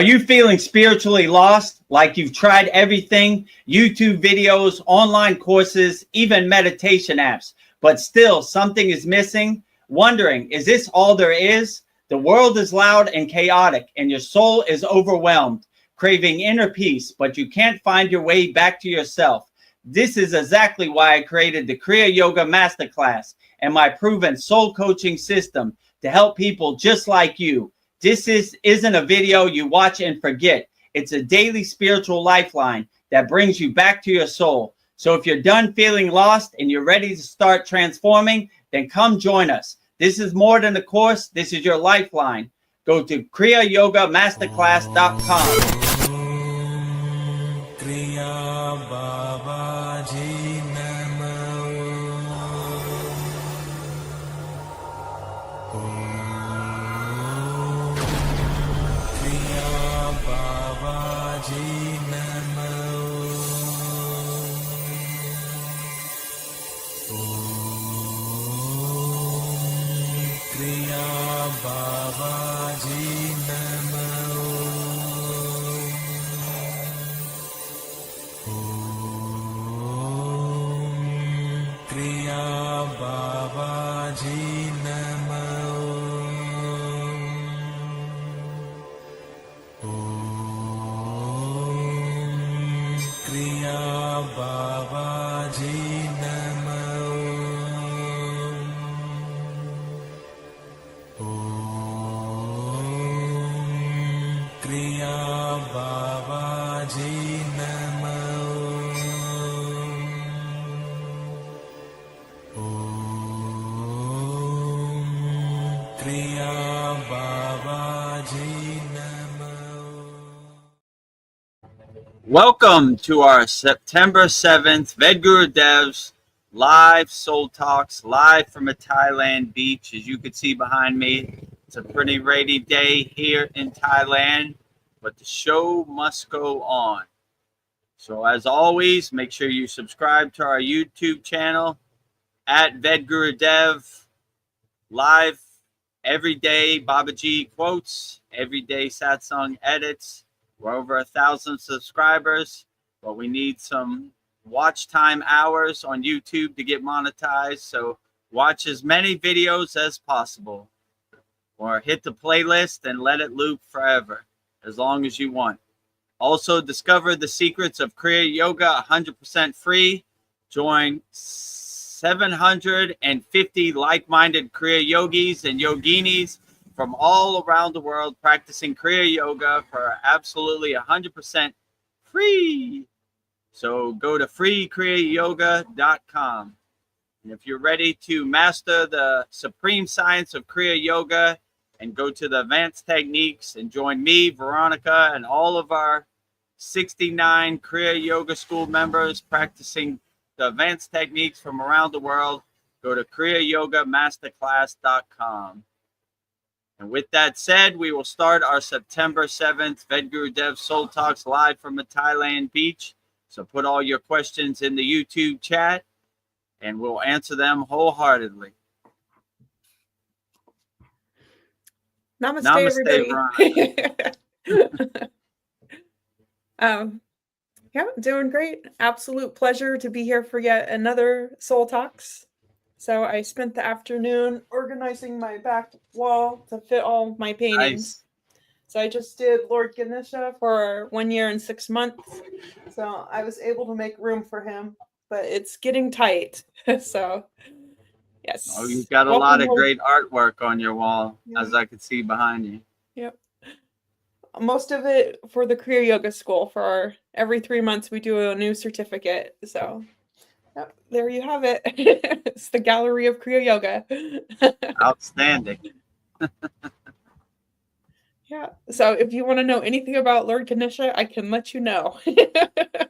Are you feeling spiritually lost, like you've tried everything, YouTube videos, online courses, even meditation apps, but still something is missing? Wondering, is this all there is? The world is loud and chaotic, and your soul is overwhelmed, craving inner peace, but you can't find your way back to yourself. This is exactly why I created the Kriya Yoga Masterclass and my proven soul coaching system to help people just like you. This isn't a video you watch and forget. It's a daily spiritual lifeline that brings you back to your soul. So if you're done feeling lost and you're ready to start transforming, then come join us. This is more than a course. This is your lifeline. Go to kriyayogamasterclass.com. Welcome to our September 7th Vedagurudev's live soul talks, live from a Thailand beach. As you can see behind me, it's a pretty rainy day here in Thailand, but the show must go on. So as always, make sure you subscribe to our YouTube channel at Vedagurudev, live every day, Babaji quotes, everyday satsang edits. We're over 1,000 subscribers, but we need some watch time hours on YouTube to get monetized. So watch as many videos as possible, or hit the playlist and let it loop forever, as long as you want. Also, discover the secrets of Kriya Yoga 100% free. Join 750 like-minded Kriya yogis and yoginis from all around the world practicing Kriya Yoga for absolutely 100% free. So go to freekriyayogamasterclass.com. And if you're ready to master the supreme science of Kriya Yoga and go to the advanced techniques and join me, Veronica, and all of our 69 Kriya Yoga School members practicing the advanced techniques from around the world, go to kriyayogamasterclass.com. And with that said, we will start our September 7th Vedagurudev Soul Talks live from a Thailand beach. So put all your questions in the YouTube chat, and we'll answer them wholeheartedly. Namaste, Namaste, everybody. Yeah, doing great. Absolute pleasure to be here for yet another Soul Talks. So I spent the afternoon organizing my back wall to fit all my paintings. Nice. So I just did Lord Ganesha for 1 year and 6 months. So I was able to make room for him, but it's getting tight. So yes. Oh, you've got a lot of great artwork on your wall, as I could see behind you. Yep. Most of it for the Kriya Yoga School. For every 3 months, we do a new certificate. So yep, there you have it. It's the gallery of Kriya Yoga. Outstanding. Yeah. So if you want to know anything about Lord Ganesha, I can let you know. I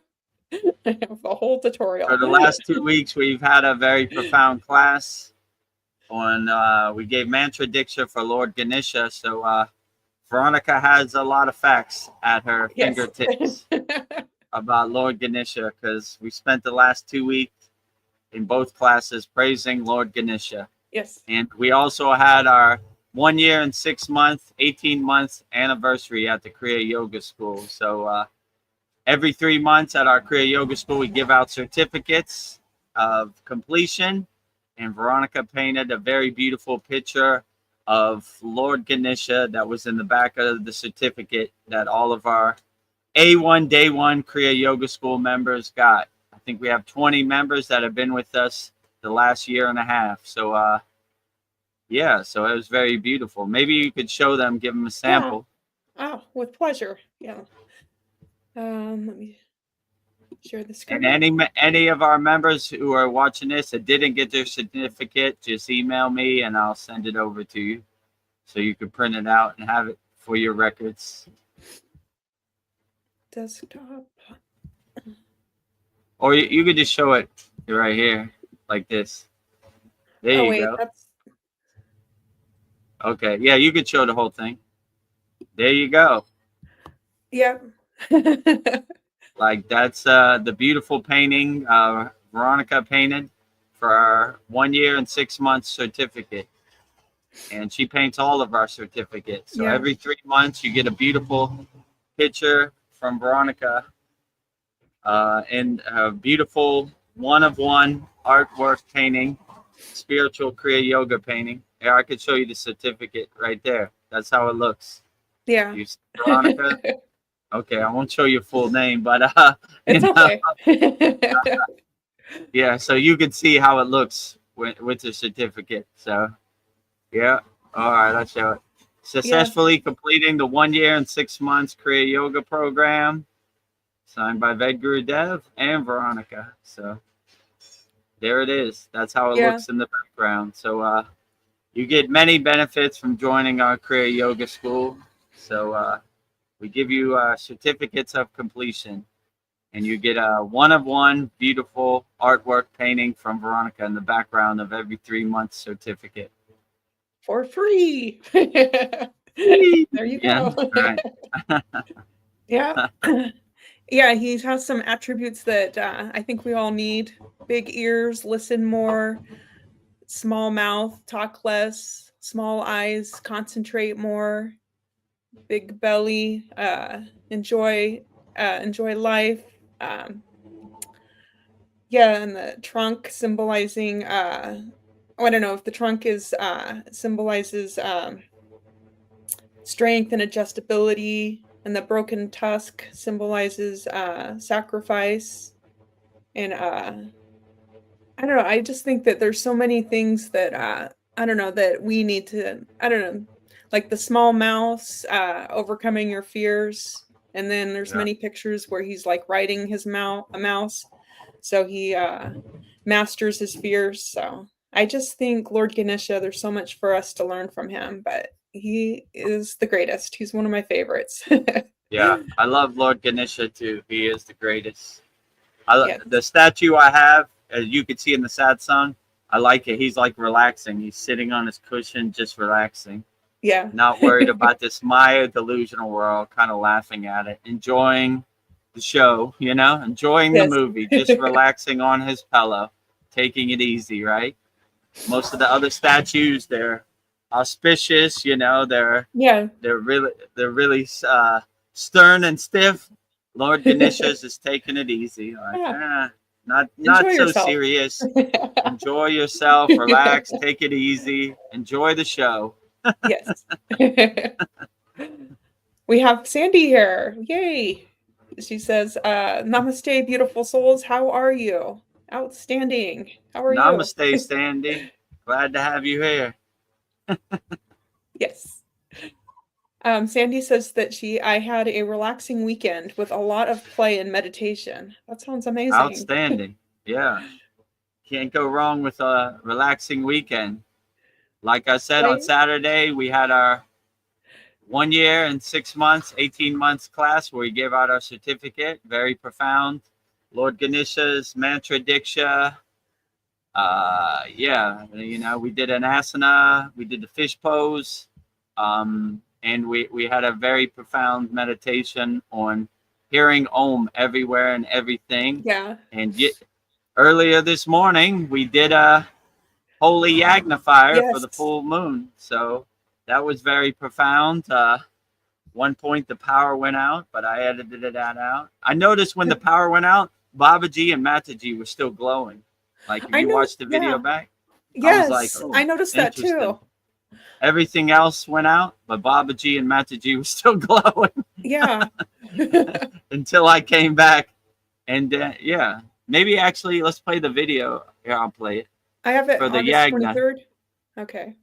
have the whole tutorial. For the last 2 weeks, we've had a very profound class on, we gave mantra diksha for Lord Ganesha. So Veronica has a lot of facts at her fingertips about Lord Ganesha, because we spent the last 2 weeks in both classes praising Lord Ganesha. Yes. And we also had our 1 year and 6 months, 18 months anniversary at the Kriya Yoga School. So every 3 months at our Kriya Yoga School, we give out certificates of completion. And Veronica painted a very beautiful picture of Lord Ganesha that was in the back of the certificate that all of our A1 Day 1 Kriya Yoga School members got. I think we have 20 members that have been with us the last year and a half. So, yeah, so it was very beautiful. Maybe you could show them, give them a sample. Yeah. Oh, with pleasure. Yeah. Let me share the screen. And any of our members who are watching this that didn't get their certificate, just email me and I'll send it over to you so you can print it out and have it for your records. Desktop. Or you could just show it right here like this. There you go. That's... Okay. Yeah, you could show the whole thing. There you go. Yep. Like that's the beautiful painting Veronica painted for our 1 year and 6 months certificate. And she paints all of our certificates. So every 3 months you get a beautiful picture from Veronica and a beautiful one-of-one artwork painting, spiritual Kriya Yoga painting. Yeah, I could show you the certificate right there. That's how it looks. Yeah. You see Veronica? Okay, I won't show your full name, but it's okay. Yeah, so you can see how it looks with the certificate. So, yeah. All right, let's show it. Successfully completing the 1 year and 6 months Kriya Yoga program, signed by Vedagurudev and Veronica. So, there it is. That's how it looks in the background. So, you get many benefits from joining our Kriya Yoga School. So, we give you certificates of completion, and you get a one-of-one beautiful artwork painting from Veronica in the background of every 3 months certificate. For free. There you go. Right. Yeah. Yeah, he has some attributes that I think we all need. Big ears, listen more, small mouth, talk less, small eyes, concentrate more, big belly, enjoy life. And the trunk symbolizing I don't know if the trunk is symbolizes strength and adjustability, and the broken tusk symbolizes sacrifice. And I don't know, I just think that there's so many things that I don't know that we need to, I don't know, like the small mouse, overcoming your fears. And then there's many pictures where he's like riding his a mouse, so he masters his fears. So I just think Lord Ganesha, there's so much for us to learn from him, but he is the greatest. He's one of my favorites. Yeah, I love Lord Ganesha too. He is the greatest. The statue I have, as you can see in the sad song, I like it. He's like relaxing. He's sitting on his cushion, just relaxing. Yeah. Not worried about this Maya delusional world, kind of laughing at it, enjoying the show, enjoying the movie, just relaxing on his pillow, taking it easy, right? Most of the other statues, they're auspicious, they're really stern and stiff. Lord Ganesha's is taking it easy, like not so yourself. serious. Enjoy yourself, relax, take it easy, enjoy the show. Yes. We have Sandy here. Yay. She says, namaste, beautiful souls. How are you? Outstanding. How are you? Namaste, Sandy. Glad to have you here. Yes. Sandy says that I had a relaxing weekend with a lot of play and meditation. That sounds amazing. Outstanding. Yeah. Can't go wrong with a relaxing weekend. Like I said, on Saturday, we had our 1 year and 6 months, 18 months class where we gave out our certificate. Very profound. Lord Ganesha's mantra diksha. We did an asana. We did the fish pose. And we had a very profound meditation on hearing Om everywhere and everything. Yeah. And earlier this morning, we did a holy yagnifier for the full moon. So that was very profound. One point the power went out, but I edited that out. I noticed when the power went out, Babaji and Mataji were still glowing. Like if I you know. watch the video Yeah. back, I was like, Yes, I oh, noticed that interesting. too. Everything else went out, but Babaji and Mataji were still glowing Yeah. until I came back. And yeah, maybe actually let's play the video. Here, I'll play it I have it for the August Yagna. 23rd. Okay.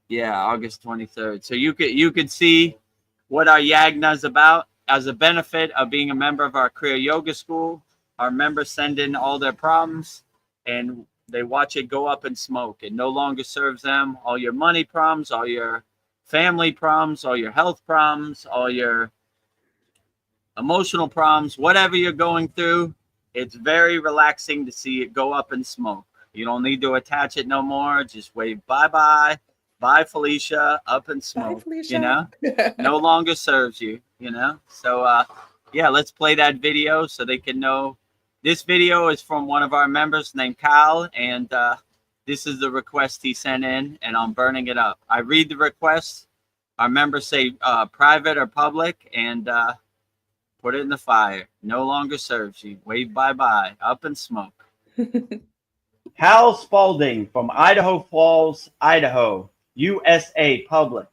Yeah, August 23rd. So you could see what our Yagna is about. As a benefit of being a member of our Kriya Yoga School, our members send in all their problems and they watch it go up in smoke. It no longer serves them. All your money problems, all your family problems, all your health problems, all your emotional problems, whatever you're going through, it's very relaxing to see it go up in smoke. You don't need to attach it no more. Just wave bye-bye. Bye, Felicia, up in smoke. Bye, Felicia. You know, no longer serves you, you know. So, yeah, let's play that video so they can know. This video is from one of our members named Kyle, and this is the request he sent in, and I'm burning it up. I read the request. Our members say private or public, and put it in the fire. No longer serves you. Wave bye-bye. Up in smoke. Hal Spalding from Idaho Falls, Idaho, USA Public.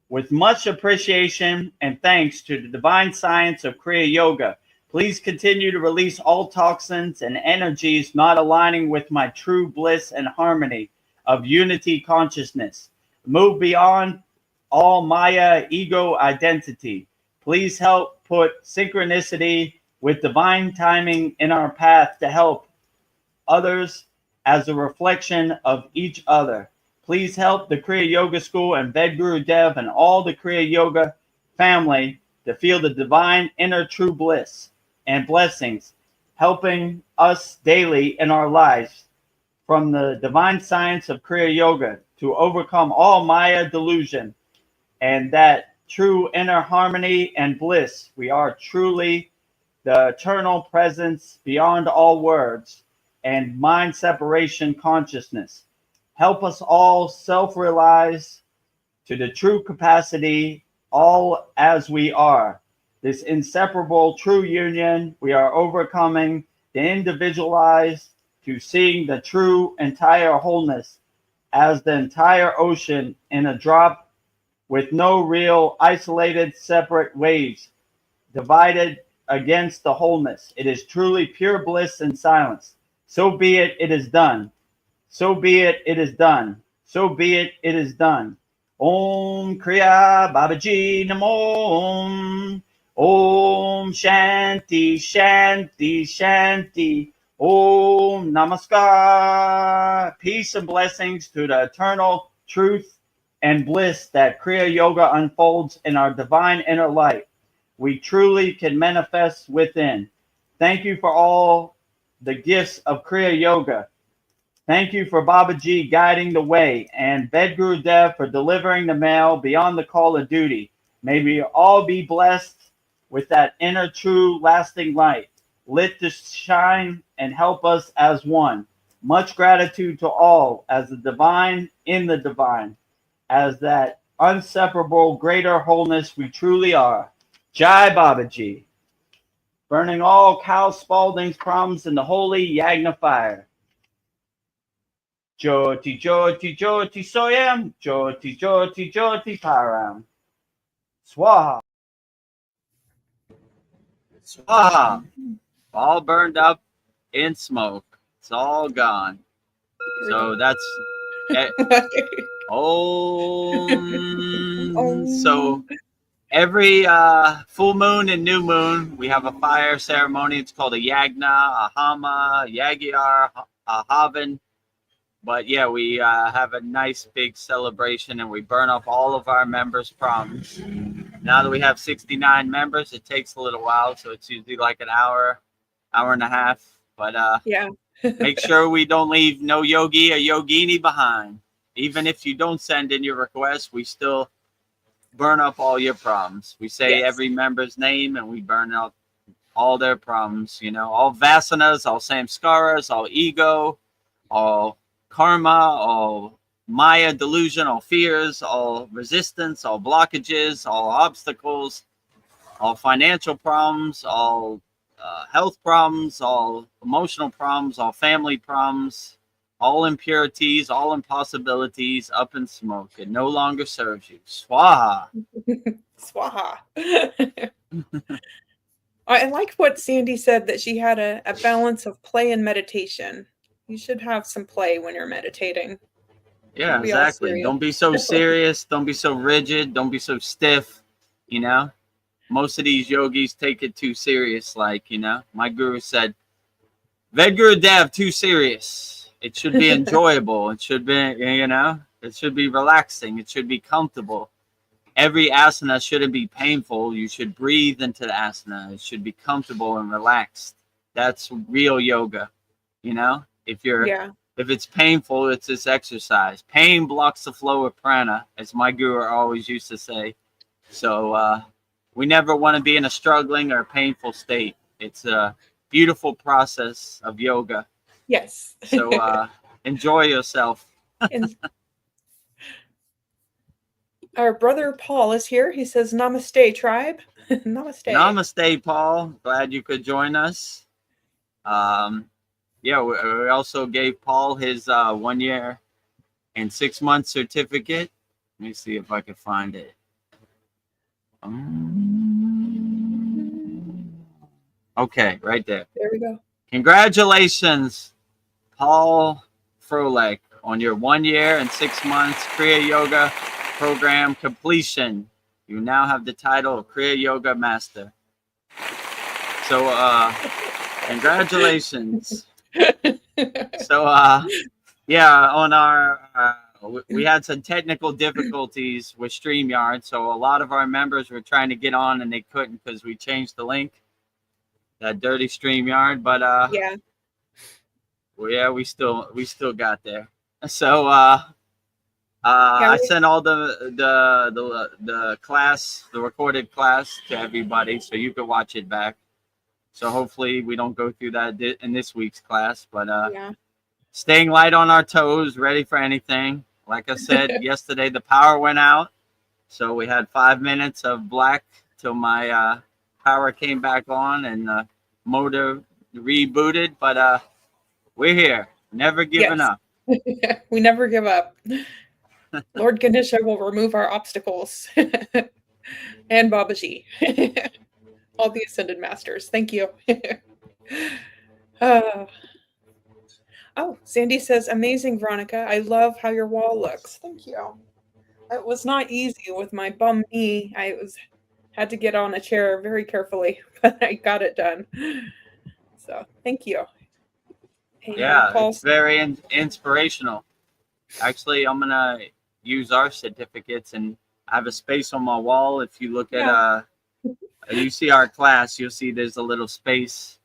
With much appreciation and thanks to the divine science of Kriya Yoga, please continue to release all toxins and energies not aligning with my true bliss and harmony of unity consciousness. Move beyond all Maya ego identity. Please help put synchronicity with divine timing in our path to help others as a reflection of each other. Please help the Kriya Yoga School and Vedagurudev and all the Kriya Yoga family to feel the divine inner true bliss and blessings, helping us daily in our lives from the divine science of Kriya Yoga to overcome all Maya delusion and that true inner harmony and bliss. We are truly the eternal presence beyond all words and mind separation consciousness. Help us all self-realize to the true capacity, all as we are. This inseparable true union, we are overcoming the individualized to seeing the true entire wholeness as the entire ocean in a drop with no real isolated separate waves divided against the wholeness. It is truly pure bliss and silence. So be it, it is done. So be it, it is done. So be it, it is done. Om Kriya Babaji Namo. Om Shanti Shanti Shanti. Om Namaskar. Peace and blessings to the eternal truth and bliss that Kriya Yoga unfolds in our divine inner light. We truly can manifest within. Thank you for all the gifts of Kriya Yoga. Thank you for Babaji guiding the way and Vedagurudev for delivering the mail beyond the call of duty. May we all be blessed with that inner true lasting light, lit to shine and help us as one. Much gratitude to all as the divine in the divine, as that inseparable greater wholeness we truly are. Jai Babaji. Burning all Cal Spalding's problems in the holy Yagna fire. Jyoti, Jyoti, Jyoti Soyam, Jyoti, Jyoti, Jyoti Param. Swaha. Swaha. All burned up in smoke. It's all gone. So that's so every full moon and new moon, we have a fire ceremony. It's called a yagna, a hama, a yagyar, a havan. But yeah, we have a nice big celebration and we burn up all of our members' problems. Now that we have 69 members, it takes a little while. So it's usually like an hour and a half. But yeah. make sure we don't leave no yogi or yogini behind. Even if you don't send in your request, we still burn up all your problems. We say every member's name and we burn up all their problems, you know, all vasanas, all samskaras, all ego, all karma, all Maya delusion, all fears, all resistance, all blockages, all obstacles, all financial problems, all health problems, all emotional problems, all family problems, all impurities, all impossibilities, up in smoke. It no longer serves you. Swaha. Swaha. I like what Sandy said, that she had a balance of play and meditation. You should have some play when you're meditating. Yeah, Shouldn't be all exactly. serious. Don't be so serious. Don't be so rigid. Don't be so stiff. You know, most of these yogis take it too serious. Like, you know, my guru said, Vedagurudev, too serious. It should be enjoyable. It should be, you know, it should be relaxing. It should be comfortable. Every asana shouldn't be painful. You should breathe into the asana. It should be comfortable and relaxed. That's real yoga. You know, if it's painful, it's this exercise. Pain blocks the flow of prana, as my guru always used to say. So we never want to be in a struggling or painful state. It's a beautiful process of yoga. Yes. So enjoy yourself. And our brother Paul is here. He says, Namaste, tribe. Namaste. Namaste, Paul. Glad you could join us. Yeah, we also gave Paul his 1 year and 6 month certificate. Let me see if I can find it. Okay, right there. There we go. Congratulations, Paul Froelich, on your 1 year and 6 months Kriya Yoga program completion. You now have the title of Kriya Yoga Master. So, congratulations. So, yeah, on our, we had some technical difficulties with StreamYard. So a lot of our members were trying to get on and they couldn't because we changed the link. That dirty StreamYard, but yeah. Well, yeah, we still got there. So I sent all the class, the recorded class, to everybody, so you could watch it back. So hopefully we don't go through that in this week's class. But yeah. Staying light on our toes, ready for anything. Like I said yesterday, the power went out, so we had 5 minutes of black till my power came back on and motor rebooted. But we're here, never giving up. We never give up. Lord Ganesha will remove our obstacles. And Babaji. All the Ascended Masters. Thank you. Oh, Sandy says, amazing, Veronica. I love how your wall looks. Thank you. It was not easy with my bum knee. Had to get on a chair very carefully, but I got it done. So thank you. And yeah, it's very inspirational. Actually, I'm gonna use our certificates, and I have a space on my wall. If you look at you see our class, you'll see there's a little space.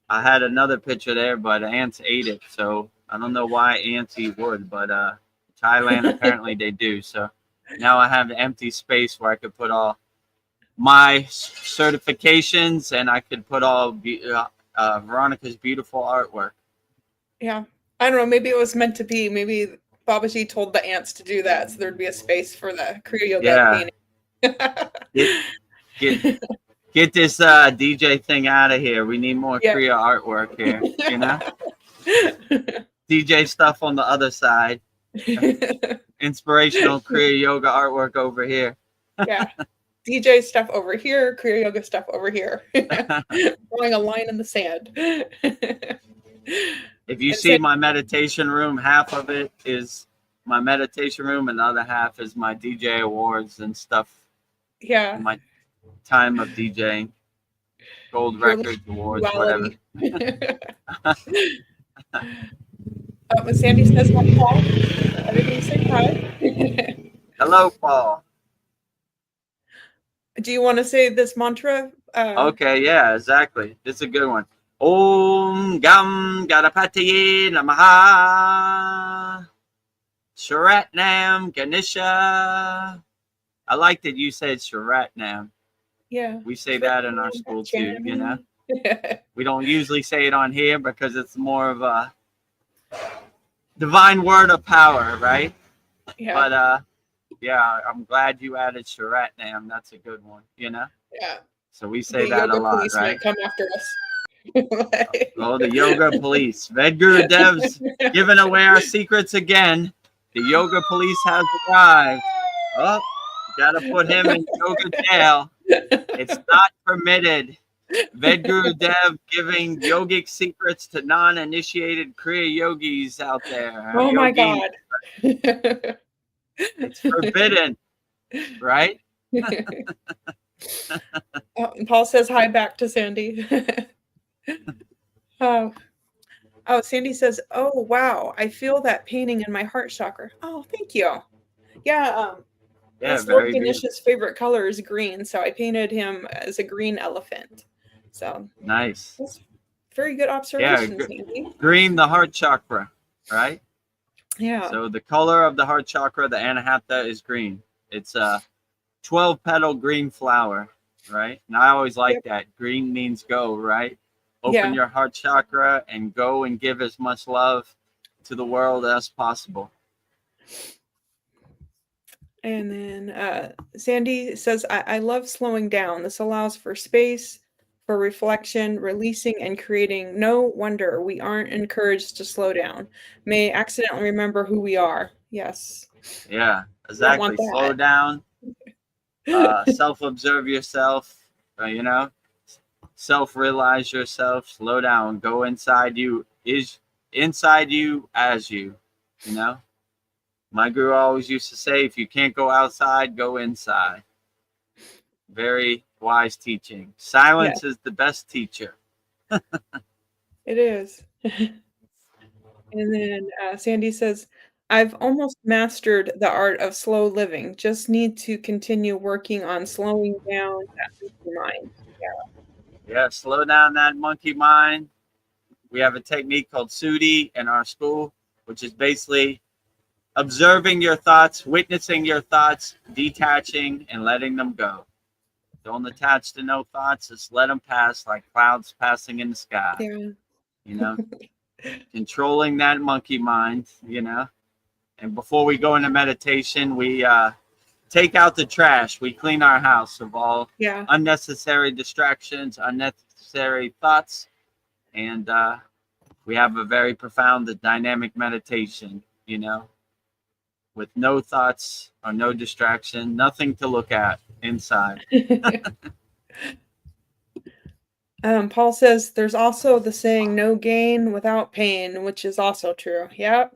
I had another picture there, but ants ate it, so I don't know why ants eat wood, but Thailand apparently they do. So now I have an empty space where I could put all my certifications, and I could put all Veronica's beautiful artwork. Yeah, I don't know. Maybe it was meant to be. Maybe Babaji told the ants to do that, so there'd be a space for the Kriya Yoga painting. Get this DJ thing out of here. We need more Kriya artwork here, you know? DJ stuff on the other side. Inspirational Kriya Yoga artwork over here. Yeah. DJ stuff over here, Kriya Yoga stuff over here. Drawing a line in the sand. If you see my meditation room, half of it is my meditation room and the other half is my DJ awards and stuff. Yeah. My time of DJing, gold records, awards, whatever. Sandy says, hi, Paul. Everybody say hi. Hello, Paul. Do you want to say this mantra? Okay, yeah, exactly. This is a good one. Om Gam Ganapataye Namaha Sharatnam Ganesha. I like that you said Sharatnam. Yeah. We say that in our school too, you know? We don't usually say it on here because it's more of divine word of power, right? Yeah. But yeah, I'm glad you added charette name. That's a good one, Yeah. So we say The that a yoga lot, police right? might come after us. Oh, the yoga police. Vedgurudev's giving away our secrets again. The yoga police has arrived. Oh, gotta put him in yoga jail. It's not permitted. Vedgurudev giving yogic secrets to non-initiated Kriya yogis out there. Oh my Yogis. God. It's forbidden, right? Paul says hi back to Sandy. Oh, Sandy says, "Oh wow, I feel that painting in my heart chakra." Oh, thank you. Yeah, Yeah, that's Lord very beautiful. Ganesh's favorite color is green, so I painted him as a green elephant. So Nice. that's very good observation, Sandy. Green, the heart chakra, right? Yeah. So the color of the heart chakra, the anahata, is green. It's a 12-petal green flower, right? And I always like that. Green means go, right? Open your heart chakra and go and give as much love to the world as possible. And then Sandy says, I love slowing down. This allows for space, for reflection, releasing, and creating. No wonder we aren't encouraged to slow down. May accidentally remember who we are. Yes. Yeah, exactly. Slow down. Self-observe yourself. Self-realize yourself. Slow down. Go inside you. Is inside you as you. My guru always used to say, if you can't go outside, go inside. Very wise teaching. Silence is the best teacher. It is. And then Sandy says, I've almost mastered the art of slow living. Just need to continue working on slowing down that monkey mind. Yeah, slow down that monkey mind. We have a technique called Sudi in our school, which is basically observing your thoughts, witnessing your thoughts, detaching, and letting them go. Don't attach to no thoughts. Just let them pass like clouds passing in the sky. Yeah. Controlling that monkey mind, And before we go into meditation, we take out the trash. We clean our house of all unnecessary distractions, unnecessary thoughts. And we have a very profound dynamic meditation, with no thoughts or no distraction, nothing to look at inside. Paul says there's also the saying no gain without pain, which is also true. Yep.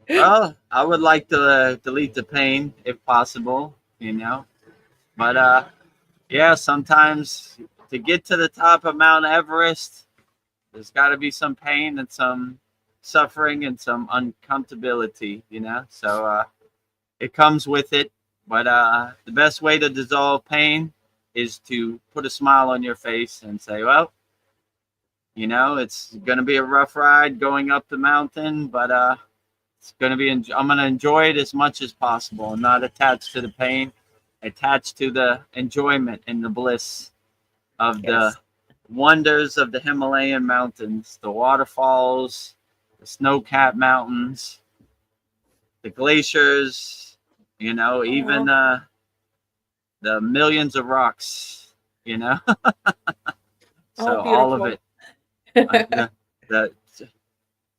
Well, I would like to delete the pain if possible, But yeah, sometimes to get to the top of Mount Everest, there's got to be some pain and some suffering and some uncomfortability, So it comes with it. But the best way to dissolve pain is to put a smile on your face and say, well, it's going to be a rough ride going up the mountain, but it's going to be, I'm going to enjoy it as much as possible and not attached to the pain, attached to the enjoyment and the bliss of the wonders of the Himalayan mountains, the waterfalls, the snow-capped mountains, the glaciers, even the millions of rocks, So all of it.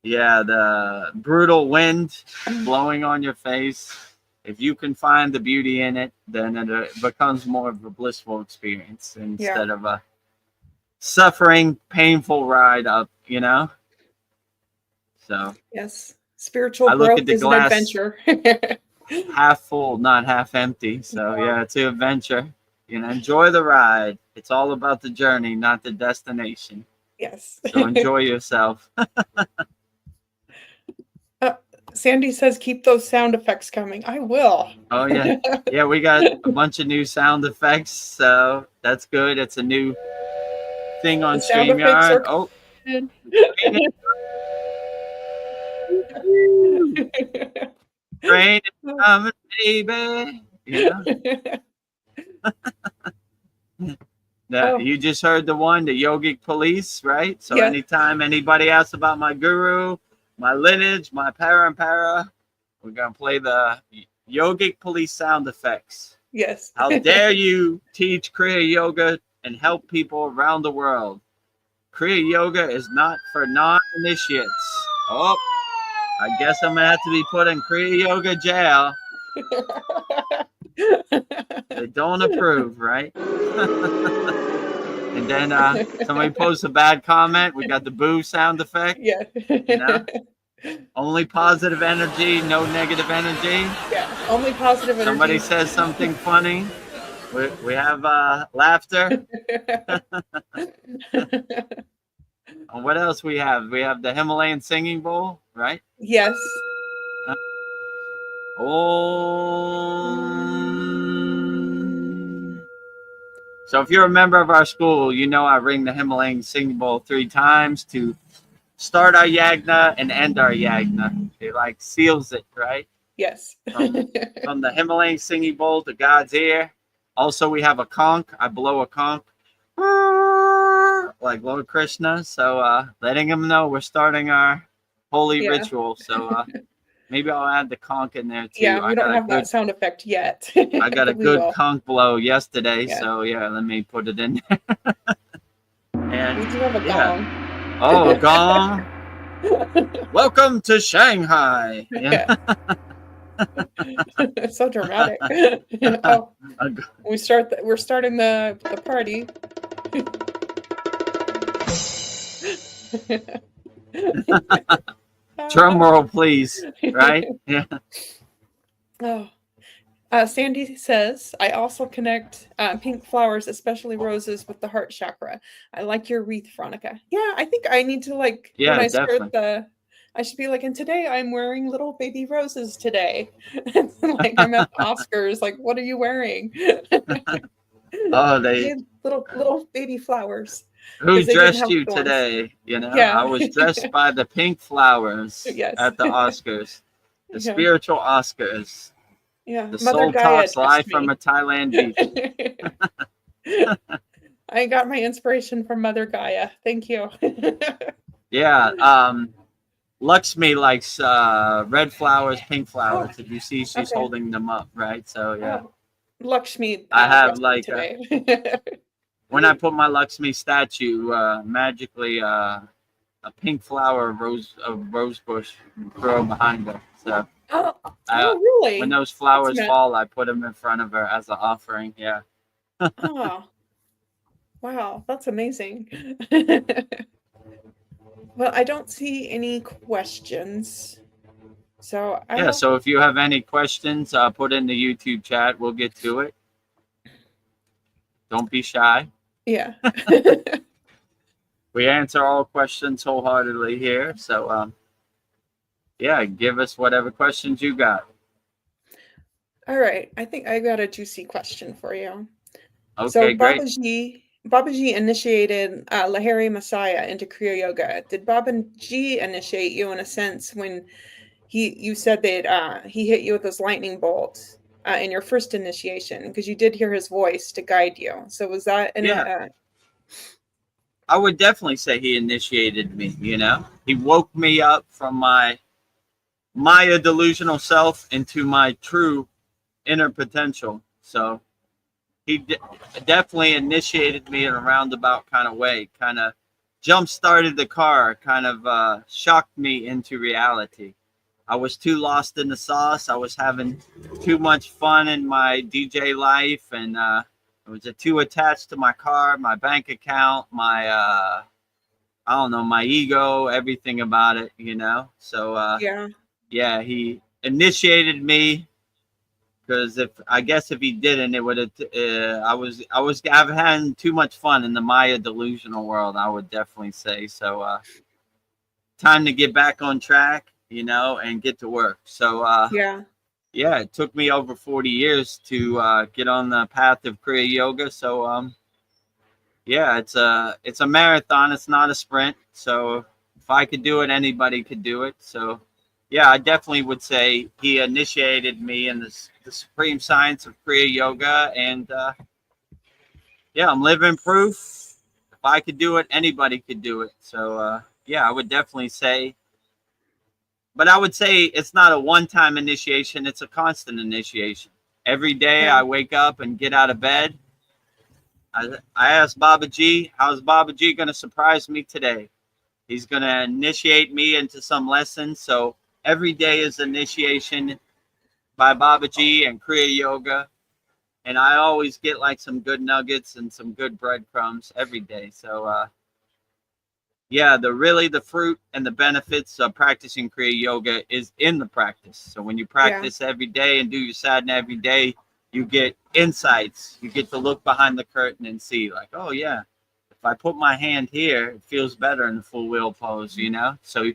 The brutal wind blowing on your face. If you can find the beauty in it, then it becomes more of a blissful experience instead of a suffering, painful ride up, So yes, spiritual growth is an adventure. Half full, not half empty. So yeah, it's an adventure. Enjoy the ride. It's all about the journey, not the destination. Yes. So enjoy yourself. Sandy says keep those sound effects coming. I will. Oh yeah. Yeah, we got a bunch of new sound effects, so that's good. It's a new thing on StreamYard. Oh. Rain is coming, baby. You just heard the yogic police, right? So anytime anybody asks about my guru, my lineage, my para. We're going to play the yogic police sound effects. Yes. How dare you teach Kriya Yoga and help people around the world? Kriya Yoga is not for non-initiates. Oh, I guess I'm going to have to be put in Kriya Yoga jail. They don't approve, right? And then somebody posts a bad comment. We got the boo sound effect. Yeah. You know? Only positive energy, no negative energy. Yeah, only positive energy. Somebody says something funny. We have laughter. And what else we have? We have the Himalayan singing bowl, right? Yes. So if you're a member of our school, you know I ring the Himalayan singing bowl 3 times to start our yagna and end our yagna. It like seals it, right? Yes. From the Himalayan singing bowl to God's ear. Also, we have a conch. I blow a conch like Lord Krishna. So letting him know we're starting our holy ritual. So maybe I'll add the conch in there too. Yeah, we don't have that sound effect yet. I got a good conch blow yesterday. Yeah. So yeah, let me put it in there. And we do have a gong. Oh, gong. Welcome to Shanghai. Yeah. It's so dramatic. Oh, we're starting the party. Drum roll, please. Right? Yeah. Oh. Sandy says, I also connect pink flowers, especially roses, with the heart chakra. I like your wreath, Veronica. Yeah, I think I need to when I start I should be like, and today I'm wearing little baby roses today. Like I'm at the Oscars, like, what are you wearing? Oh, they little baby flowers. Who dressed you today? You know, yeah. I was dressed by the pink flowers at the Oscars, the spiritual Oscars. Yeah, the Soul Talks live from a Thailand beach. I got my inspiration from Mother Gaia. Thank you. Yeah, Lakshmi likes red flowers, pink flowers. If you see, she's holding them up, right? So yeah. Lakshmi. I have like when I put my Lakshmi statue, magically a pink flower rose bush grow behind her. So. Really? When those flowers fall, I put them in front of her as an offering. Yeah. Oh, wow, that's amazing. Well, I don't see any questions. So so if you have any questions, put in the YouTube chat. We'll get to it. Don't be shy. Yeah. We answer all questions wholeheartedly here. So yeah, give us whatever questions you got. All right. I think I got a juicy question for you. Okay, so great. Babaji initiated Lahiri Messiah into Kriya Yoga. Did Babaji initiate you in a sense when you said that he hit you with his lightning bolt in your first initiation? Because you did hear his voice to guide you. So was that I would definitely say he initiated me, you know. He woke me up from my Maya delusional self into my true inner potential. So he definitely initiated me in a roundabout kind of way, kind of jump-started the car, kind of shocked me into reality. I was too lost in the sauce. I was having too much fun in my DJ life, and I was too attached to my car, my bank account, my I don't know, my ego, everything about it, you know. So yeah, he initiated me. Because if he didn't, it would have. I was having too much fun in the Maya delusional world. I would definitely say so. Time to get back on track, you know, and get to work. So yeah, it took me over 40 years to get on the path of Kriya Yoga. So yeah, it's a marathon. It's not a sprint. So if I could do it, anybody could do it. So. Yeah, I definitely would say he initiated me in the supreme science of Kriya Yoga. And yeah, I'm living proof. If I could do it, anybody could do it. So yeah, I would definitely say but I would say it's not a one-time initiation. It's a constant initiation. Every day Yeah. I wake up and get out of bed. I ask Baba G, how's Baba G going to surprise me today? He's going to initiate me into some lessons. So every day is initiation by Baba G and Kriya Yoga. And I always get like some good nuggets and some good breadcrumbs every day. So, yeah, the fruit and the benefits of practicing Kriya Yoga is in the practice. So when you practice every day and do your sadhana every day, you get insights. You get to look behind the curtain and see like, oh yeah, if I put my hand here, it feels better in the full wheel pose, you know? So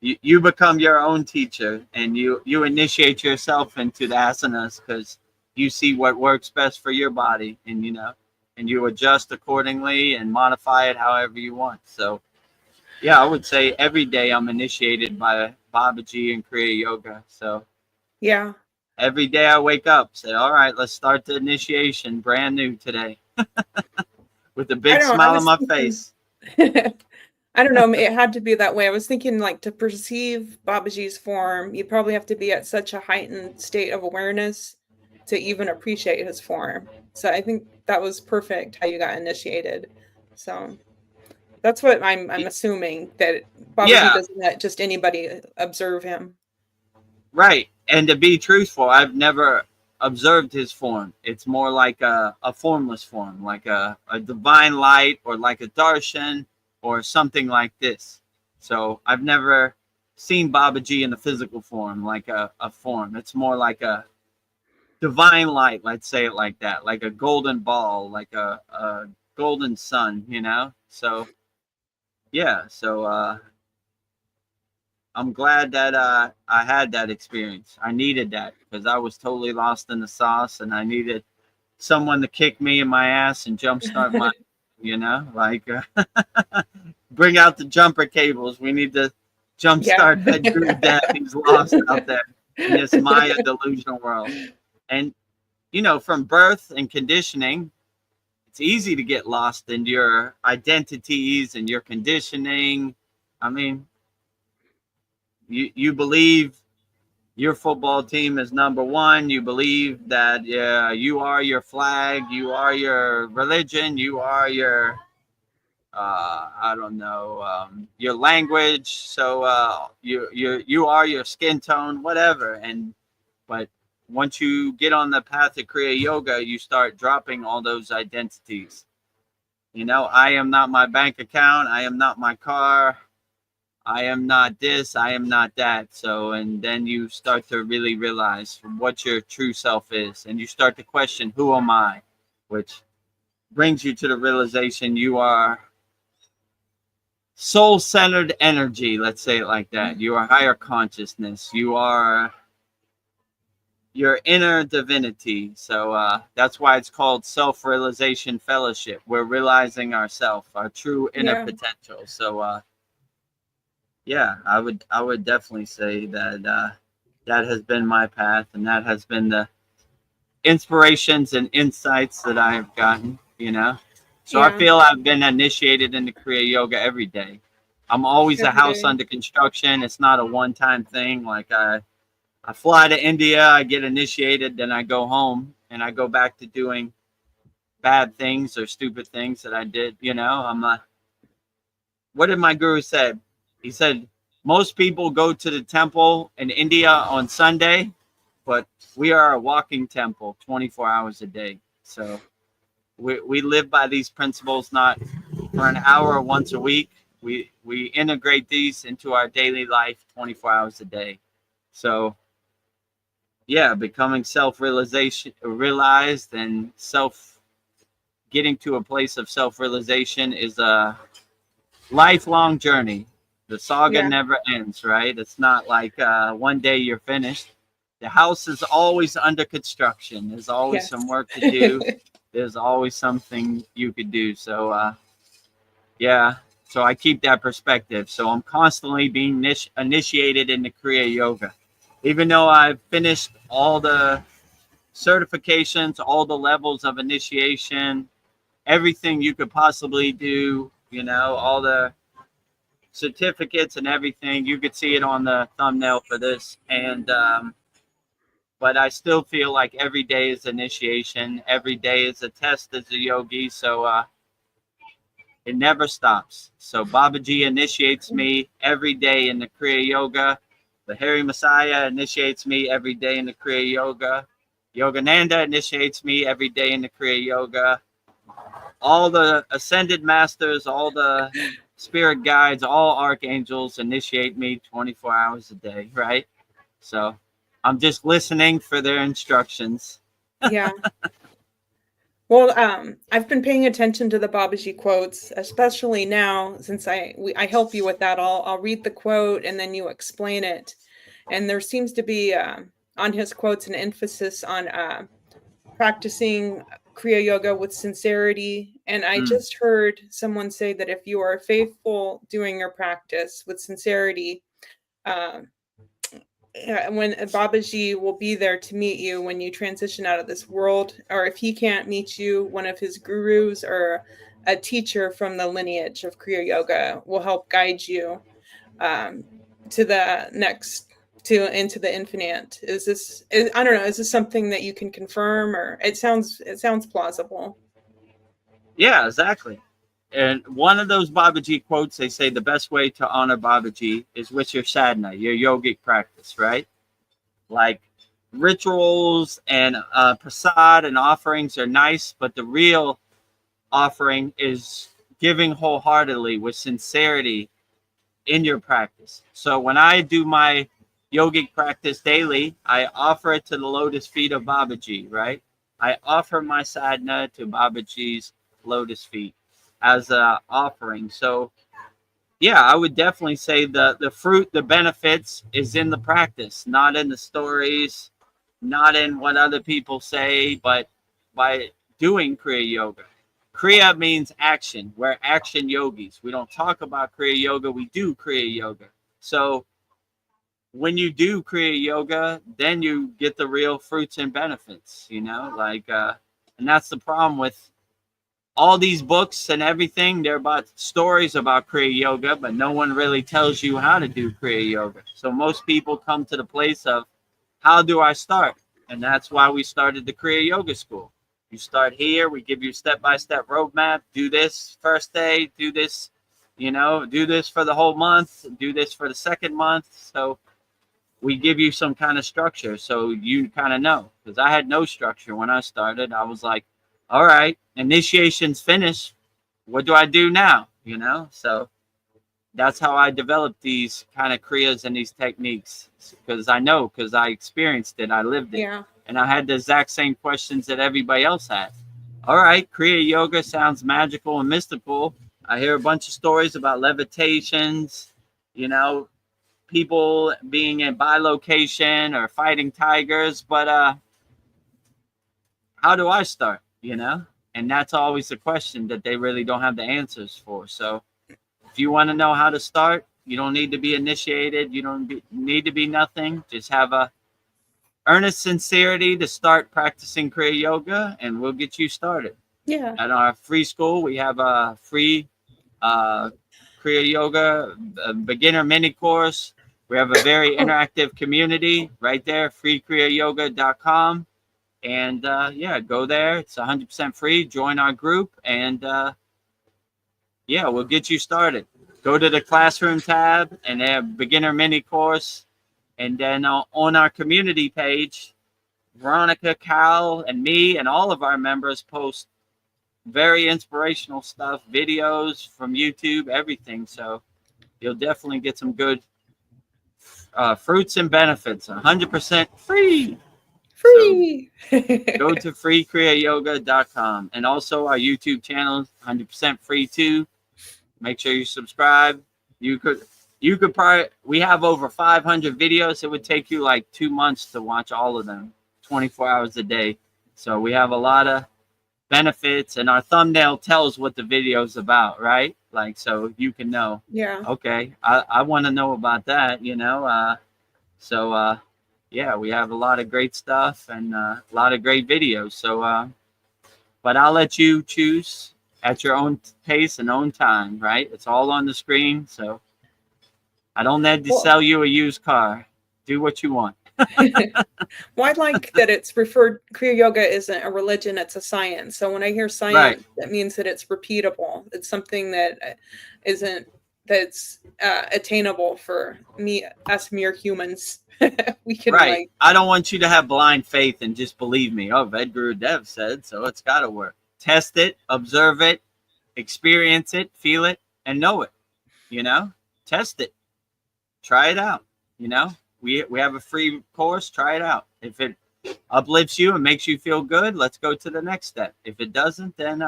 you become your own teacher, and you initiate yourself into the asanas because you see what works best for your body, and and you adjust accordingly and modify it however you want. So yeah, I would say every day I'm initiated by Babaji and Kriya Yoga. So Yeah. every day I wake up, say, all right, let's start the initiation brand new today with a big smile on my face. I don't know, it had to be that way. I was thinking like to perceive Babaji's form, you probably have to be at such a heightened state of awareness to even appreciate his form. So I think that was perfect how you got initiated. So that's what I'm assuming, that Babaji Yeah, doesn't let just anybody observe him. right. And to be truthful, I've never observed his form. It's more like a formless form, like a divine light, or like a darshan or something like this. So I've never seen Babaji in the physical form, like a form. It's more like a divine light, let's say it like that, like a golden ball, like a golden sun, So yeah, so I'm glad that I had that experience. I needed that because I was totally lost in the sauce, and I needed someone to kick me in my ass and jumpstart my, like bring out the jumper cables. We need to jumpstart Vedagurudev. He's lost out there in this Maya delusional world. And, from birth and conditioning, it's easy to get lost in your identities and your conditioning. I mean, you believe your football team is number one. You believe that you are your flag, you are your religion, you are your I don't know, your language. So you are your skin tone, whatever. But once you get on the path of Kriya Yoga, you start dropping all those identities. I am not my bank account. I am not my car. I am not this, I am not that. So, and then you start to really realize what your true self is. And you start to question, who am I? Which brings you to the realization you are soul-centered energy. Let's say it like that. You are higher consciousness. You are your inner divinity. So that's why it's called self-realization fellowship. We're realizing ourself, our true inner potential. So, yeah, I would definitely say that that has been my path, and that has been the inspirations and insights that I have gotten, So I feel I've been initiated into Kriya Yoga every day. I'm always a house under construction. It's not a one-time thing. Like I fly to India, I get initiated, then I go home and I go back to doing bad things or stupid things that I did. What did my guru say? He said, most people go to the temple in India on Sunday, but we are a walking temple 24 hours a day. So we live by these principles, not for an hour or once a week. We integrate these into our daily life 24 hours a day. So yeah, becoming realized and getting to a place of self-realization is a lifelong journey. The saga never ends, right? It's not like one day you're finished. The house is always under construction. There's always some work to do. There's always something you could do. So yeah, so I keep that perspective. So I'm constantly being initiated into Kriya Yoga. Even though I've finished all the certifications, all the levels of initiation, everything you could possibly do, all the certificates and everything. You could see it on the thumbnail for this. And but I still feel like every day is initiation. Every day is a test as a yogi. So it never stops. So Babaji initiates me every day in the Kriya Yoga. The Hari Messiah initiates me every day in the Kriya Yoga. Yogananda initiates me every day in the Kriya Yoga. All the ascended masters, all the spirit guides, all archangels initiate me 24 hours a day, right? So I'm just listening for their instructions. Yeah. Well, I've been paying attention to the Babaji quotes, especially now since I help you with that. I'll read the quote and then you explain it. And there seems to be on his quotes an emphasis on practicing Kriya Yoga with sincerity. And I just heard someone say that if you are faithful doing your practice with sincerity, when Babaji will be there to meet you when you transition out of this world, or if he can't meet you, one of his gurus or a teacher from the lineage of Kriya Yoga will help guide you to the next, into the infinite. I don't know, is this something that you can confirm, or it sounds plausible? Yeah, exactly. And one of those Babaji quotes, they say the best way to honor Babaji is with your sadhana, your yogic practice, right? Like rituals and prasad and offerings are nice, but the real offering is giving wholeheartedly with sincerity in your practice. So when I do my yogic practice daily, I offer it to the lotus feet of Babaji, right? I offer my sadhana to Babaji's lotus feet as a offering. So yeah, I would definitely say the fruit, the benefits is in the practice, not in the stories, not in what other people say, but by doing Kriya Yoga. Kriya means action. We're action yogis. We don't talk about Kriya Yoga, we do Kriya Yoga. So when you do Kriya Yoga, then you get the real fruits and benefits, you know, like, and that's the problem with all these books and everything. They're about stories about Kriya Yoga, but no one really tells you how to do Kriya Yoga. So most people come to the place of, how do I start? And that's why we started the Kriya Yoga School. You start here, we give you step-by-step roadmap. Do this first day, do this, you know, do this for the whole month, do this for the second month. So we give you some kind of structure so you kind of know. Because I had no structure when I started. I was like, all right, initiation's finished. What do I do now? You know, so that's how I developed these kind of kriyas and these techniques, because I experienced it, I lived it. Yeah. And I had the exact same questions that everybody else had. All right, Kriya Yoga sounds magical and mystical. I hear a bunch of stories about levitations, you know, people being in bilocation or fighting tigers, but how do I start, you know? And that's always the question that they really don't have the answers for. So if you want to know how to start, you don't need to be initiated. You don't need to be nothing. Just have a earnest sincerity to start practicing Kriya Yoga, and we'll get you started. Yeah. At our free school, we have a free Kriya Yoga beginner mini course. We have a very interactive community right there, freekriyayogamasterclass.com. And yeah, go there. It's 100% free. Join our group, and yeah, we'll get you started. Go to the classroom tab, and they have beginner mini course. And then on our community page, Veronica, Cal, and me, and all of our members post very inspirational stuff, videos from YouTube, everything. So you'll definitely get some good fruits and benefits. 100% free. Free. So go to freekriyayogamasterclass.com, and also our YouTube channel is 100% free too. Make sure you subscribe. You could probably, we have over 500 videos. It would take you like 2 months to watch all of them, 24 hours a day. So we have a lot of benefits, and our thumbnail tells what the video is about, right? Like, so you can know. Yeah. Okay, I want to know about that, you know. So yeah, we have a lot of great stuff and a lot of great videos. So but I'll let you choose at your own pace and own time, right? It's all on the screen. So I don't need to Well- sell you a used car. Do what you want. Well, I like that it's referred, Kriya Yoga isn't a religion, it's a science. So when I hear science, that means that it's repeatable. It's something that that's attainable for us mere humans. We can Right. I don't want you to have blind faith and just believe me. Oh, Vedagurudev said, so it's got to work. Test it, observe it, experience it, feel it, and know it. You know, test it, try it out. You know, we have a free course. Try it out. If it uplifts you and makes you feel good, let's go to the next step. If it doesn't, then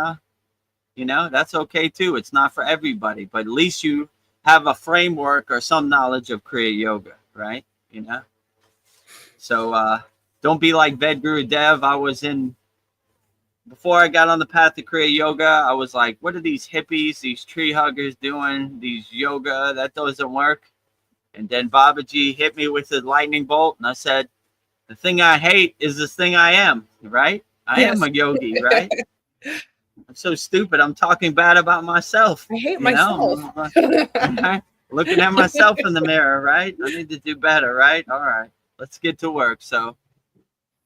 you know, that's okay too. It's not for everybody, but at least you have a framework or some knowledge of Kriya Yoga, right? You know, so don't be like Vedagurudev. I was in, before I got on the path to Kriya Yoga, I was like, what are these hippies, these tree huggers doing? These yoga, that doesn't work. And then Babaji hit me with a lightning bolt, and I said, the thing I hate is this thing I am, right? I am a yogi, right? I'm so stupid. I'm talking bad about myself. I hate myself. Looking at myself in the mirror, right? I need to do better, right? All right, let's get to work. So,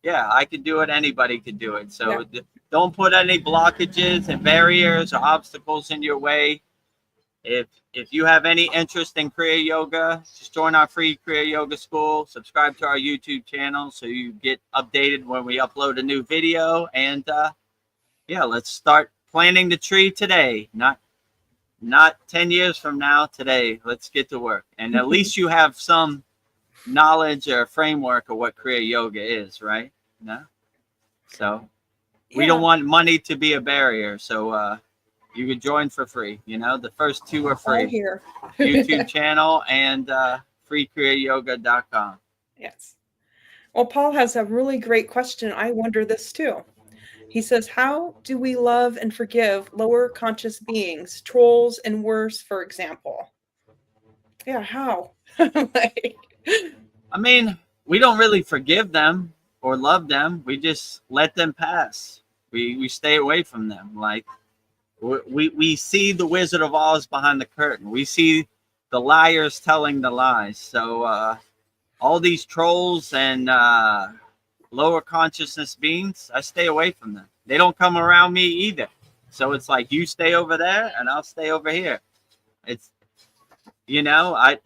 yeah, I could do it. Anybody could do it. So don't put any blockages and barriers or obstacles in your way. If you have any interest in Kriya Yoga, just join our free Kriya Yoga school. Subscribe to our YouTube channel so you get updated when we upload a new video. And yeah, let's start planting the tree today. Not 10 years from now, today. Let's get to work. And at least you have some knowledge or framework of what Kriya Yoga is, right? No? So we don't want money to be a barrier. So you could join for free. You know, the first two are free. All here. YouTube channel and freekriyayogamasterclass.com. Yes. Well, Paul has a really great question. I wonder this too. He says, how do we love and forgive lower conscious beings, trolls and worse, for example? Yeah, how? Like, I mean, we don't really forgive them or love them. We just let them pass. We stay away from them. Like, we see the Wizard of Oz behind the curtain. We see the liars telling the lies. So all these trolls and lower consciousness beings, I stay away from them. They don't come around me either. So it's like, you stay over there and I'll stay over here. It's, you know, I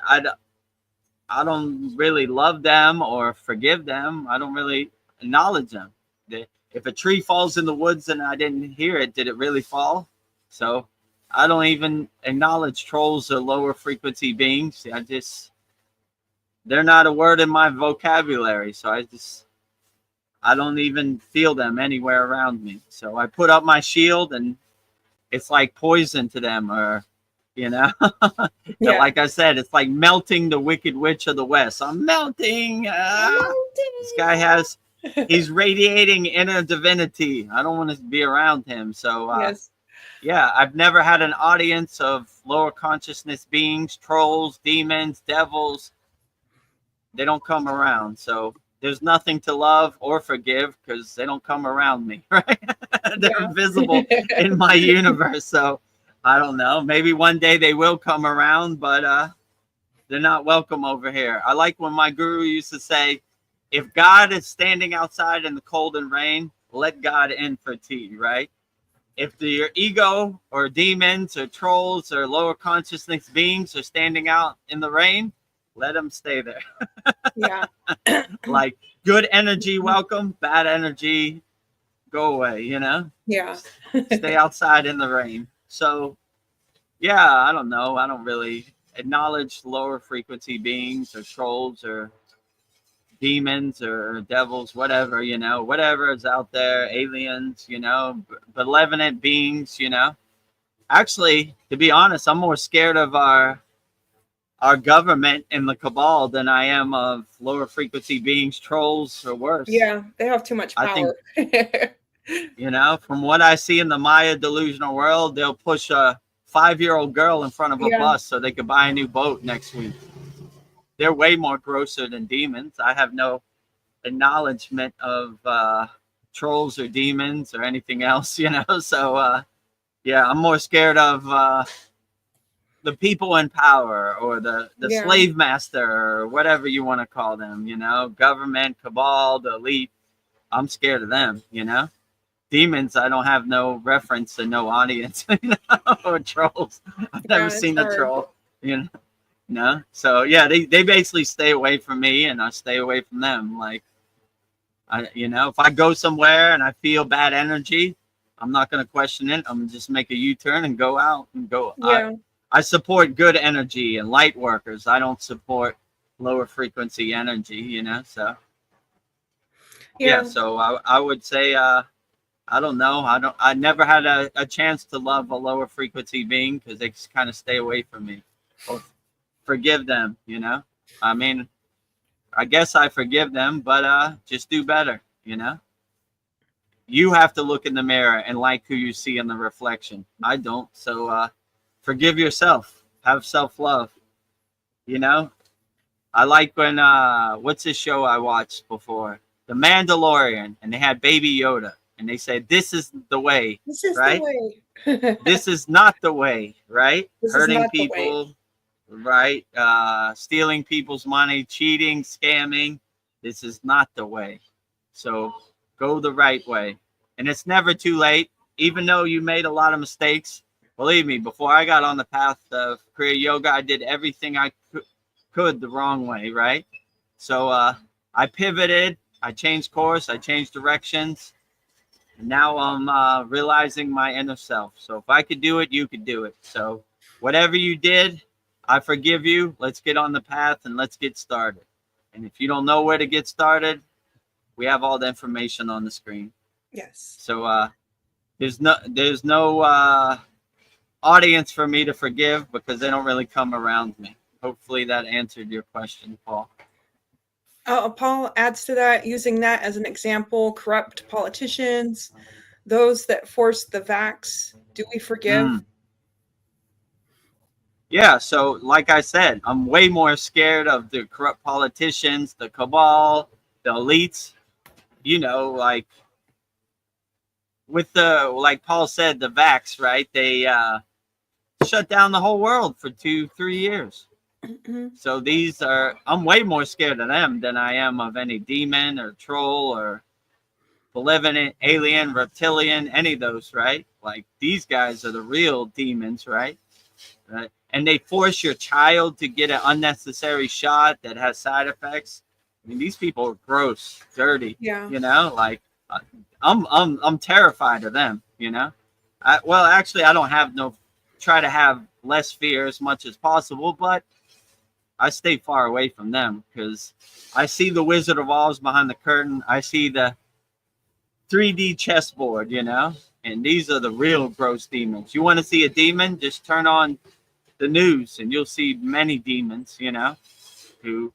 don't really love them or forgive them. I don't really acknowledge them. If a tree falls in the woods and I didn't hear it, did it really fall? So I don't even acknowledge trolls or lower frequency beings. They're not a word in my vocabulary. So I don't even feel them anywhere around me. So I put up my shield and it's like poison to them, or, you know, like I said, it's like melting the Wicked Witch of the West. I'm melting. This guy he's radiating inner divinity. I don't want to be around him. So, yeah, I've never had an audience of lower consciousness beings, trolls, demons, devils. They don't come around. So there's nothing to love or forgive because they don't come around me, right? They're invisible in my universe. So I don't know. Maybe one day they will come around, but they're not welcome over here. I like when my guru used to say, if God is standing outside in the cold and rain, let God in for tea, right? If your ego or demons or trolls or lower consciousness beings are standing out in the rain, let them stay there. Yeah. Like, good energy, welcome. Bad energy, go away, you know? Yeah. Stay outside in the rain. So, yeah, I don't know. I don't really acknowledge lower frequency beings or trolls or demons or devils, whatever, you know, whatever is out there, aliens, you know, malevolent beings, you know. Actually, to be honest, I'm more scared of our government and the cabal than I am of lower frequency beings, trolls, or worse. Yeah, they have too much power. I think, you know, from what I see in the Maya delusional world, they'll push a 5-year-old girl in front of a bus so they could buy a new boat next week. They're way more grosser than demons. I have no acknowledgement of trolls or demons or anything else, you know. So, yeah, I'm more scared of the people in power, or the Yeah. slave master, or whatever you want to call them, government, cabal, the elite. I'm scared of them, Demons, I don't have no reference and no audience, or trolls. I've never it's seen a hard. troll, No. So yeah, they basically stay away from me, and I stay away from them. Like, if I go somewhere and I feel bad energy, I'm not going to question it. I'm just make a U-turn and go out and go. Yeah. I support good energy and light workers. I don't support lower frequency energy, So Yeah. so I would say, I don't know. I never had a chance to love a lower frequency being, because they just kind of stay away from me. Or forgive them, I mean, I guess I forgive them, but just do better, You have to look in the mirror and like who you see in the reflection. I don't. So forgive yourself. Have self-love. I like when what's this show I watched before? The Mandalorian, and they had Baby Yoda, and they said, "This is the way." This is right? the way. This is not the way, right? This is Hurting not the way. people, right? Stealing people's money, cheating, scamming. This is not the way. So go the right way. And it's never too late. Even though you made a lot of mistakes, believe me, before I got on the path of Kriya Yoga, I did everything I could the wrong way, right? So I pivoted, I changed course, I changed directions. And now I'm realizing my inner self. So if I could do it, you could do it. So whatever you did, I forgive you. Let's get on the path and let's get started. And if you don't know where to get started, we have all the information on the screen. Yes. So there's no audience for me to forgive, because they don't really come around me. Hopefully that answered your question, Paul. Paul adds to that, using that as an example, corrupt politicians, those that force the vax, do we forgive? Yeah, so like I said, I'm way more scared of the corrupt politicians, the cabal, the elites, like with like Paul said, the vax, right? They shut down the whole world for 2-3 years. Mm-hmm. So I'm way more scared of them than I am of any demon or troll or malevolent, alien, reptilian, any of those, right? Like, these guys are the real demons, right? And they force your child to get an unnecessary shot that has side effects. I mean, these people are gross, dirty. Yeah. Like, I'm terrified of them. Actually, I don't have try to have less fear as much as possible, but I stay far away from them, because I see the Wizard of Oz behind the curtain. I see the 3D chessboard, and these are the real gross demons. You want to see a demon? Just turn on the news and you'll see many demons, who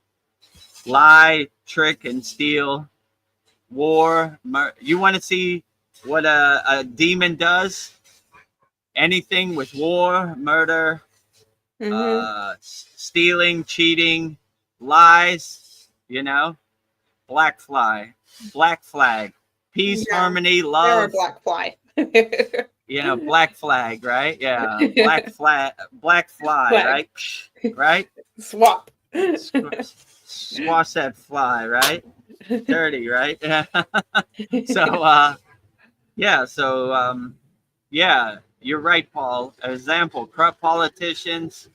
lie, trick, and steal, war. You want to see what a demon does? Anything with war, murder, stealing, cheating, lies, black flag, peace, harmony, love. There are black fly. Black flag, right? Yeah, black fly, right? Right? Swap. Squash that fly, right? Dirty, right? So, you're right, Paul. Example, corrupt politicians,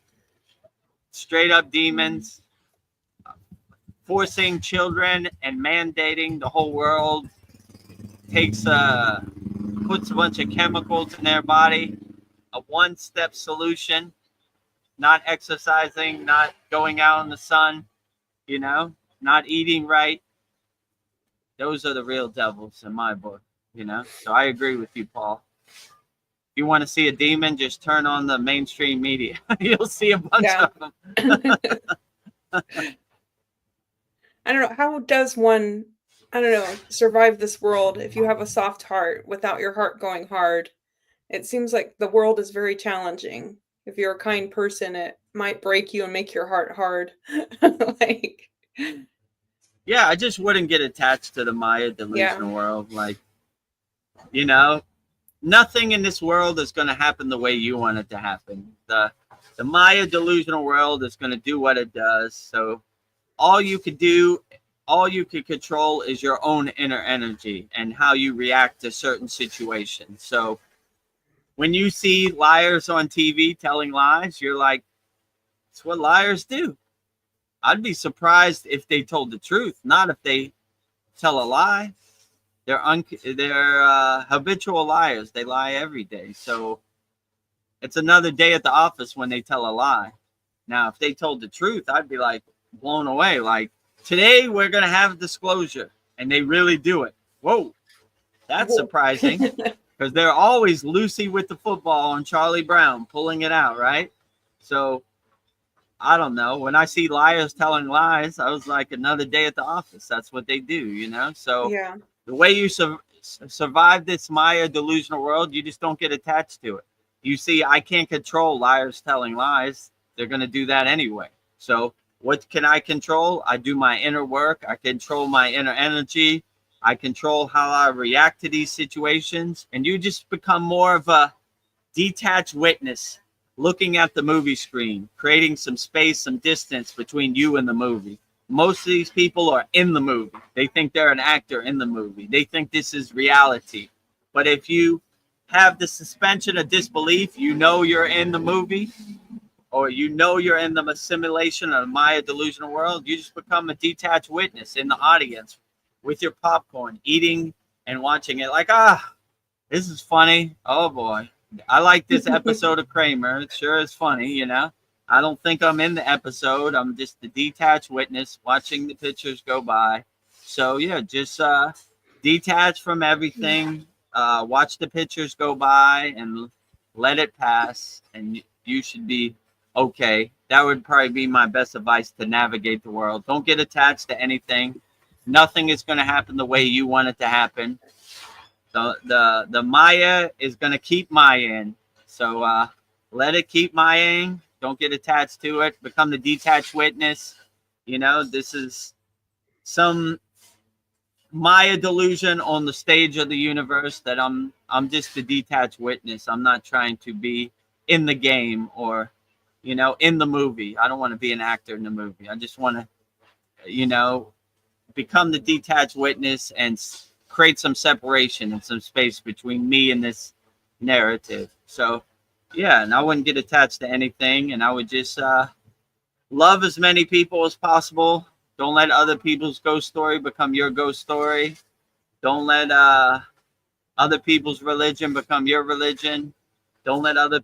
straight up demons, forcing children and mandating the whole world, puts a bunch of chemicals in their body, a one-step solution, not exercising, not going out in the sun, not eating right. Those are the real devils in my book, So I agree with you, Paul. If you want to see a demon, just turn on the mainstream media. You'll see a bunch of them. I don't know. How does one, survive this world if you have a soft heart without your heart going hard? It seems like the world is very challenging. If you're a kind person, it might break you and make your heart hard. Yeah, I just wouldn't get attached to the Maya delusional world. Like, nothing in this world is going to happen the way you want it to happen. The Maya delusional world is going to do what it does. So all you could do, all you can control is your own inner energy and how you react to certain situations. So when you see liars on TV telling lies, you're like, it's what liars do. I'd be surprised if they told the truth, not if they tell a lie. They're habitual liars. They lie every day. So it's another day at the office when they tell a lie. Now, if they told the truth, I'd be like blown away. Like, today we're going to have disclosure, and they really do it. Whoa, that's surprising, because they're always Lucy with the football on Charlie Brown, pulling it out, right? So I don't know. When I see liars telling lies, I was like, another day at the office. That's what they do, you know? So Yeah. the way you survive this Maya delusional world, you just don't get attached to it. You see, I can't control liars telling lies. They're going to do that anyway. So what can I control? I do my inner work. I control my inner energy. I control how I react to these situations. And you just become more of a detached witness, looking at the movie screen, creating some space, some distance between you and the movie. Most of these people are in the movie. They think they're an actor in the movie. They think this is reality. But if you have the suspension of disbelief, you know you're in the movie, or you know you're in the simulation of the Maya delusional world, you just become a detached witness in the audience with your popcorn, eating and watching it like, this is funny. Oh boy. I like this episode of Kramer. It sure is funny, you know. I don't think I'm in the episode. I'm just the detached witness watching the pictures go by. So yeah, just detach from everything. Watch the pictures go by and let it pass, and you should be okay. That would probably be my best advice to navigate the world. Don't get attached to anything. Nothing is going to happen the way you want it to happen. The Maya is going to keep Mayaing. So let it keep Mayaing. Don't get attached to it. Become the detached witness. You know, this is some Maya delusion on the stage of the universe that I'm just a detached witness. I'm not trying to be in the game or, you know, in the movie. I don't want to be an actor in the movie. I just want to, you know, become the detached witness and create some separation and some space between me and this narrative. So yeah, and I wouldn't get attached to anything, and I would just love as many people as possible. Don't let other people's ghost story become your ghost story. Don't let other people's religion become your religion. Don't let other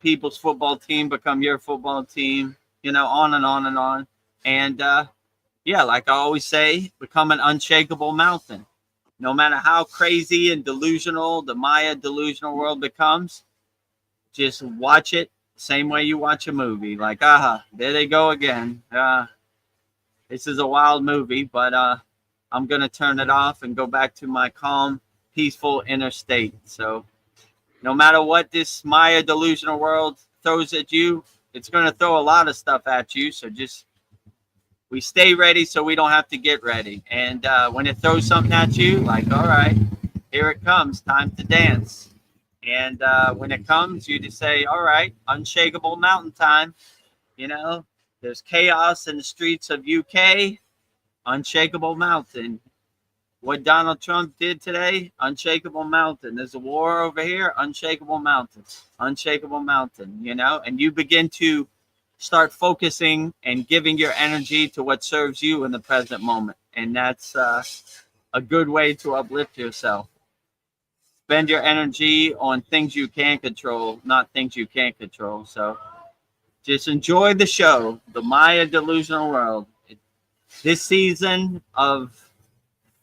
people's football team become your football team. You know, on and on and on. And yeah, like I always say, become an unshakable mountain. No matter how crazy and delusional the Maya delusional world becomes, just watch it same way you watch a movie. Like, there they go again. This is a wild movie, but I'm going to turn it off and go back to my calm, peaceful inner state. So no matter what this Maya delusional world throws at you, it's going to throw a lot of stuff at you. So just, we stay ready so we don't have to get ready. And when it throws something at you, like, all right, here it comes, time to dance. And when it comes, you just say, all right, unshakable mountain time. You know, there's chaos in the streets of UK, unshakable mountain. What Donald Trump did today, unshakable mountain. There's a war over here, unshakable mountain, unshakable mountain, you know, and you begin to start focusing and giving your energy to what serves you in the present moment. And that's a good way to uplift yourself. Spend your energy on things you can control, not things you can't control. So just enjoy the show, The Maya Delusional World. This season of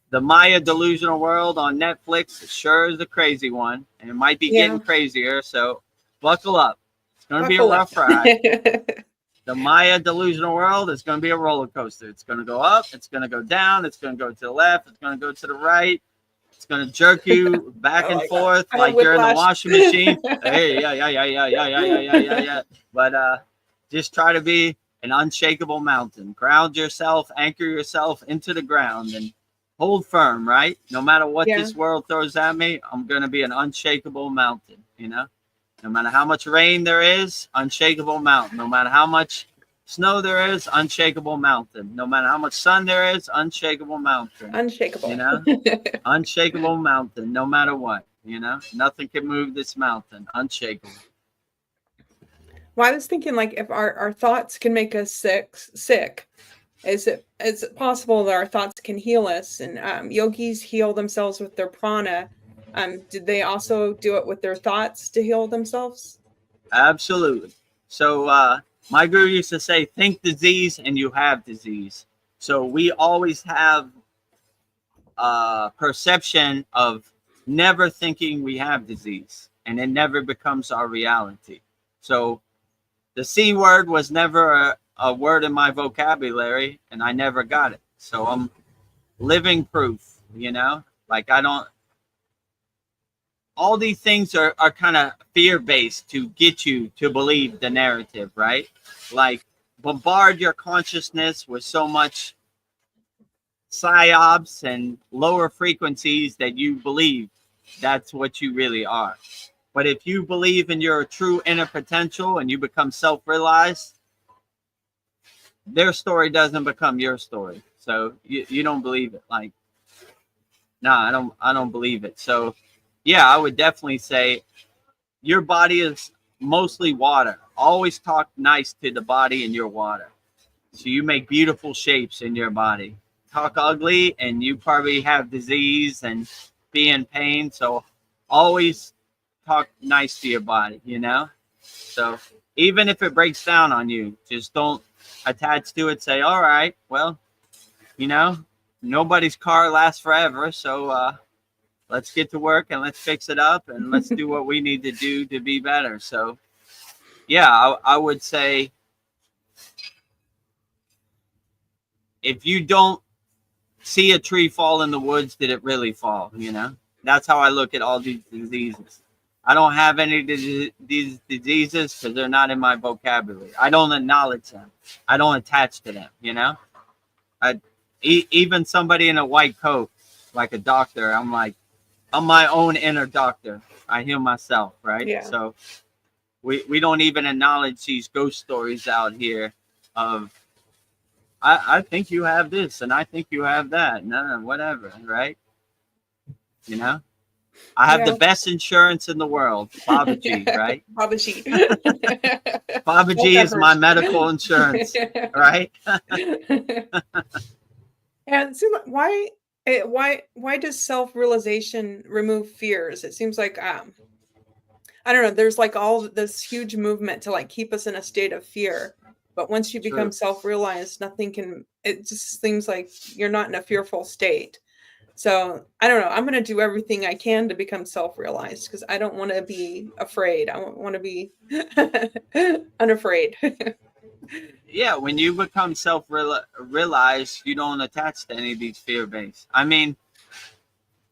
The Maya Delusional World on Netflix sure is a crazy one, and it might be getting crazier. So buckle up. It's going to be a rough ride. The Maya Delusional World is going to be a roller coaster. It's going to go up. It's going to go down. It's going to go to the left. It's going to go to the right. It's going to jerk you back and forth like you're in the washing machine. Hey, yeah. But just try to be an unshakable mountain. Ground yourself, anchor yourself into the ground, and hold firm, right? No matter what this world throws at me, I'm going to be an unshakable mountain, you know? No matter how much rain there is, unshakable mountain. No matter how much snow there is, unshakable mountain. No matter how much sun there is, unshakable mountain. Unshakable. You know, unshakable mountain. No matter what, you know, nothing can move this mountain. Unshakable. Well, I was thinking, like, if our thoughts can make us sick, is it possible that our thoughts can heal us? And yogis heal themselves with their prana. Did they also do it with their thoughts to heal themselves? Absolutely. So my guru used to say, think disease and you have disease. So we always have perception of never thinking we have disease, and it never becomes our reality. So the C word was never a word in my vocabulary, and I never got it. So I'm living proof, you know, like I don't, all these things are kind of fear-based to get you to believe the narrative, right? Like bombard your consciousness with so much psyops and lower frequencies that you believe that's what you really are. But if you believe in your true inner potential and you become self-realized, their story doesn't become your story. So you don't believe it. Like, no, I don't believe it. So yeah, I would definitely say your body is mostly water. Always talk nice to the body and your water. So you make beautiful shapes in your body. Talk ugly and you probably have disease and be in pain. So always talk nice to your body, you know? So even if it breaks down on you, just don't attach to it. Say, all right, well, you know, nobody's car lasts forever. So let's get to work and let's fix it up and let's do what we need to do to be better. So yeah, I would say if you don't see a tree fall in the woods, did it really fall? You know, that's how I look at all these diseases. I don't have any these diseases because they're not in my vocabulary. I don't acknowledge them. I don't attach to them, you know? Even somebody in a white coat, like a doctor, I'm like, I'm my own inner doctor. I heal myself, right? Yeah. So we don't even acknowledge these ghost stories out here of, I think you have this and I think you have that. No, whatever, right? You know? I have the best insurance in the world, Babaji, right? Babaji. Babaji is my medical insurance, right? And so why does self-realization remove fears? It seems like I don't know, there's like all this huge movement to like keep us in a state of fear. But once you become self-realized, it just seems like you're not in a fearful state. So I don't know. I'm going to do everything I can to become self-realized because I don't want to be afraid. I want to be unafraid. Yeah, when you become self-realized, you don't attach to any of these fear-based. I mean,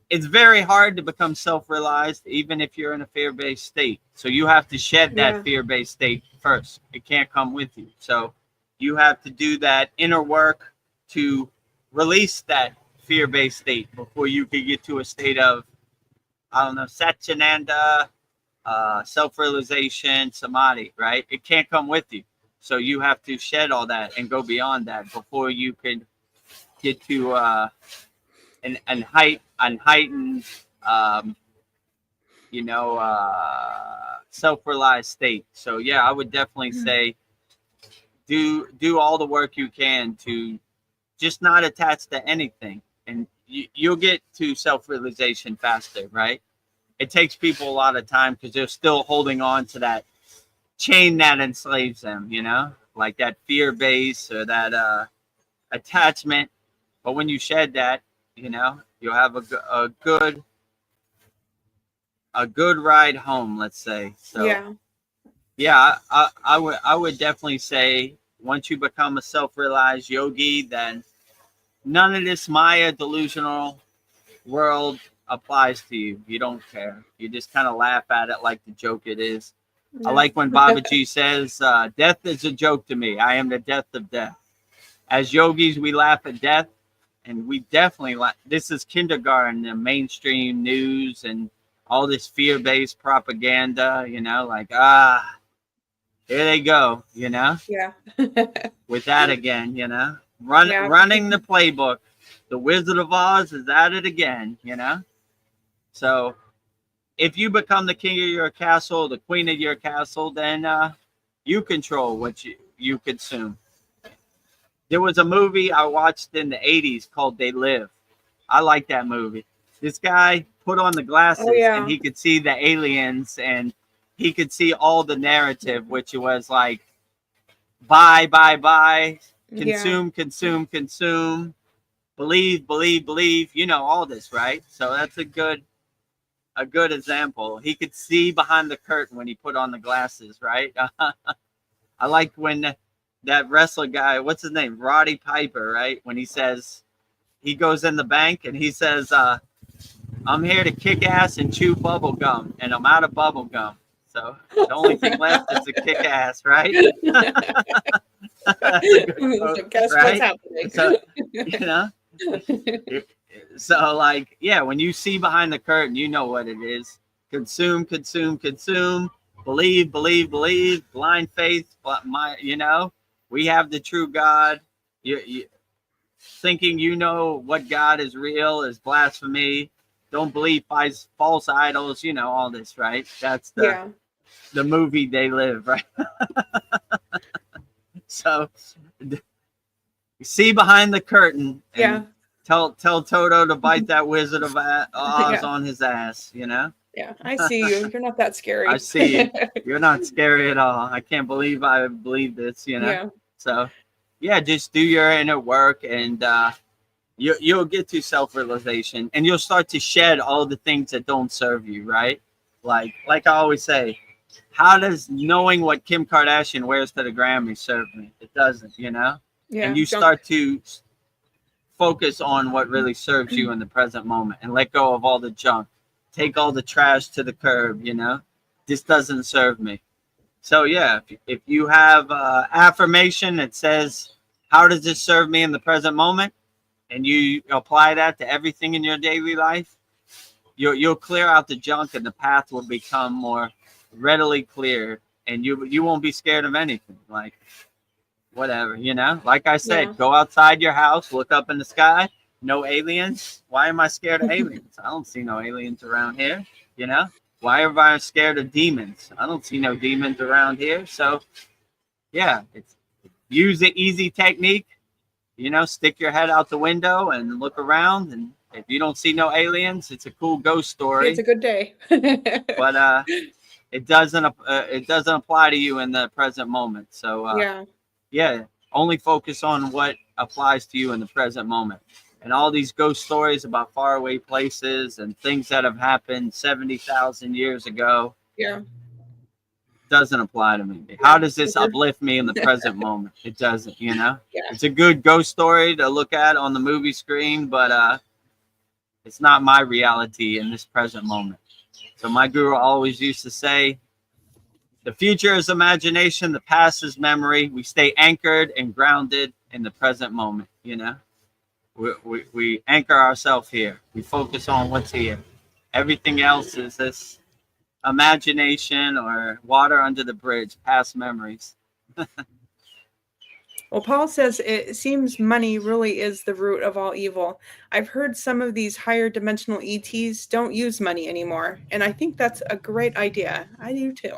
it's very hard to become self-realized even if you're in a fear-based state. So you have to shed that fear-based state first. It can't come with you. So you have to do that inner work to release that fear-based state before you can get to a state of, I don't know, Satchinanda, self-realization, samadhi, right? It can't come with you. So you have to shed all that and go beyond that before you can get to an heightened, you know, self-realized state. So yeah, I would definitely say do all the work you can to just not attach to anything, and you'll get to self-realization faster, right? It takes people a lot of time because they're still holding on to that chain that enslaves them, you know, like that fear base or that attachment. But when you shed that, you know, you'll have a good ride home, let's say. So yeah, I would definitely say once you become a self-realized yogi, then none of this Maya delusional world applies to you. You don't care. You just kind of laugh at it like the joke it is. Yeah. I like when Babaji says, death is a joke to me. I am the death of death. As yogis, we laugh at death, and we definitely laugh. This is kindergarten, the mainstream news and all this fear-based propaganda, like, here they go, Yeah. with that again, Yeah. running the playbook. The Wizard of Oz is at it again, So if you become the king of your castle, the queen of your castle, then you control what you consume. There was a movie I watched in the 80s called They Live. I like that movie. This guy put on the glasses Oh, yeah. and he could see the aliens and he could see all the narrative, which was like, buy, buy, buy, consume, consume, consume, believe, believe, believe, all this, right? So that's a good example. He could see behind the curtain when he put on the glasses, right? I like when that wrestler guy, what's his name? Roddy Piper, right? When he says, he goes in the bank and he says, I'm here to kick ass and chew bubble gum, and I'm out of bubble gum. So the only thing left is to kick ass, right? That's a good quote, So guess right? what's happening? So, so like, yeah, when you see behind the curtain, you know what it is. Consume, consume, consume. Believe, believe, believe. Blind faith, but we have the true God. You thinking what God is real is blasphemy. Don't believe false idols. All this, right? That's the movie They Live, right? So see behind the curtain and tell Toto to bite that Wizard of Oz on his ass, Yeah, I see you. You're not that scary. I see you. You're not scary at all. I can't believe I believe this, Yeah. So yeah, just do your inner work and you'll get to self-realization and you'll start to shed all the things that don't serve you, right? Like I always say, how does knowing what Kim Kardashian wears to the Grammy serve me? It doesn't, Yeah. And you start to focus on what really serves you in the present moment and let go of all the junk. Take all the trash to the curb, This doesn't serve me. So yeah, if you have affirmation that says, how does this serve me in the present moment? And you apply that to everything in your daily life, you'll clear out the junk and the path will become more readily clear and you won't be scared of anything. Like whatever, like I said, go outside your house, look up in the sky, no aliens. Why am I scared of aliens? I don't see no aliens around here. Why am I scared of demons? I don't see no demons around here. So yeah, use the easy technique. Stick your head out the window and look around, and if you don't see no aliens, it's a cool ghost story. It's a good day. But it doesn't apply to you in the present moment. So yeah, only focus on what applies to you in the present moment. And all these ghost stories about faraway places and things that have happened 70,000 years ago. Yeah. Doesn't apply to me. How does this uplift me in the present moment? It doesn't, It's a good ghost story to look at on the movie screen, but it's not my reality in this present moment. So my guru always used to say, the future is imagination, the past is memory. We stay anchored and grounded in the present moment, We anchor ourselves here. We focus on what's here. Everything else is this imagination or water under the bridge, past memories. Well, Paul says it seems money really is the root of all evil. I've heard some of these higher dimensional ETs don't use money anymore, and I think that's a great idea. I do too.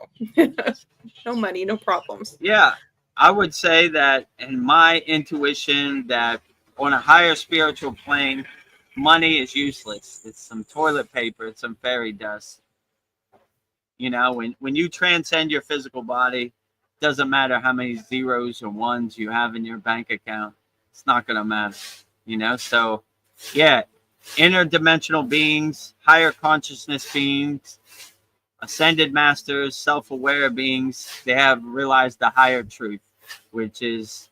No money, no problems. Yeah, I would say that in my intuition that on a higher spiritual plane, money is useless. It's some toilet paper, it's some fairy dust. When you transcend your physical body, doesn't matter how many zeros or ones you have in your bank account. It's not going to matter, So, yeah, interdimensional beings, higher consciousness beings, ascended masters, self-aware beings, they have realized the higher truth, which is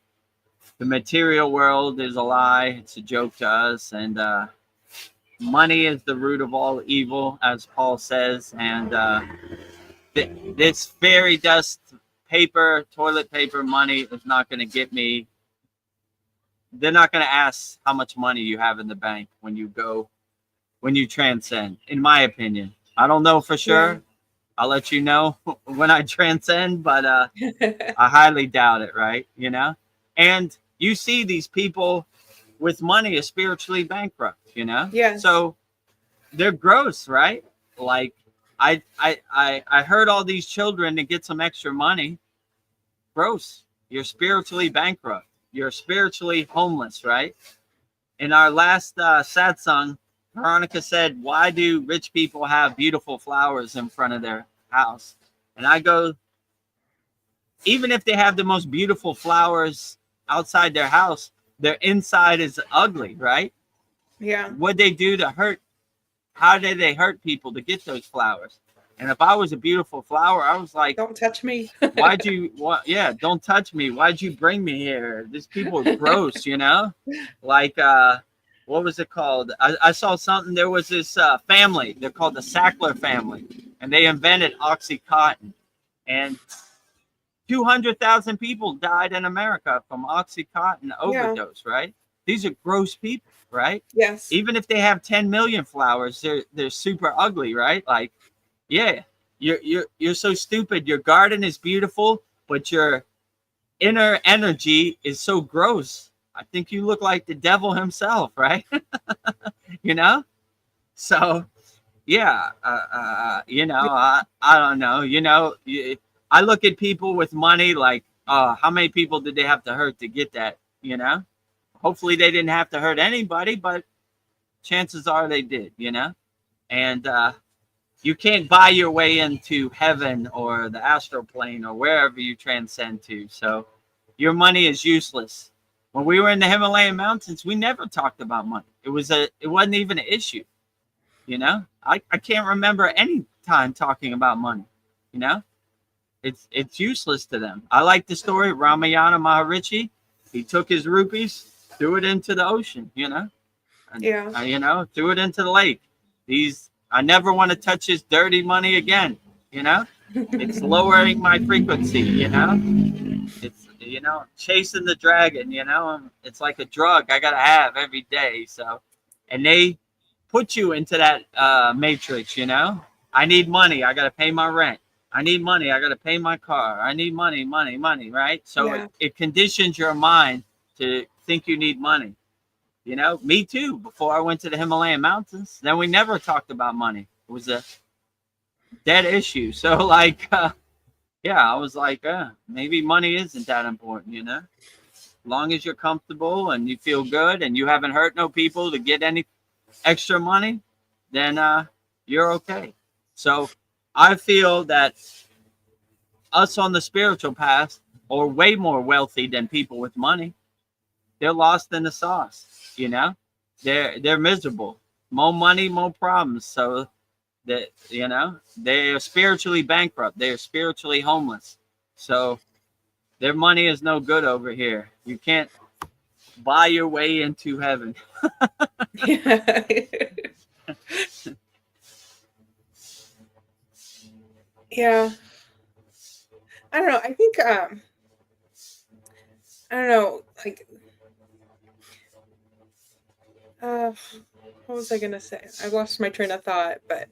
the material world is a lie. It's a joke to us. And money is the root of all evil, as Paul says. And this fairy dust paper, toilet paper money is not going to get me. They're not going to ask how much money you have in the bank when you transcend, in my opinion. I don't know for sure. Yeah. I'll let you know when I transcend, but I highly doubt it, right? You know? And you see these people with money are spiritually bankrupt, you know? Yes. So they're gross, right? Like I heard all these children to get some extra money. Gross. You're spiritually bankrupt. You're spiritually homeless, right? In our last sad song, Veronica said, "Why do rich people have beautiful flowers in front of their house?" And I go, even if they have the most beautiful flowers outside their house, their inside is ugly, right? Yeah. What they do to hurt? How did they hurt people to get those flowers? And if I was a beautiful flower, I was like, Don't touch me. why'd you? What? Yeah, don't touch me. Why'd you bring me here? These people are gross, you know. Like, what was it called? I saw something. There was this family. They're called the Sackler family, and they invented OxyContin, and 200,000 people died in America from OxyContin overdose, right? These are gross people, right? Yes. Even if they have 10 million flowers, they're super ugly, right? Like, yeah, you're so stupid. Your garden is beautiful, but your inner energy is so gross. I think you look like the devil himself, right? You know? So, yeah, you know, I don't know. You know, I look at people with money like, how many people did they have to hurt to get that? You know, hopefully they didn't have to hurt anybody, but chances are they did. You know, and you can't buy your way into heaven or the astral plane or wherever you transcend to. So your money is useless. When we were in the Himalayan mountains, we never talked about money. It wasn't even an issue. You know, I can't remember any time talking about money. You know, it's useless to them. I like the story of Ramayana Maharishi. He took his rupees, threw it into the ocean. You know, and, you know, threw it into the lake. I never want to touch his dirty money again. You know, it's lowering my frequency. You know, it's, you know, chasing the dragon. You know, it's like a drug I gotta have every day. So, and they put you into that matrix, you know. I need money. I got to pay my rent. I need money. I got to pay my car. I need money, right? So it conditions your mind to think you need money. You know, me too. Before I went to the Himalayan mountains, then we never talked about money. It was a dead issue. So like, yeah, I was like, maybe money isn't that important, you know. As long as you're comfortable and you feel good and you haven't hurt no people to get any extra money, then you're okay. So I feel that us on the spiritual path are way more wealthy than people with money. They're lost in the sauce, you know. They're miserable. More money, more problems. So that, you know, they are spiritually bankrupt. They are spiritually homeless. So their money is no good over here. You can't buy your way into heaven. Yeah. I don't know. I think I don't know, like what was I gonna say? I lost my train of thought, but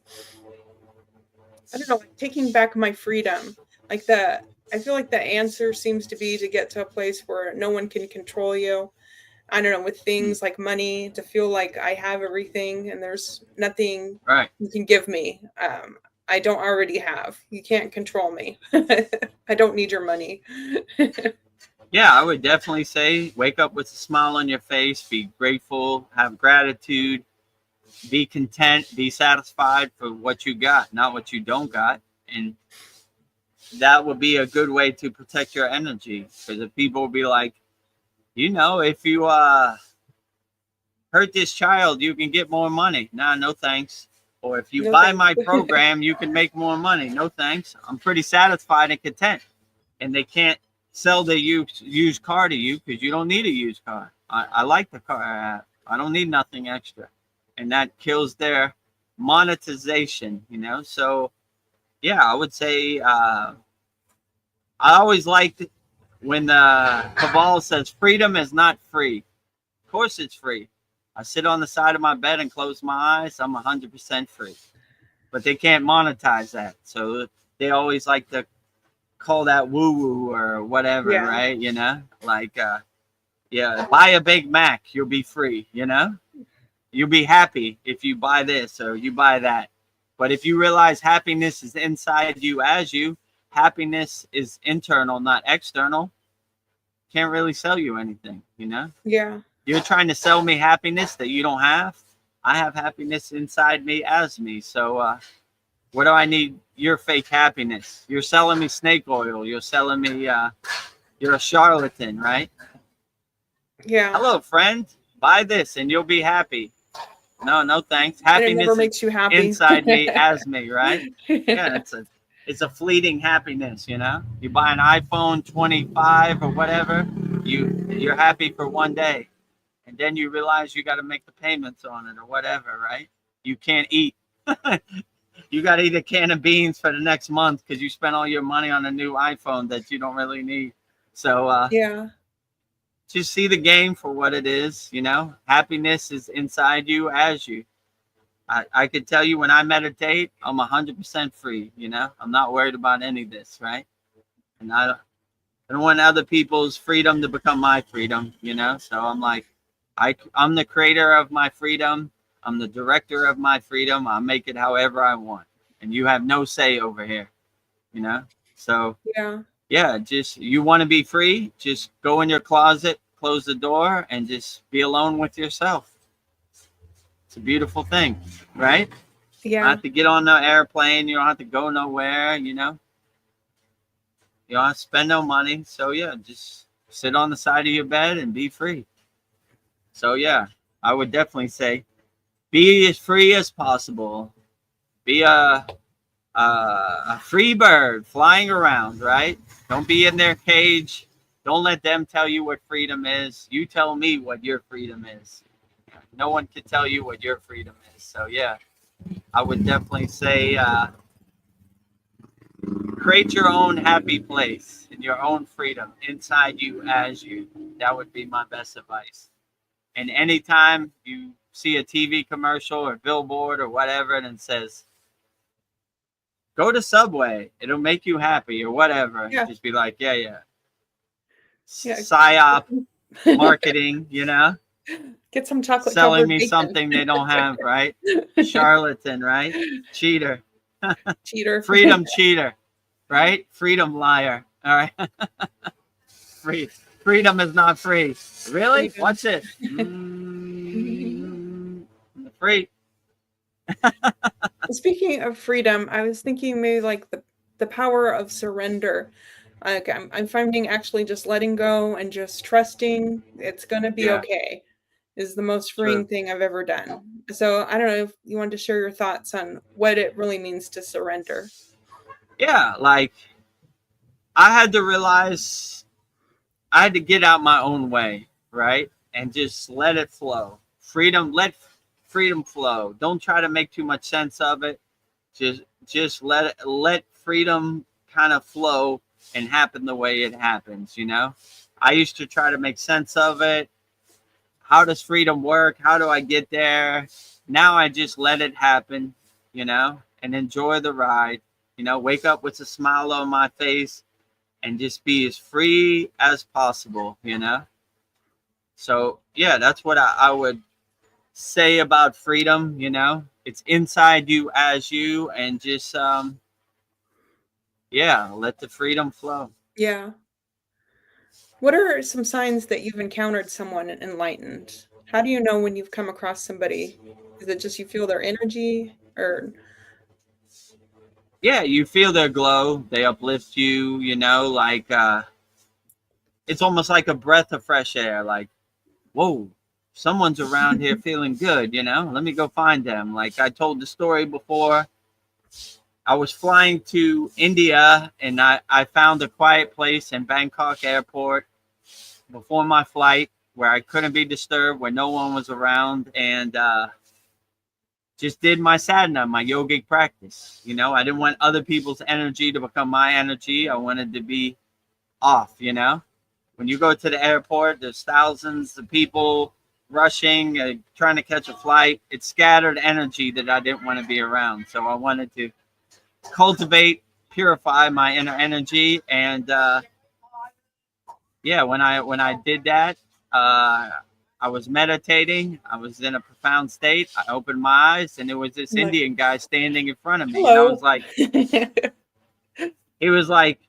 I don't know, like taking back my freedom. Like I feel like the answer seems to be to get to a place where no one can control you. I don't know, with things like money, to feel like I have everything and there's nothing you can give me. I don't already have. You can't control me. I don't need your money. Yeah, I would definitely say wake up with a smile on your face, be grateful, have gratitude, be content, be satisfied for what you got, not what you don't got. And that would be a good way to protect your energy. Because if people will be like, you know, if you hurt this child, you can get more money. Nah, no thanks. Or if you buy my program, you can make more money. No thanks. I'm pretty satisfied and content. And they can't sell the used car to you because you don't need a used car. I like the car I have. I don't need nothing extra. And that kills their monetization, you know? So, yeah, I would say I always liked when Kaval says freedom is not free. Of course it's free. I sit on the side of my bed and close my eyes. I'm 100% free. but they can't monetize that. So they always like to call that woo woo or whatever, Yeah. right? You know, like, yeah, buy a Big Mac, you'll be free, you know? You'll be happy if you buy this or you buy that. But if you realize happiness is inside you as you, happiness is internal, not external, can't really sell you anything, you know? Yeah. You're trying to sell me happiness that you don't have. I have happiness inside me as me. So what do I need your fake happiness? You're selling me snake oil. You're selling me, you're a charlatan, right? Yeah. Hello, friend. Buy this and you'll be happy. No, no thanks. And it Happiness never is makes you happy. inside me as me, right? Yeah, it's a fleeting happiness, you know. You buy an iPhone 25 or whatever, you're happy for one day, and then you realize you got to make the payments on it or whatever, right? You can't eat. You got to eat a can of beans for the next month because you spent all your money on a new iPhone that you don't really need. So Yeah. just see the game for what it is, you know. Happiness is inside you as you. I could tell you when I meditate, I'm 100% free, you know. I'm not worried about any of this, right? And I don't want other people's freedom to become my freedom, you know. So I'm like, I'm the creator of my freedom. I'm the director of my freedom. I'll make it however I want. And you have no say over here, you know. So yeah, just you want to be free, just go in your closet, close the door, and just be alone with yourself. It's a beautiful thing, right? Yeah. You don't have to get on the airplane. You don't have to go nowhere, you know. You don't have to spend no money. So, yeah, just sit on the side of your bed and be free. So, yeah, I would definitely say be as free as possible. Be a free bird flying around, right? Don't be in their cage. Don't let them tell you what freedom is. You tell me what your freedom is. No one can tell you what your freedom is. So, yeah, I would definitely say create your own happy place and your own freedom inside you as you. That would be my best advice. And anytime you see a TV commercial or billboard or whatever and it says, go to Subway, it'll make you happy or whatever. Yeah. Just be like, yeah. PSYOP marketing, you know? Get some chocolate selling me bacon. something they don't have, right? Charlatan, right? Cheater. Cheater. Freedom cheater, right? Freedom liar. All right. Freedom is not free. Really? Freedom. What's it? Free. Speaking of freedom, I was thinking maybe like the power of surrender. Like I'm finding actually just letting go and just trusting it's gonna be okay is the most freeing thing I've ever done. So I don't know if you want to share your thoughts on what it really means to surrender. Yeah, like I had to realize I had to get out my own way, right? And just let it flow. Freedom, let freedom flow. Don't try to make too much sense of it. Just let freedom kind of flow and happen the way it happens, you know? I used to try to make sense of it. How does freedom work? How do I get there? Now I just let it happen, you know, and enjoy the ride. You know, wake up with a smile on my face and just be as free as possible, you know? So, yeah, that's what I would say about freedom, you know? It's inside you as you, and just, let the freedom flow. Yeah. What are some signs that you've encountered someone enlightened? How do you know when you've come across somebody? Is it just you feel their energy or? Yeah, you feel their glow. They uplift you, you know, like it's almost like a breath of fresh air. Like, whoa, someone's around here feeling good, you know? Let me go find them. Like I told the story before. I was flying to India and I found a quiet place in Bangkok airport before my flight where I couldn't be disturbed, where no one was around, and just did my sadhana, my yogic practice. You know, I didn't want other people's energy to become my energy. I wanted to be off, you know. When you go to the airport, there's thousands of people rushing, trying to catch a flight. It scattered energy that I didn't want to be around. So I wanted to cultivate, purify my inner energy, and yeah, when I did that, I was meditating. I was in a profound state. I opened my eyes, and there was this Like, Indian guy standing in front of me, and I hello. was like, he was like,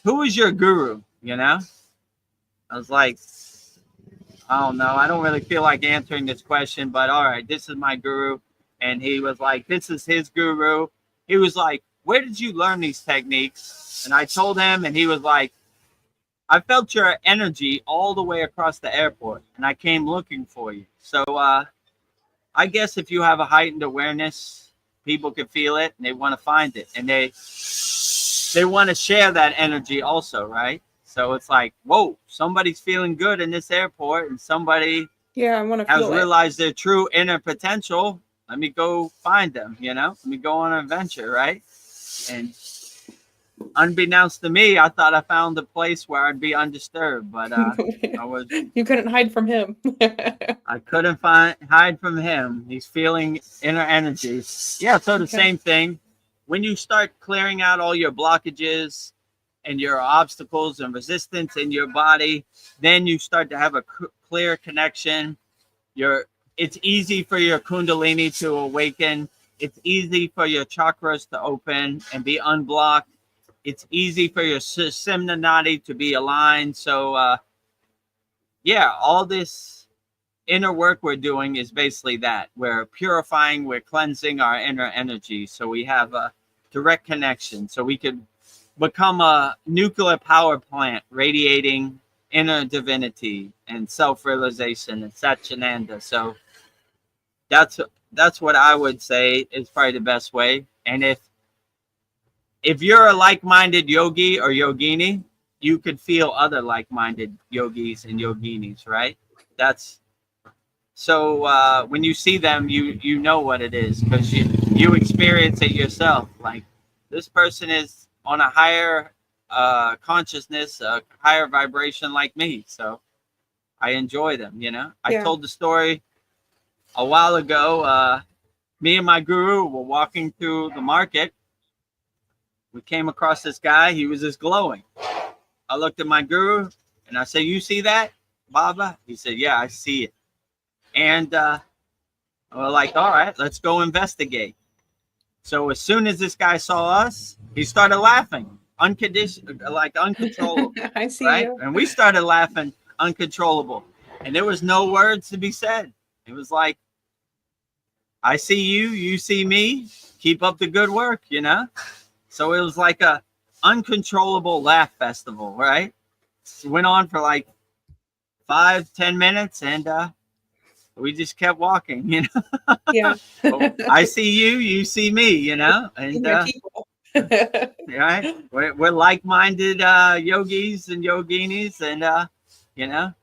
"Who is your guru?" You know, I was like, I don't know. I don't really feel like answering this question, but all right, this is my guru. And he was like, this is his guru. He was like, where did you learn these techniques? And I told him, and he was like, I felt your energy all the way across the airport, and I came looking for you. So I guess if you have a heightened awareness, people can feel it and they want to find it, and they want to share that energy also, right? So it's like, whoa, somebody's feeling good in this airport, and somebody Yeah, I want to has feel it. realized their true inner potential. Let me go find them, Let me go on an adventure, right? And unbeknownst to me, I thought I found a place where I'd be undisturbed, but You couldn't hide from him. I couldn't hide from him. He's feeling inner energies. Yeah, so the same thing. When you start clearing out all your blockages and your obstacles and resistance in your body, then you start to have a clear connection. It's easy for your kundalini to awaken. It's easy for your chakras to open and be unblocked. It's easy for your Simna Nadi to be aligned. So, yeah, all this inner work we're doing is basically that. We're purifying, we're cleansing our inner energy. So we have a direct connection. So we could become a nuclear power plant radiating inner divinity and self-realization and Satchinanda. So that's what I would say is probably the best way. And if you're a like-minded yogi or yogini, you could feel other like-minded yogis and yoginis, right? That's so when you see them, you know what it is because you experience it yourself. Like this person is on a higher consciousness, a higher vibration like me. So I enjoy them, I told the story a while ago. Me and my guru were walking through the market. We came across this guy. He was just glowing. I looked at my guru and I said, you see that, Baba? He said, yeah, I see it. And we're like, all right, let's go investigate. So as soon as this guy saw us, he started laughing, uncontrollable. I see right? you. And we started laughing uncontrollable. And there was no words to be said. It was like, I see you, you see me, keep up the good work, So it was like a uncontrollable laugh festival, right? It went on for like 5-10 minutes, and we just kept walking, Yeah. I see you, you see me, and right, we're like-minded yogis and yoginis, and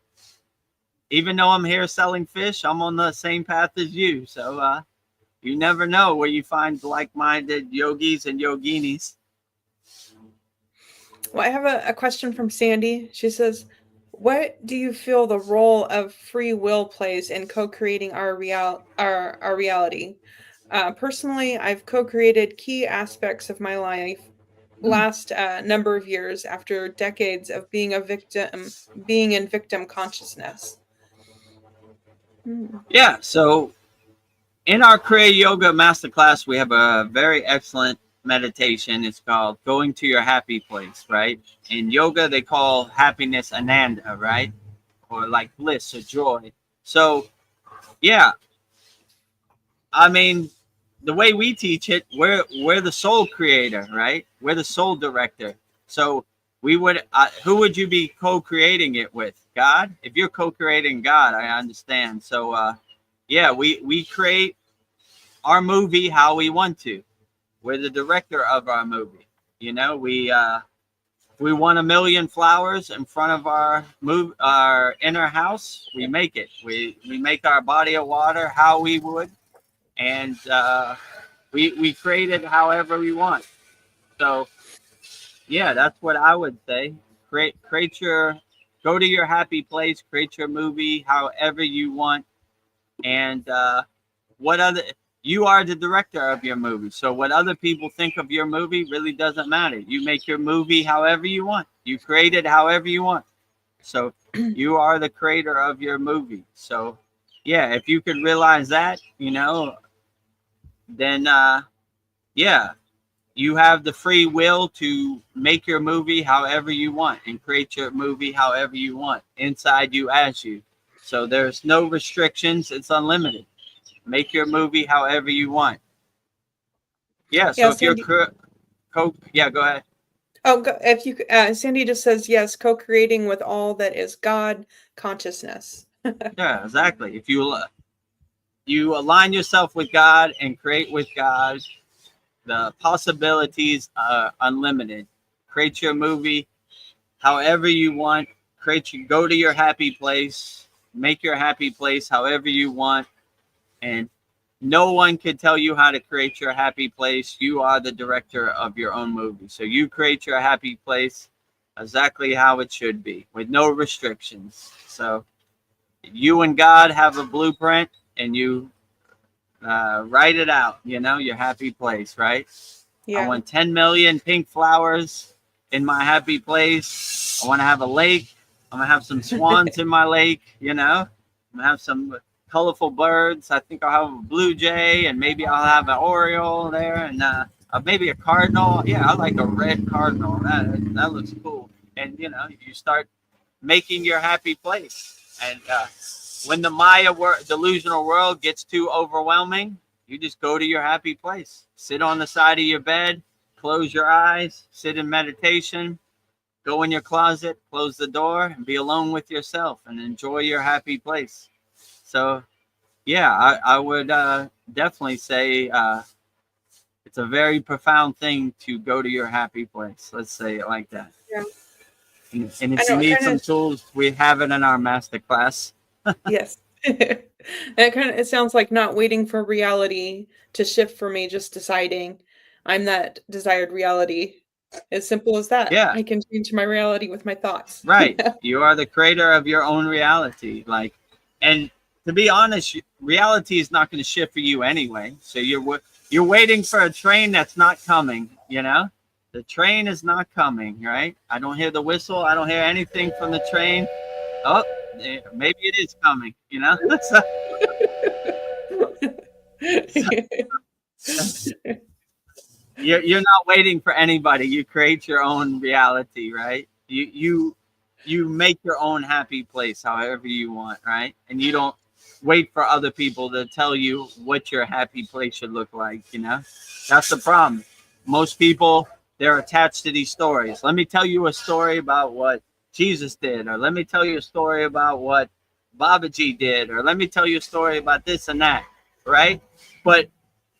even though I'm here selling fish, I'm on the same path as you. So you never know where you find like-minded yogis and yoginis. Well, I have a question from Sandy. She says, what do you feel the role of free will plays in co-creating our reality? Personally, I've co-created key aspects of my life last number of years after decades of being in victim consciousness. Yeah, so in our Kriya Yoga Masterclass, we have a very excellent meditation. It's called Going to Your Happy Place, right? In yoga, they call happiness Ananda, right? Or like bliss or joy. So, yeah, I mean, the way we teach it, we're the soul creator, right? We're the soul director. So we would, who would you be co-creating it with? God? If you're co-creating God, I understand. So, yeah, we create our movie how we want to. We're the director of our movie. We want 1 million flowers in front of our inner house. We make it. We make our body of water how we would, and we create it however we want. So, yeah, that's what I would say. Go to your happy place. Create your movie however you want. And what other you are the director of your movie. So what other people think of your movie really doesn't matter. You make your movie however you want. You create it however you want. So you are the creator of your movie. So yeah, if you could realize that, then yeah, you have the free will to make your movie however you want and create your movie however you want, inside you, as you. So there's no restrictions. It's unlimited. Make your movie however you want. Yeah. So Yeah, if you're Sandy. yeah, go ahead. Oh, if you Sandy just says yes, co-creating with all that is God consciousness. Yeah, exactly. If you align yourself with God and create with God, the possibilities are unlimited. Create your movie however you want. Go to your happy place. Make your happy place however you want. And no one can tell you how to create your happy place. You are the director of your own movie. So you create your happy place exactly how it should be, with no restrictions. So you and God have a blueprint, and you write it out, your happy place, right? I Yeah. want 10 million pink flowers in my happy place. I want to have a lake. I'm going to have some swans in my lake, I'm going to have some colorful birds. I think I'll have a blue jay, and maybe I'll have an oriole there, and maybe a cardinal. Yeah, I like a red cardinal. That looks cool. And, you start making your happy place. And when the Maya delusional world gets too overwhelming, you just go to your happy place. Sit on the side of your bed, close your eyes, sit in meditation, go in your closet, close the door, and be alone with yourself and enjoy your happy place. So, yeah, I would definitely say it's a very profound thing to go to your happy place. Let's say it like that. Yeah. And I if you know it need kind some of tools, we have it in our masterclass. yes. And it sounds like not waiting for reality to shift for me, just deciding I'm that desired reality. As simple as that. Yeah, I can change my reality with my thoughts. right. You are the creator of your own reality. And to be honest, reality is not going to shift for you anyway. So you're waiting for a train that's not coming. The train is not coming. Right? I don't hear the whistle. I don't hear anything from the train. Oh, maybe it is coming. So you're not waiting for anybody. You create your own reality, right? You make your own happy place however you want, right? And you don't wait for other people to tell you what your happy place should look like. That's the problem. Most people, they're attached to these stories. Let me tell you a story about what Jesus did, or let me tell you a story about what Babaji did, or let me tell you a story about this and that, right? But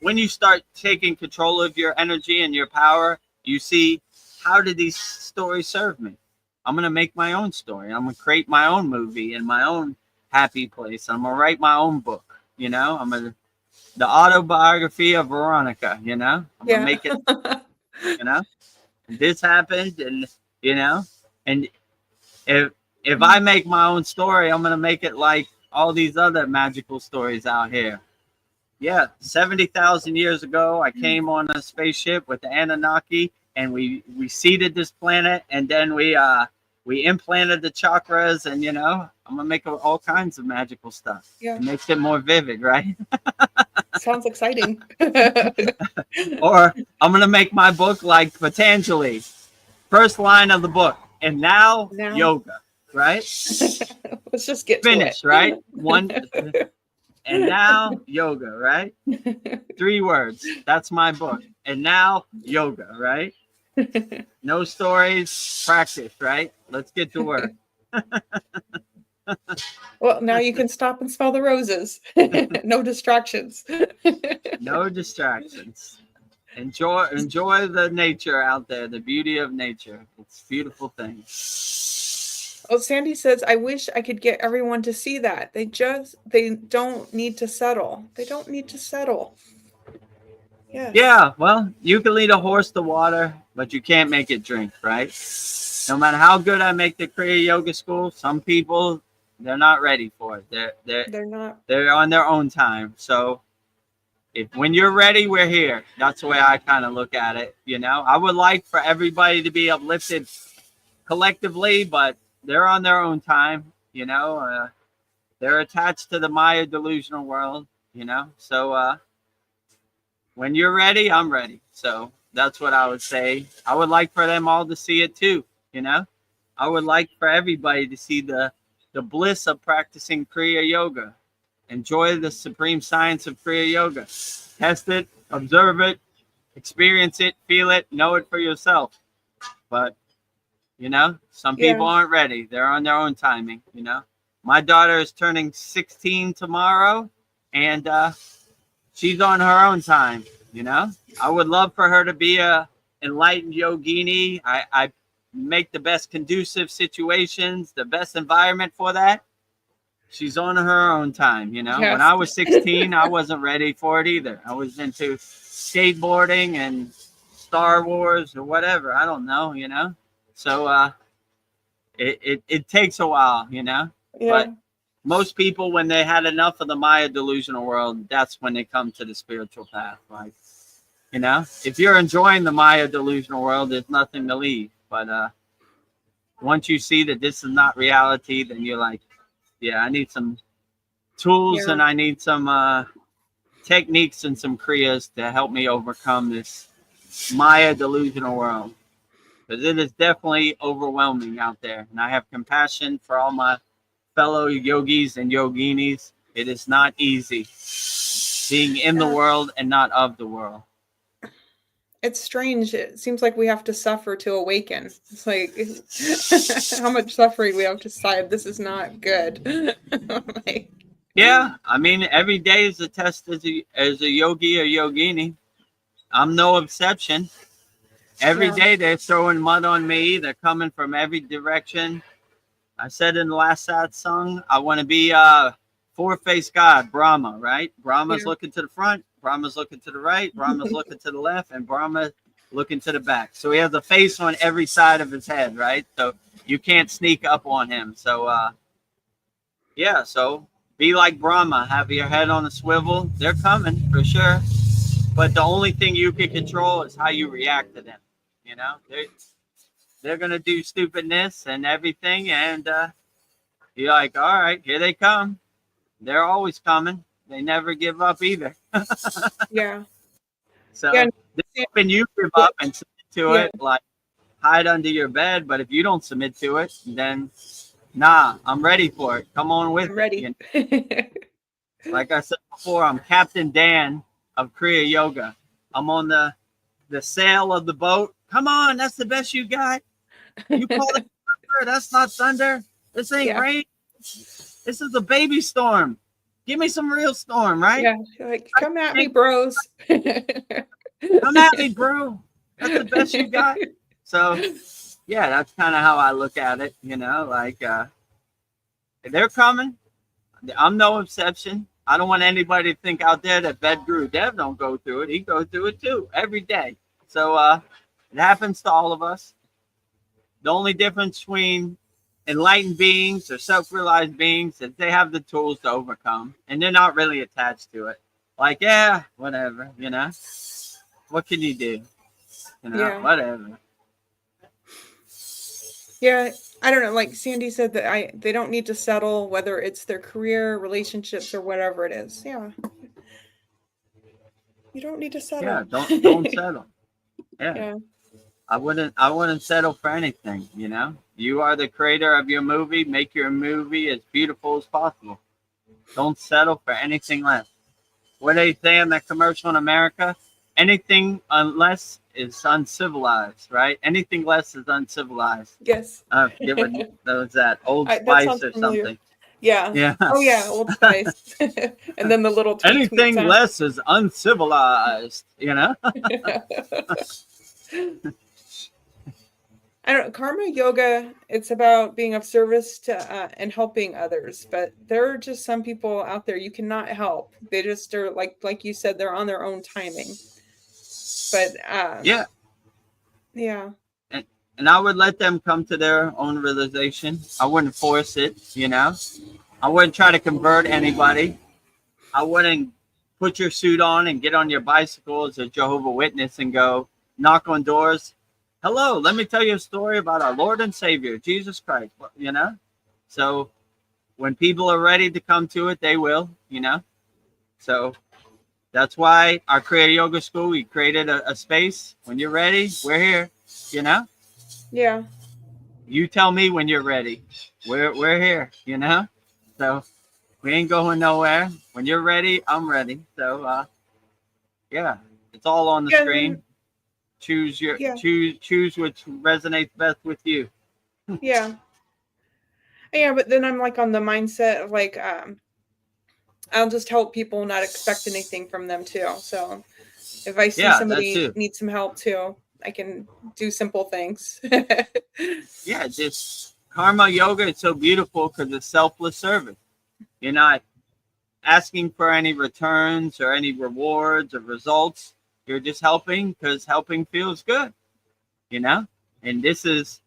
when you start taking control of your energy and your power, you see, how did these stories serve me? I'm going to make my own story. I'm going to create my own movie in my own happy place. I'm going to write my own book. The autobiography of Veronica, I'm going to Yeah. make it, and this happened, and, and if I make my own story, I'm going to make it like all these other magical stories out here. Yeah, 70,000 years ago, I came on a spaceship with the Anunnaki, and we seeded this planet, and then we implanted the chakras, and I'm gonna make all kinds of magical stuff. Yeah. It makes it more vivid, right? Sounds exciting. Or I'm gonna make my book like Patanjali. First line of the book, and now yoga, right? Let's just get Finish, to it. right? One. And now yoga, right? 3 words. That's my book. And now yoga, right? No stories, practice, right? Let's get to work. Well, now you can stop and smell the roses. No distractions. No distractions. Enjoy the nature out there, the beauty of nature. It's a beautiful thing. Well, Sandy says, I wish I could get everyone to see that. They don't need to settle. They don't need to settle. Yes. Yeah, well, you can lead a horse to water, but you can't make it drink, right? No matter how good I make the Kriya Yoga School, some people They're not ready for it. They're not. They're on their own time. So if when you're ready, we're here. That's the way I kind of look at it. You know, I would like for everybody to be uplifted collectively, but they're on their own time. You know, they're attached to the Maya delusional world. You know, so when you're ready, I'm ready. So that's what I would say. I would like for them all to see it too. You know, I would like for everybody to see the bliss of practicing Kriya Yoga. Enjoy the supreme science of Kriya Yoga. Test it, observe it, experience it, feel it, know it for yourself. But, you know, some people aren't ready. They're on their own timing, you know. My daughter is turning 16 tomorrow, and she's on her own time, you know. I would love for her to be a enlightened yogini. I make the best conducive situations, the best environment for that. She's on her own time, you know. Yes. When I was 16, I wasn't ready for it either. I was into skateboarding and Star Wars or whatever. I don't know, you know. So it takes a while, you know. Yeah. But most people, when they had enough of the Maya delusional world, that's when they come to the spiritual path. Like, you know, if you're enjoying the Maya delusional world, there's nothing to leave. But once you see that this is not reality, then you're like, yeah, I need some tools and I need some techniques and some kriyas to help me overcome this Maya delusional world. Because it is definitely overwhelming out there. And I have compassion for all my fellow yogis and yoginis. It is not easy being in the world and not of the world. It's strange. It seems like we have to suffer to awaken. It's like how much suffering we have to decide this is not good. Like, yeah, I mean, every day is a test as a yogi or yogini. I'm no exception. Every day they're throwing mud on me. They're coming from every direction. I said in the last sad song, I want to be four-faced God, Brahma, right? Brahma's looking to the front, Brahma's looking to the right, Brahma's looking to the left, and Brahma looking to the back. So he has a face on every side of his head, right? So you can't sneak up on him. So, yeah, so be like Brahma. Have your head on a swivel. They're coming for sure. But the only thing you can control is how you react to them. You know, they're going to do stupidness and everything. And you're like, all right, here they come. They're always coming. They never give up either. yeah. So when you give up and submit to it, like hide under your bed. But if you don't submit to it, then nah, I'm ready for it. Come on with I'm ready. it. Like I said before, I'm Captain Dan of Kriya Yoga. I'm on the sail of the boat. Come on, that's the best you got. You call it thunder? That's not thunder. This ain't rain. This is a baby storm. Give me some real storm, right? Yeah, like come at me, bros. Come at me, bro. That's the best you got. So, yeah, that's kind of how I look at it. You know, like they're coming. I'm no exception. I don't want anybody to think out there that Vedagurudev don't go through it. He goes through it too every day. So it happens to all of us. The only difference between enlightened beings or self-realized beings is they have the tools to overcome, and they're not really attached to it. Like, yeah, whatever, you know. What can you do? You know, whatever. Yeah, I don't know. Like Sandy said that they don't need to settle, whether it's their career, relationships, or whatever it is. Yeah, you don't need to settle. Yeah, don't settle. Yeah. I wouldn't settle for anything. You know, you are the creator of your movie. Make your movie as beautiful as possible. Don't settle for anything less. What do they say in that commercial in America? Anything less is uncivilized, right? Anything less is uncivilized. Yes. What was that? Old Spice or something. Yeah. Yeah. Oh yeah, Old Spice. And then the little anything less is uncivilized, you know? I don't know, karma yoga, it's about being of service to and helping others, but there are just some people out there you cannot help. They just are like you said, they're on their own timing. But yeah. And I would let them come to their own realization. I wouldn't force it, you know. I wouldn't try to convert anybody. I wouldn't put your suit on and get on your bicycle as a Jehovah Witness and go knock on doors. Hello, let me tell you a story about our Lord and Savior, Jesus Christ, you know. So when people are ready to come to it, they will, you know. So that's why our Kriya Yoga School, we created a space. When you're ready, we're here, you know. Yeah. You tell me when you're ready. We're here, you know. So we ain't going nowhere. When you're ready, I'm ready. So yeah, it's all on the screen. Choose choose which resonates best with you. Yeah. Yeah, but then I'm like on the mindset of like I'll just help people, not expect anything from them too. So if I see somebody needs some help too, I can do simple things. Yeah, just karma yoga, it's so beautiful because it's selfless service. You're not asking for any returns or any rewards or results. You're just helping because helping feels good, you know? And this is,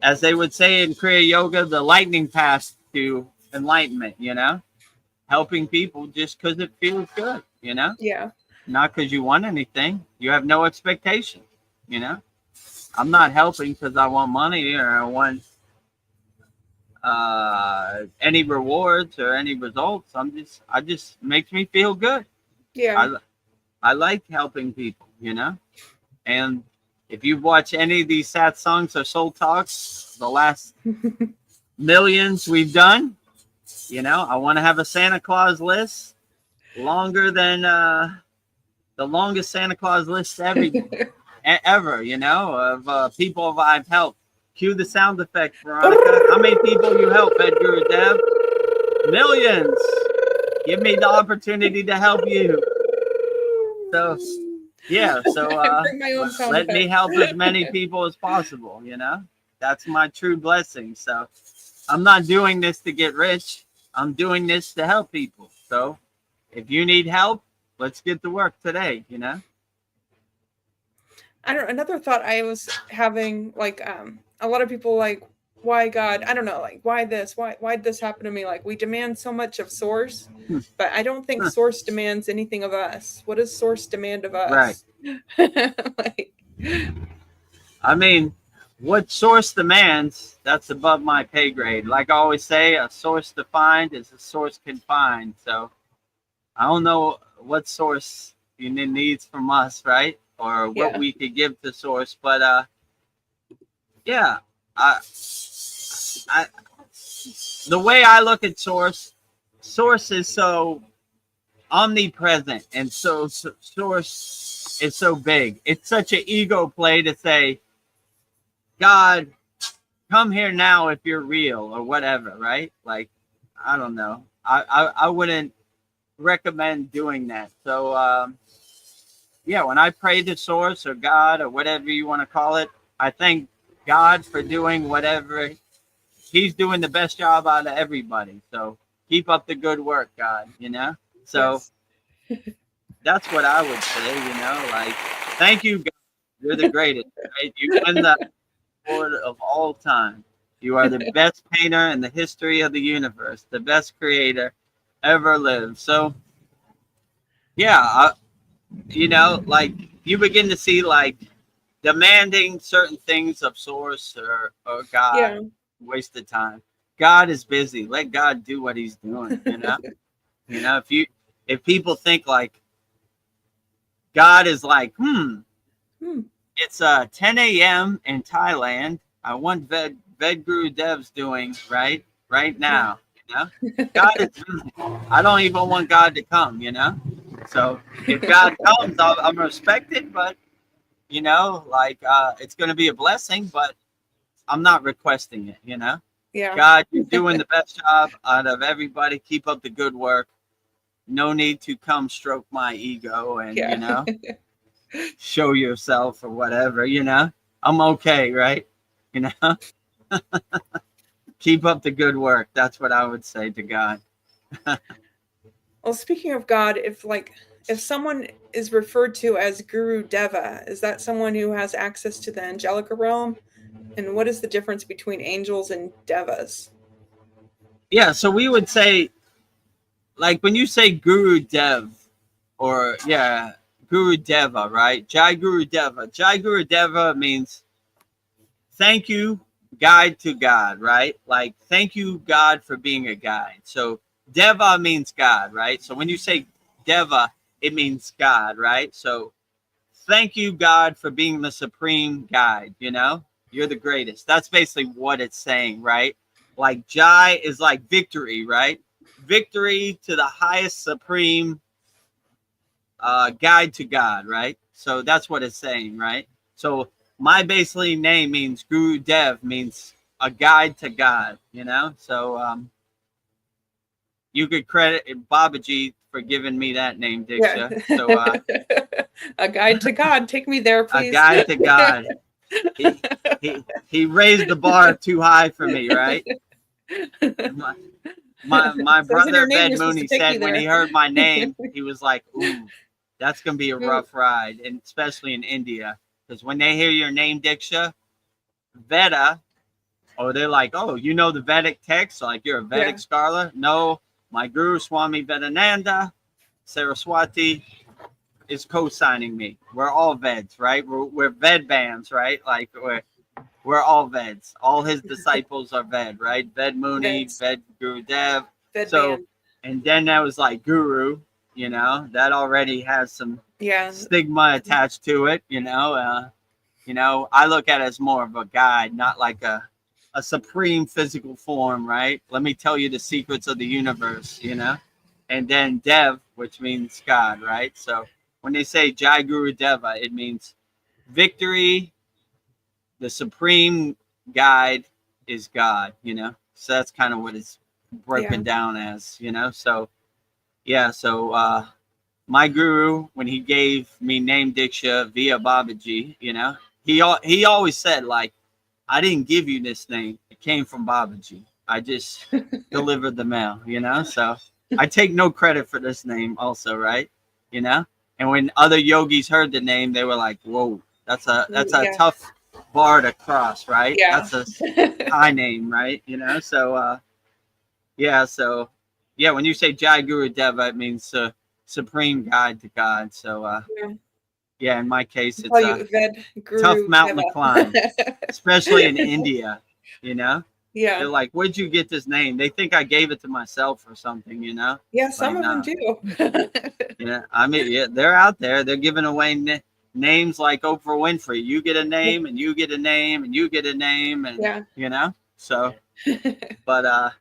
as they would say in Kriya Yoga, the lightning path to enlightenment, you know? Helping people just because it feels good, you know? Yeah. Not because you want anything. You have no expectation, you know? I'm not helping because I want money or I want any rewards or any results. I just makes me feel good. Yeah. I like helping people, you know. And if you watch any of these sad songs or soul talks, the last millions we've done, you know, I want to have a Santa Claus list longer than the longest Santa Claus list ever, you know, of people I've helped. Cue the sound effect, Veronica. How many people you help, Vedagurudev? Millions. Give me the opportunity to help you. So, yeah. So, let me help as many people as possible. You know, that's my true blessing. So, I'm not doing this to get rich. I'm doing this to help people. So, if you need help, let's get to work today. You know. I don't know, another thought I was having, like, a lot of people like, why God? I don't know, like, why this? Why'd this happen to me? Like, we demand so much of Source, but I don't think Source demands anything of us. What does Source demand of us? Right. Like, I mean, what Source demands, that's above my pay grade. Like I always say, a source defined is a source confined. So I don't know what Source needs from us, right? Or what we could give to Source. But yeah, I the way I look at Source is so omnipresent, and so Source is so big. It's such an ego play to say, God, come here now if you're real or whatever, right? Like, I don't know. I wouldn't recommend doing that. So yeah, when I pray to Source or God or whatever you want to call it, I thank God for doing whatever. He's doing the best job out of everybody. So keep up the good work, God, you know? So that's what I would say, you know, like, thank you, God. You're the greatest, right? You win the award of all time. You are the best painter in the history of the universe, the best creator ever lived. So, yeah, you know, like, you begin to see, like, demanding certain things of Source or God, waste of time. God is busy. Let God do what he's doing, you know? You know, if people think like God is like, it's 10 a.m. in Thailand. I want Vedagurudev doing right now, you know? God is busy. I don't even want God to come, you know? So if God comes, I'm respected, but you know, like it's going to be a blessing, but I'm not requesting it, you know? Yeah. God, you're doing the best job out of everybody. Keep up the good work. No need to come stroke my ego and, you know, show yourself or whatever, you know? I'm okay, right? You know? Keep up the good work. That's what I would say to God. Well, speaking of God, if like if someone is referred to as Guru Deva, is that someone who has access to the angelic realm? And what is the difference between angels and devas? Yeah, so we would say, like when you say Guru Dev, or yeah, Guru Deva, right? Jai Guru Deva. Jai Guru Deva means thank you, guide to God, right? Like thank you, God, for being a guide. So Deva means God, right? So when you say Deva, it means God, right? So thank you, God, for being the supreme guide. You know, you're the greatest. That's basically what it's saying, right? Like Jai is like victory, right? Victory to the highest supreme guide to God, right? So that's what it's saying, right? So my basically name means Guru Dev, means a guide to God, you know? So you could credit Babaji for giving me that name, Yeah. Diksha. So A guide to God. Take me there, a please. guide to God. He raised the bar too high for me, right? My Says in your brother name, Ved you're supposed to Mooney take me said when he there. heard my name, he was like, "Ooh, that's gonna be a rough ride," and especially in India, because when they hear your name, Diksha, Veda, oh, they're like, "Oh, you know the Vedic text? Like you're a Vedic Yeah. scholar?" No, my guru Swami Vedananda Saraswati is co-signing me. We're all Veds, right? We're Ved bands, right? Like we're all Veds. All his disciples are Ved, right? Ved Muni, Veds. Ved Gurudev. Ved So, band. and then that was like Guru, you know, that already has some Yeah. stigma attached to it, you know, I look at it as more of a guide, not like a supreme physical form, right? Let me tell you the secrets of the universe, you know? And then Dev, which means God, right? So when they say Jai Guru Deva, it means victory, the supreme guide is God, you know? So that's kind of what it's broken down as, you know? So, yeah, so my guru, when he gave me name Diksha via Babaji, you know, he always said, like, I didn't give you this name. It came from Babaji. I just delivered the mail, you know? So I take no credit for this name also, right? You know? And when other yogis heard the name, they were like, whoa, that's a Yeah. tough bar to cross, right? Yeah. That's a high name, right? You know? So yeah, so yeah, when you say Jai Guru Deva, it means supreme guide to God. So Yeah. yeah, in my case, Call it's a you Ved tough Guru mountain to climb, Deva. especially in India. You know, Yeah. they're like, "Where'd you get this name?" They think I gave it to myself or something. You know, Yeah, like some of them nah. do. Yeah, I mean, yeah, they're out there. They're giving away names like Oprah Winfrey. You get a name, and you get a name, and you get a name, and Yeah. you know. So, but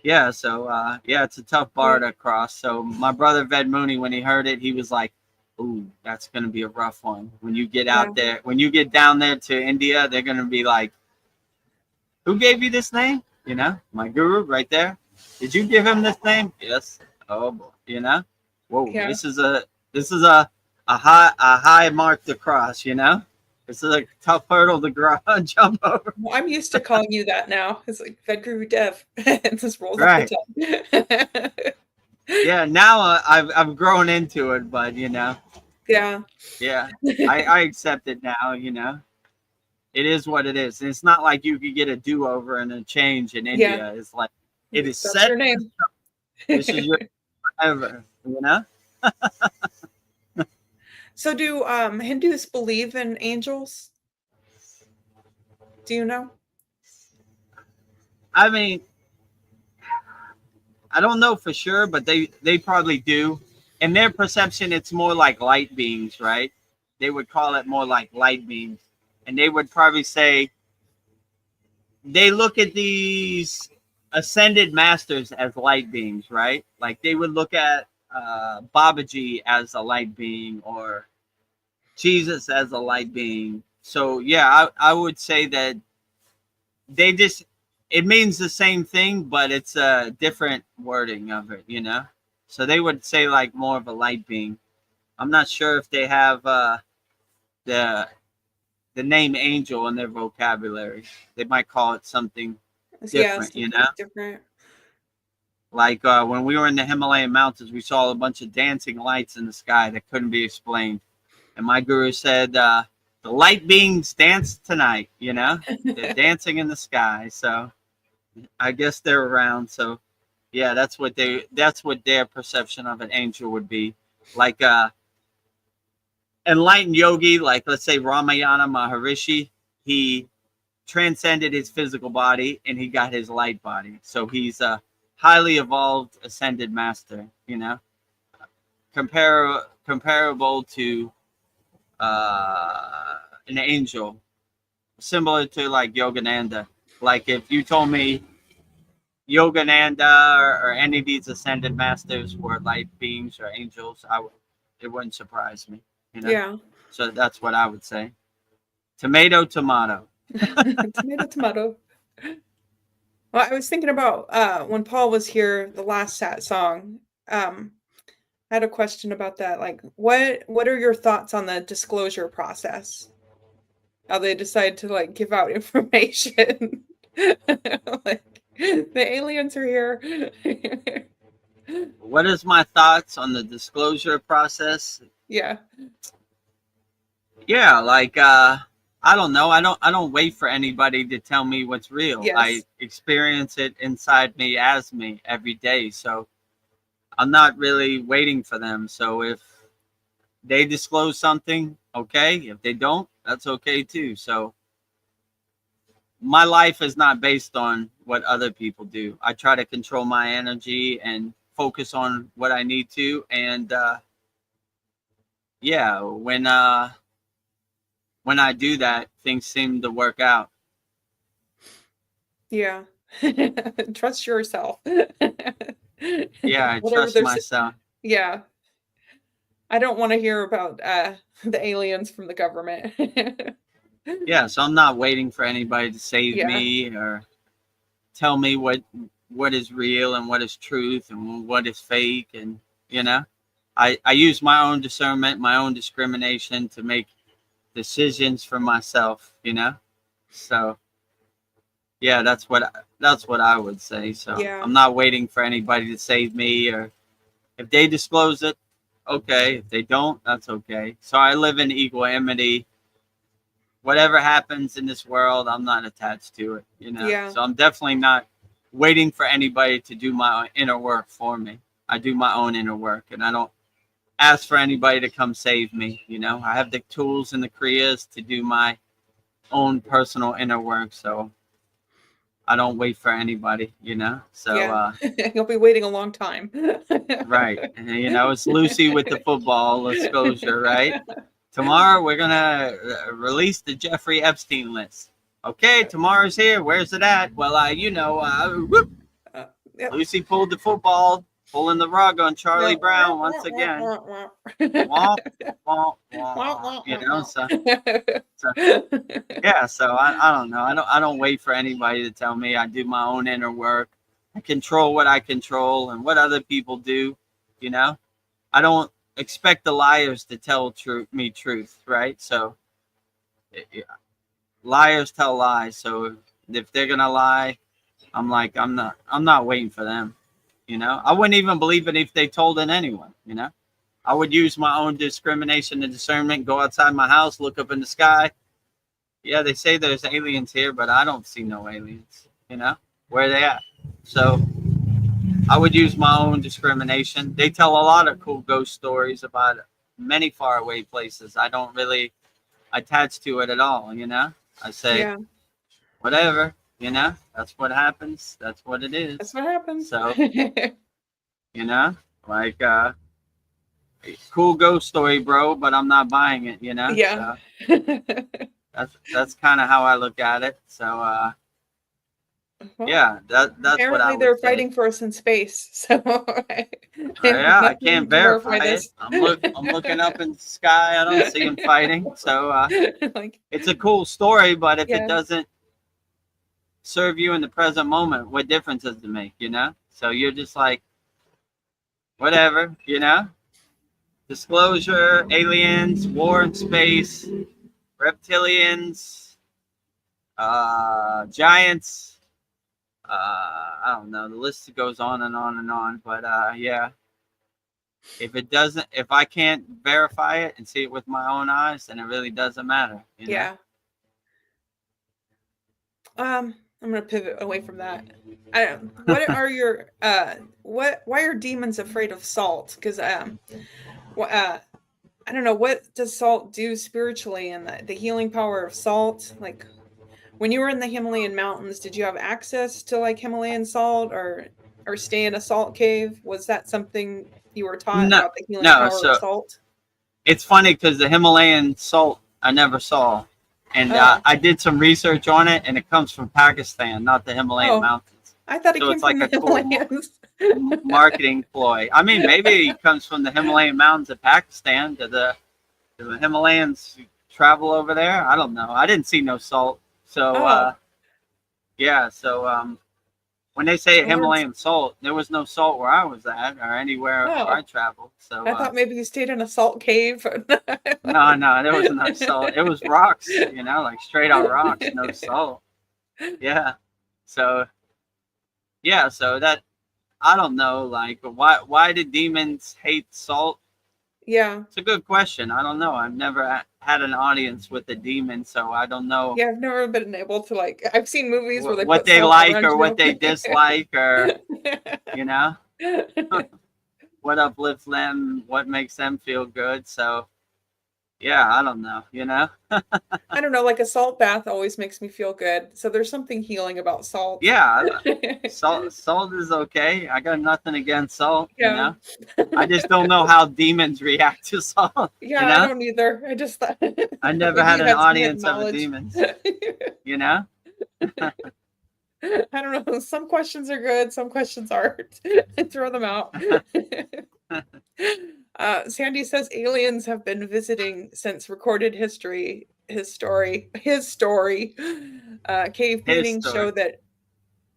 yeah, so yeah, it's a tough bar to cross. So my brother Ved Mooney, when he heard it, he was like, "Ooh, that's gonna be a rough one." When you get out there, when you get down there to India, they're gonna be like, "Who gave you this name?" You know, my guru right there. Did you give him this name? Yes. Oh boy, you know. Whoa, Yeah. this is a high mark to cross. You know, this is a tough hurdle to jump over. Well, I'm used to calling you that now. It's like Vedguru Dev. It just rolls off Right. the tongue. Yeah. Now I've grown into it, but you know. Yeah. Yeah, I accept it now. You know, it is what it is. And it's not like you could get a do-over and a change in Yeah. India. It's like it is That's set. your name. This is your forever. You know. So do Hindus believe in angels? Do you know? I mean, I don't know for sure, but they probably do. In their perception, it's more like light beings, right? They would call it more like light beings, and they would probably say they look at these ascended masters as light beings, right? Like they would look at Babaji as a light being or Jesus as a light being. So yeah, I would say that they just it means the same thing, but it's a different wording of it, you know. So they would say like more of a light being. I'm not sure if they have the the name angel in their vocabulary. They might call it something Yeah, different, you something know. different. Like when we were in the Himalayan mountains, we saw a bunch of dancing lights in the sky that couldn't be explained. And my guru said, the light beings dance tonight, you know? They're dancing in the sky. So I guess they're around. So yeah, that's what their perception of an angel would be. Like enlightened yogi, like let's say Ramayana Maharishi, he transcended his physical body and he got his light body. So he's a highly evolved ascended master, you know, comparable to an angel, similar to like Yogananda. Like if you told me Yogananda or any of these ascended masters were light beings or angels, it wouldn't surprise me, you know. Yeah. So that's what I would say. Tomato, tomato. Tomato, tomato. Well, I was thinking about when Paul was here, the last sat song. I had a question about that. Like, what are your thoughts on the disclosure process? How they decide to like give out information? Like, the aliens are here. What is my thoughts on the disclosure process? Yeah. Yeah, like I don't know. I don't wait for anybody to tell me what's real. Yes. I experience it inside me as me every day. So I'm not really waiting for them. So if they disclose something, okay. If they don't, that's okay too. So my life is not based on what other people do. I try to control my energy and focus on what I need to. And yeah, when I do that, things seem to work out. Yeah. Trust yourself. Yeah, I Whatever trust they're myself. Yeah. I don't want to hear about the aliens from the government. Yeah, so I'm not waiting for anybody to save Yeah. me or tell me what is real and what is truth and what is fake. And you know, I use my own discernment, my own discrimination to make decisions for myself, you know. So yeah, that's what I would say. So Yeah. I'm not waiting for anybody to save me, or if they disclose it, okay. If they don't, that's okay. So I live in equanimity. Whatever happens in this world, I'm not attached to it, you know. Yeah. So I'm definitely not waiting for anybody to do my inner work for me. I do my own inner work, and I don't ask for anybody to come save me, you know. I have the tools and the kriyas to do my own personal inner work, so I don't wait for anybody, you know. So Yeah. You'll be waiting a long time. right. And, you know, it's Lucy with the football disclosure, right? Tomorrow we're gonna release the Jeffrey Epstein list. Okay, tomorrow's here. Where's it at? Well, you know, whoop. Yep. Lucy pulled the football, pulling the rug on Charlie Brown once again. Womp, womp, womp. You know, so yeah. So I don't know. I don't wait for anybody to tell me. I do my own inner work. I control what I control and what other people do. You know, I don't expect the liars to tell me truth, right? So liars tell lies. So if they're gonna lie, I'm not waiting for them, you know. I wouldn't even believe it if they told it anyone, you know. I would use my own discrimination and discernment, go outside my house, look up in the sky. Yeah, they say there's aliens here, but I don't see no aliens, you know. Where are they at? So I would use my own discrimination. They tell a lot of cool ghost stories about many faraway places. I don't really attach to it at all, you know. I say, Yeah. whatever, you know, that's what happens. That's what it is. That's what happens. So, you know, like, cool ghost story, bro, but I'm not buying it, you know. Yeah. So that's kind of how I look at it. So, Well, yeah, that's apparently what I would they're say. fighting for us in space, so Yeah, I can't verify it. this. I'm looking up in the sky. I don't see them fighting. So Like, it's a cool story, but if Yeah. it doesn't serve you in the present moment, what difference does it make? You know? So you're just like, whatever, you know? Disclosure, aliens, war in space, reptilians, giants, I don't know. The list goes on and on and on. But yeah, if I can't verify it and see it with my own eyes, then it really doesn't matter. You know? Yeah. I'm gonna pivot away from that. What are your why are demons afraid of salt? Because I don't know, what does salt do spiritually, and the healing power of salt? Like, when you were in the Himalayan mountains, did you have access to like Himalayan salt, or stay in a salt cave? Was that something you were taught No, about the healing no. power of So salt? it's funny because the Himalayan salt I never saw, and Oh, I did some research on it, and it comes from Pakistan, not the Himalayan oh, mountains. I thought it So came it's like from the a cool Himalayas. marketing ploy. I mean, maybe it comes from the Himalayan mountains of Pakistan. Do the Himalayans travel over there? I don't know. I didn't see no salt. So Oh, yeah. So when they say I learned. Himalayan salt, there was no salt where I was at or anywhere where I Oh, traveled. So I thought maybe you stayed in a salt cave. no, no, there was no salt. It was rocks, like straight out rocks, no salt. Yeah. So yeah, so that I don't know, like why do demons hate salt? Yeah. It's a good question. I don't know. I've never had an audience with a demon, so I don't know Yeah, I've never been able to like. I've seen movies where they what put they salt like around or what you. they dislike or you know what uplifts them, what makes them feel good. So yeah, I don't know. I don't know, like a salt bath always makes me feel good. So there's something healing about salt. Yeah, salt is okay. I got nothing against salt. Yeah. I just don't know how demons react to salt. Yeah, I don't either. I just thought I never maybe had you an had some hidden audience of knowledge. demons. You know. I don't know. Some questions are good, some questions aren't. Throw them out. Sandy says aliens have been visiting since recorded history. His story. Cave His paintings story. show that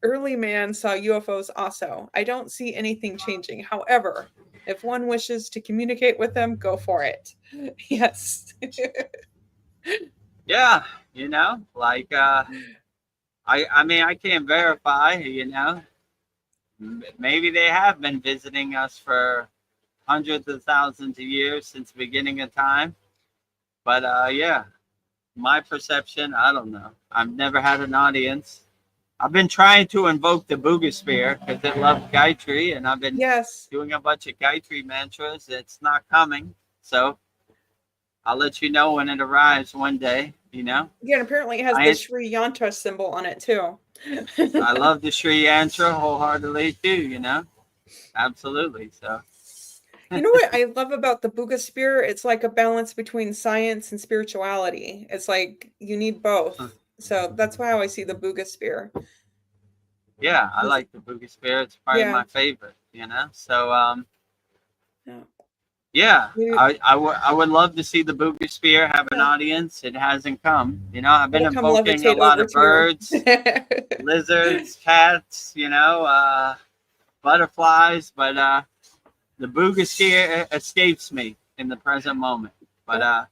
early man saw UFOs also. I don't see anything changing. However, if one wishes to communicate with them, go for it. Yes. Yeah, like I mean I can't verify. Maybe they have been visiting us for hundreds of thousands of years since the beginning of time. But yeah, my perception, I don't know. I've never had an audience. I've been trying to invoke the Boogosphere because it loves Gayatri, and I've been Yes. doing a bunch of Gayatri mantras. It's not coming, so I'll let you know when it arrives one day. Yeah, and apparently it has the Sri Yantra symbol on it too. I love the Sri Yantra wholeheartedly too. Absolutely. So. You know what I love about the Boogosphere? It's like a balance between science and spirituality. It's like you need both. So that's why I see the Boogosphere. Yeah, I like the Boogosphere. It's probably my favorite. So yeah, I would love to see the Boogosphere have an audience. It hasn't come. I've been invoking a lot of birds, lizards, cats, butterflies, but the Boogosphere escapes me in the present moment. But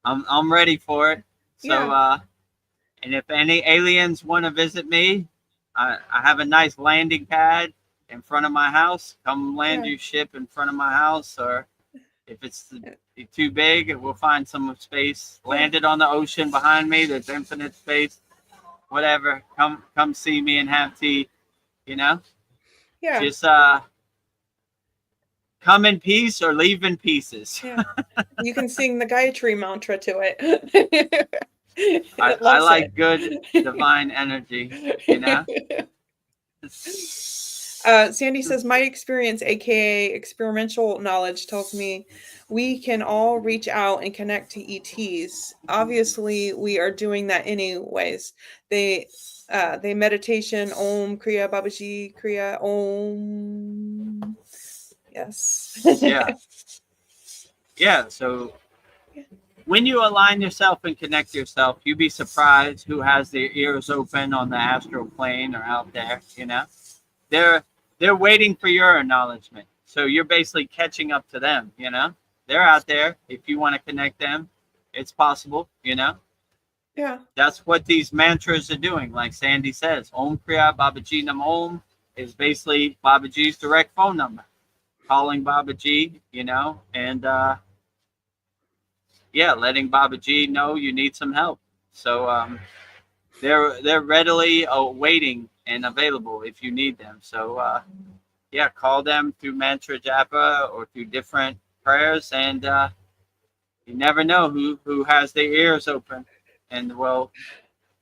I'm ready for it. So and if any aliens want to visit me, I have a nice landing pad in front of my house. Come land your ship in front of my house, or if it's too big, we'll find some space. Land it on the ocean behind me. There's infinite space. Whatever. Come see me and have tea. Yeah. Just come in peace or leave in pieces. Yeah. You can sing the Gayatri mantra to it. I like good divine energy. Sandy says, my experience, aka experimental knowledge, tells me we can all reach out and connect to ETs. Obviously, we are doing that anyways. They meditation, Om, Kriya, Babaji, Kriya, Om. Yes. Yeah. So when you align yourself and connect yourself, you'd be surprised who has their ears open on the astral plane or out there. They're waiting for your acknowledgement. So you're basically catching up to them. They're out there. If you want to connect them, it's possible. Yeah. That's what these mantras are doing. Like Sandy says, Om Kriya Babaji Nam Om is basically Babaji's direct phone number. Calling Babaji, and yeah, letting Babaji know you need some help. So they're readily waiting and available if you need them. So yeah, call them through mantra japa or through different prayers, and you never know who has their ears open and will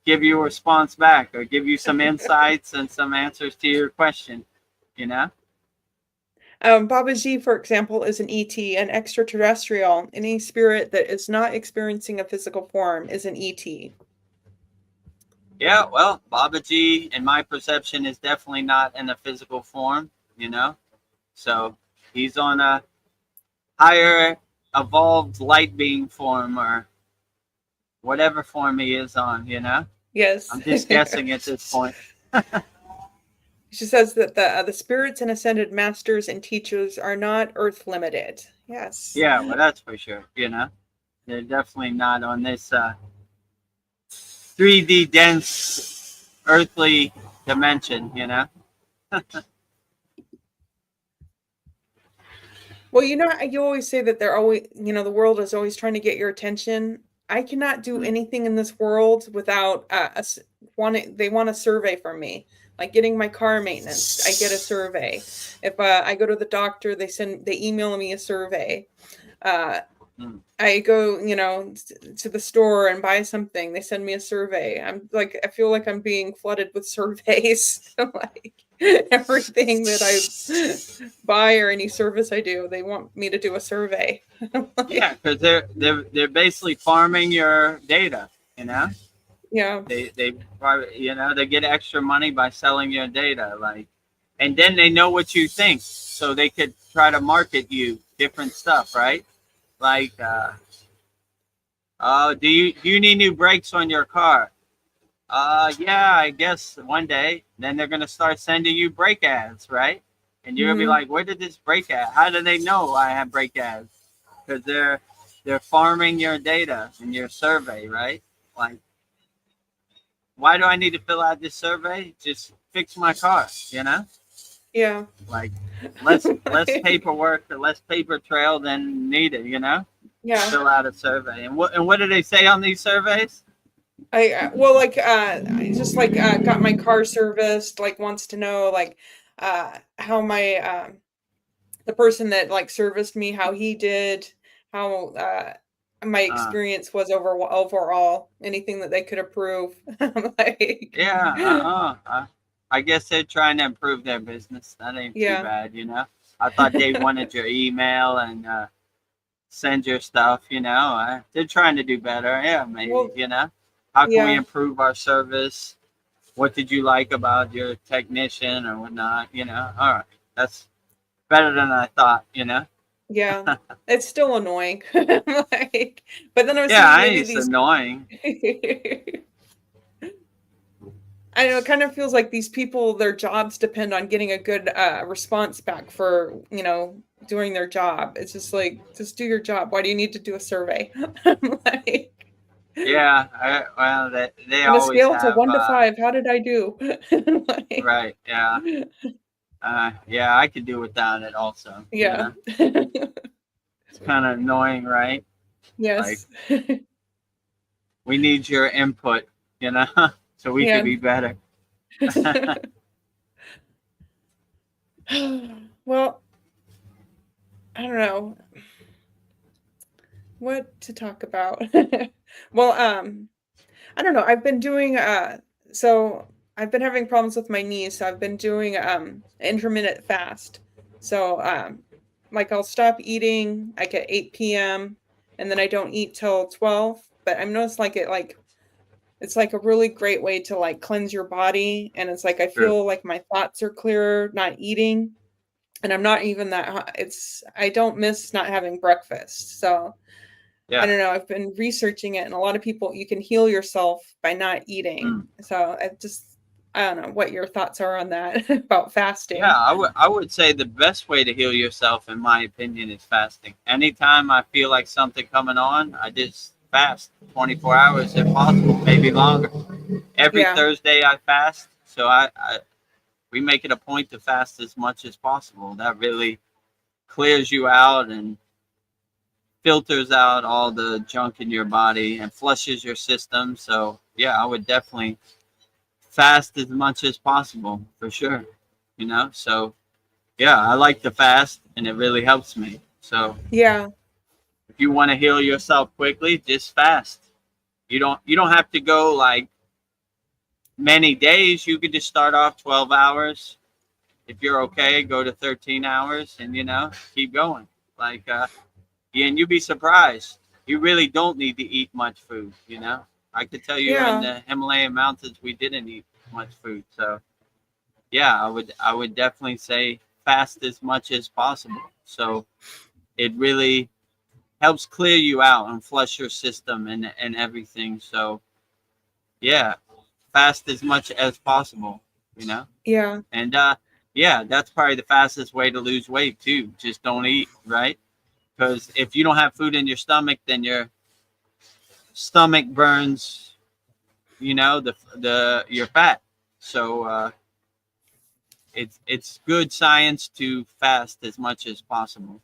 give you a response back or give you some insights and some answers to your question. You know? Babaji, for example, is an ET, an extraterrestrial. Any spirit that is not experiencing a physical form is an ET. Yeah, well, Babaji, in my perception, is definitely not in a physical form, So he's on a higher evolved light being form or whatever form he is on. Yes. I'm just guessing at this point. She says that the spirits and ascended masters and teachers are not earth limited. Yes. Yeah, well, that's for sure. They're definitely not on this 3D dense earthly dimension. Well, you always say that they're always, the world is always trying to get your attention. I cannot do anything in this world without they want a survey from me. Like getting my car maintenance, I get a survey. If I go to the doctor, they email me a survey. I go, to the store and buy something, they send me a survey. I feel like I'm being flooded with surveys. Like everything that I buy or any service I do, they want me to do a survey. Yeah, because they're basically farming your data. Yeah. They probably, they get extra money by selling your data, and then they know what you think, so they could try to market you different stuff, right? Like, do you need new brakes on your car? Yeah, I guess one day. Then they're gonna start sending you brake ads, right? And you're gonna be like, where did this brake ad? How do they know I have brake ads? Because they're farming your data and your survey, right? Like, why do I need to fill out this survey? Just fix my car, Yeah. Like less paperwork or less paper trail than needed, Yeah. Fill out a survey. And what do they say on these surveys? I just got my car serviced, wants to know how my the person that serviced me, how he did, how my experience was overall, anything that they could approve. I guess they're trying to improve their business. That ain't too bad, I thought they wanted your email and send your stuff, they're trying to do better. Yeah, maybe, how can we improve our service? What did you like about your technician or whatnot? All right, that's better than I thought. Yeah, it's still annoying. But then I was it's annoying. I know it kind of feels like these people, their jobs depend on getting a good response back for, doing their job. It's just just do your job. Why do you need to do a survey? Yeah, well, they on always a scale have, to 1 to 5, how did I do? Right, yeah. Yeah, I could do without it also. Yeah. It's kind of annoying, right? Yes. We need your input, so we can be better. Well, I don't know what to talk about. Well, I don't know. I've been doing so I've been having problems with my knees, so I've been doing intermittent fast. So I'll stop eating at 8 p.m. and then I don't eat till 12. But I've noticed it's a really great way to cleanse your body, and it's I feel like my thoughts are clearer not eating, and I'm not even I don't miss not having breakfast. So yeah. I don't know, I've been researching it, and a lot of people, you can heal yourself by not eating. So I don't know what your thoughts are on that about fasting. Yeah, I would say the best way to heal yourself, in my opinion, is fasting. Anytime I feel like something coming on, I just fast 24 hours if possible, maybe longer. Every Yeah. Thursday I fast, so we make it a point to fast as much as possible. That really clears you out and filters out all the junk in your body and flushes your system. So yeah, I would definitely fast as much as possible for sure. So yeah, I like to fast and it really helps me. So Yeah. if you want to heal yourself quickly, just fast. You don't have to go like many days. You could just start off 12 hours. If you're okay, go to 13 hours and keep going. Like and you'd be surprised. You really don't need to eat much food. I could tell you in Yeah. the Himalayan mountains we didn't eat much food. So yeah, I would definitely say fast as much as possible. So it really helps clear you out and flush your system and everything. So yeah, fast as much as possible. Yeah. And yeah, that's probably the fastest way to lose weight too. Just don't eat, right? Because if you don't have food in your stomach, then your stomach burns, the your fat. So it's good science to fast as much as possible.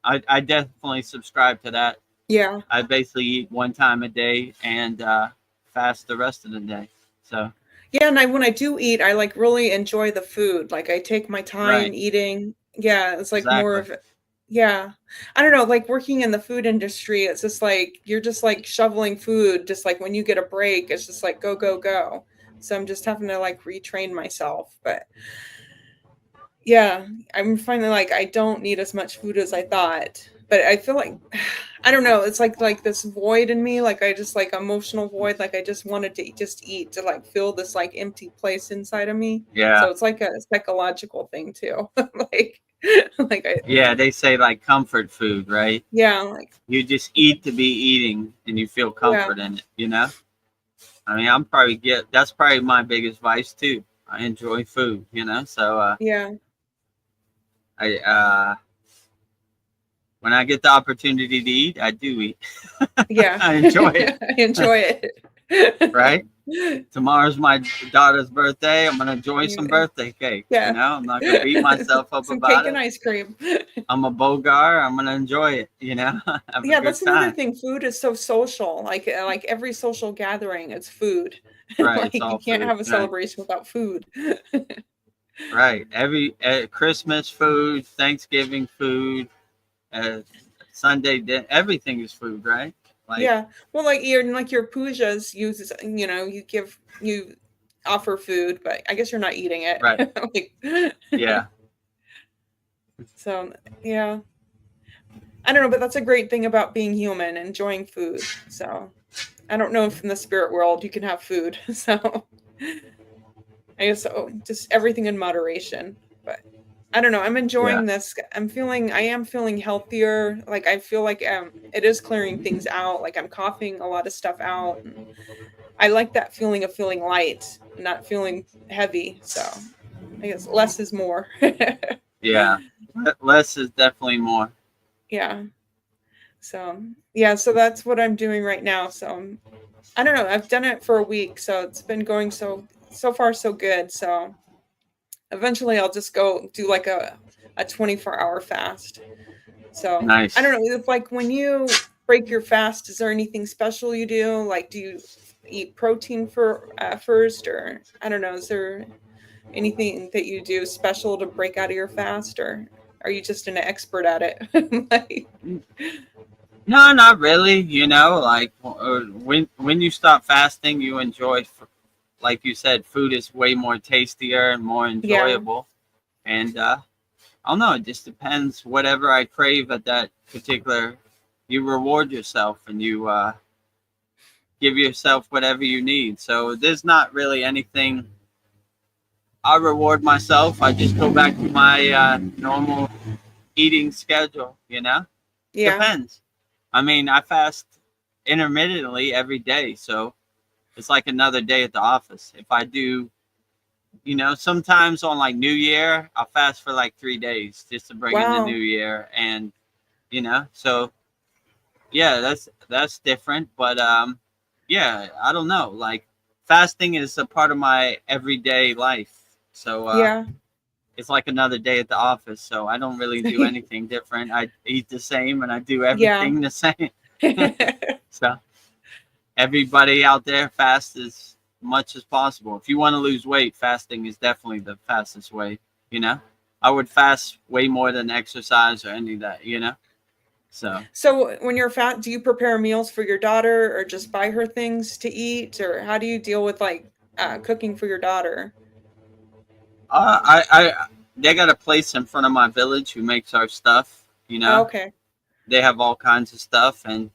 I definitely subscribe to that. Yeah. I basically eat one time a day and fast the rest of the day. So Yeah, and when I do eat, I like really enjoy the food. Like I take my time right, eating. Yeah, it's like more exactly. of yeah. I don't know, like working in the food industry, it's just like you're just like shoveling food, just like when you get a break, it's just like go, go, go. So I'm just having to like retrain myself. But yeah, I'm finding like I don't need as much food as I thought. But I feel like I don't know, it's like this void in me, like I just like emotional void, like I just wanted to just eat to like fill this like empty place inside of me. Yeah, So it's like a psychological thing too. like like I yeah. They say like comfort food, right? yeah, like You just eat to be eating, and you feel yeah, comfort in it. I mean, that's probably my biggest vice too. I enjoy food. So yeah, I when I get the opportunity to eat, I do eat. yeah. I enjoy it. I enjoy it. Right? Tomorrow's my daughter's birthday. I'm gonna enjoy some Yeah. birthday cake. Yeah. I'm not gonna beat myself up Some about cake and it. ice cream. I'm a Bogar. I'm gonna enjoy it. Have a Yeah, good that's another time. thing. Food is so social. Like every social gathering, it's food. Right? It's Like you all can't food. have a Right? celebration without food. Right. Every Christmas food, Thanksgiving food, uh, Sunday dinner, everything is food, right? Like, Yeah. Well, like your pujas uses, you offer food, but I guess you're not eating it. right. Like, Yeah. so yeah. I don't know, but that's a great thing about being human, enjoying food. So I don't know if in the spirit world you can have food. So I guess just everything in moderation. But I don't know. I'm Yeah. enjoying this. I am feeling healthier. Like I feel like it is clearing things out. Like I'm coughing a lot of stuff out. And I like that feeling of feeling light, not feeling heavy. So I guess less is more. Yeah. Less is definitely more. Yeah. So yeah, so that's what I'm doing right now. So I don't know. I've done it for a week, so it's been going so far so good. So eventually I'll just go do like a 24-hour fast. So I don't Nice. know, if like when you break your fast, is there anything special you do? Like do you eat protein for first, or I don't know, is there anything that you do special to break out of your fast, or are you just an expert at it? Like, No, not really. Like when you stop fasting, you enjoy, like you said, food is way more tastier and more yeah. enjoyable. And I don't know. It just depends. Whatever I crave at that particular, you reward yourself and you give yourself whatever you need. So there's not really anything. I reward myself. I just go back to my normal eating schedule. Yeah. Depends. I mean, I fast intermittently every day, so it's like another day at the office. If I do, sometimes on like New Year, I'll fast for like 3 days just to bring in the new Wow. year. And, so yeah, that's different. But yeah, I don't know. Like fasting is a part of my everyday life. So Yeah. it's like another day at the office. So I don't really do anything different. I eat the same and I do Yeah. everything the same. So everybody out there fast as much as possible. If you want to lose weight, fasting is definitely the fastest way, you know. I would fast way more than exercise or any of that, you know. So So when you're fat, do you prepare meals for your daughter or just buy her things to eat, or how do you deal with like cooking for your daughter? I they got a place in front of my village who makes our stuff, you Oh, know. okay. They have all kinds of stuff and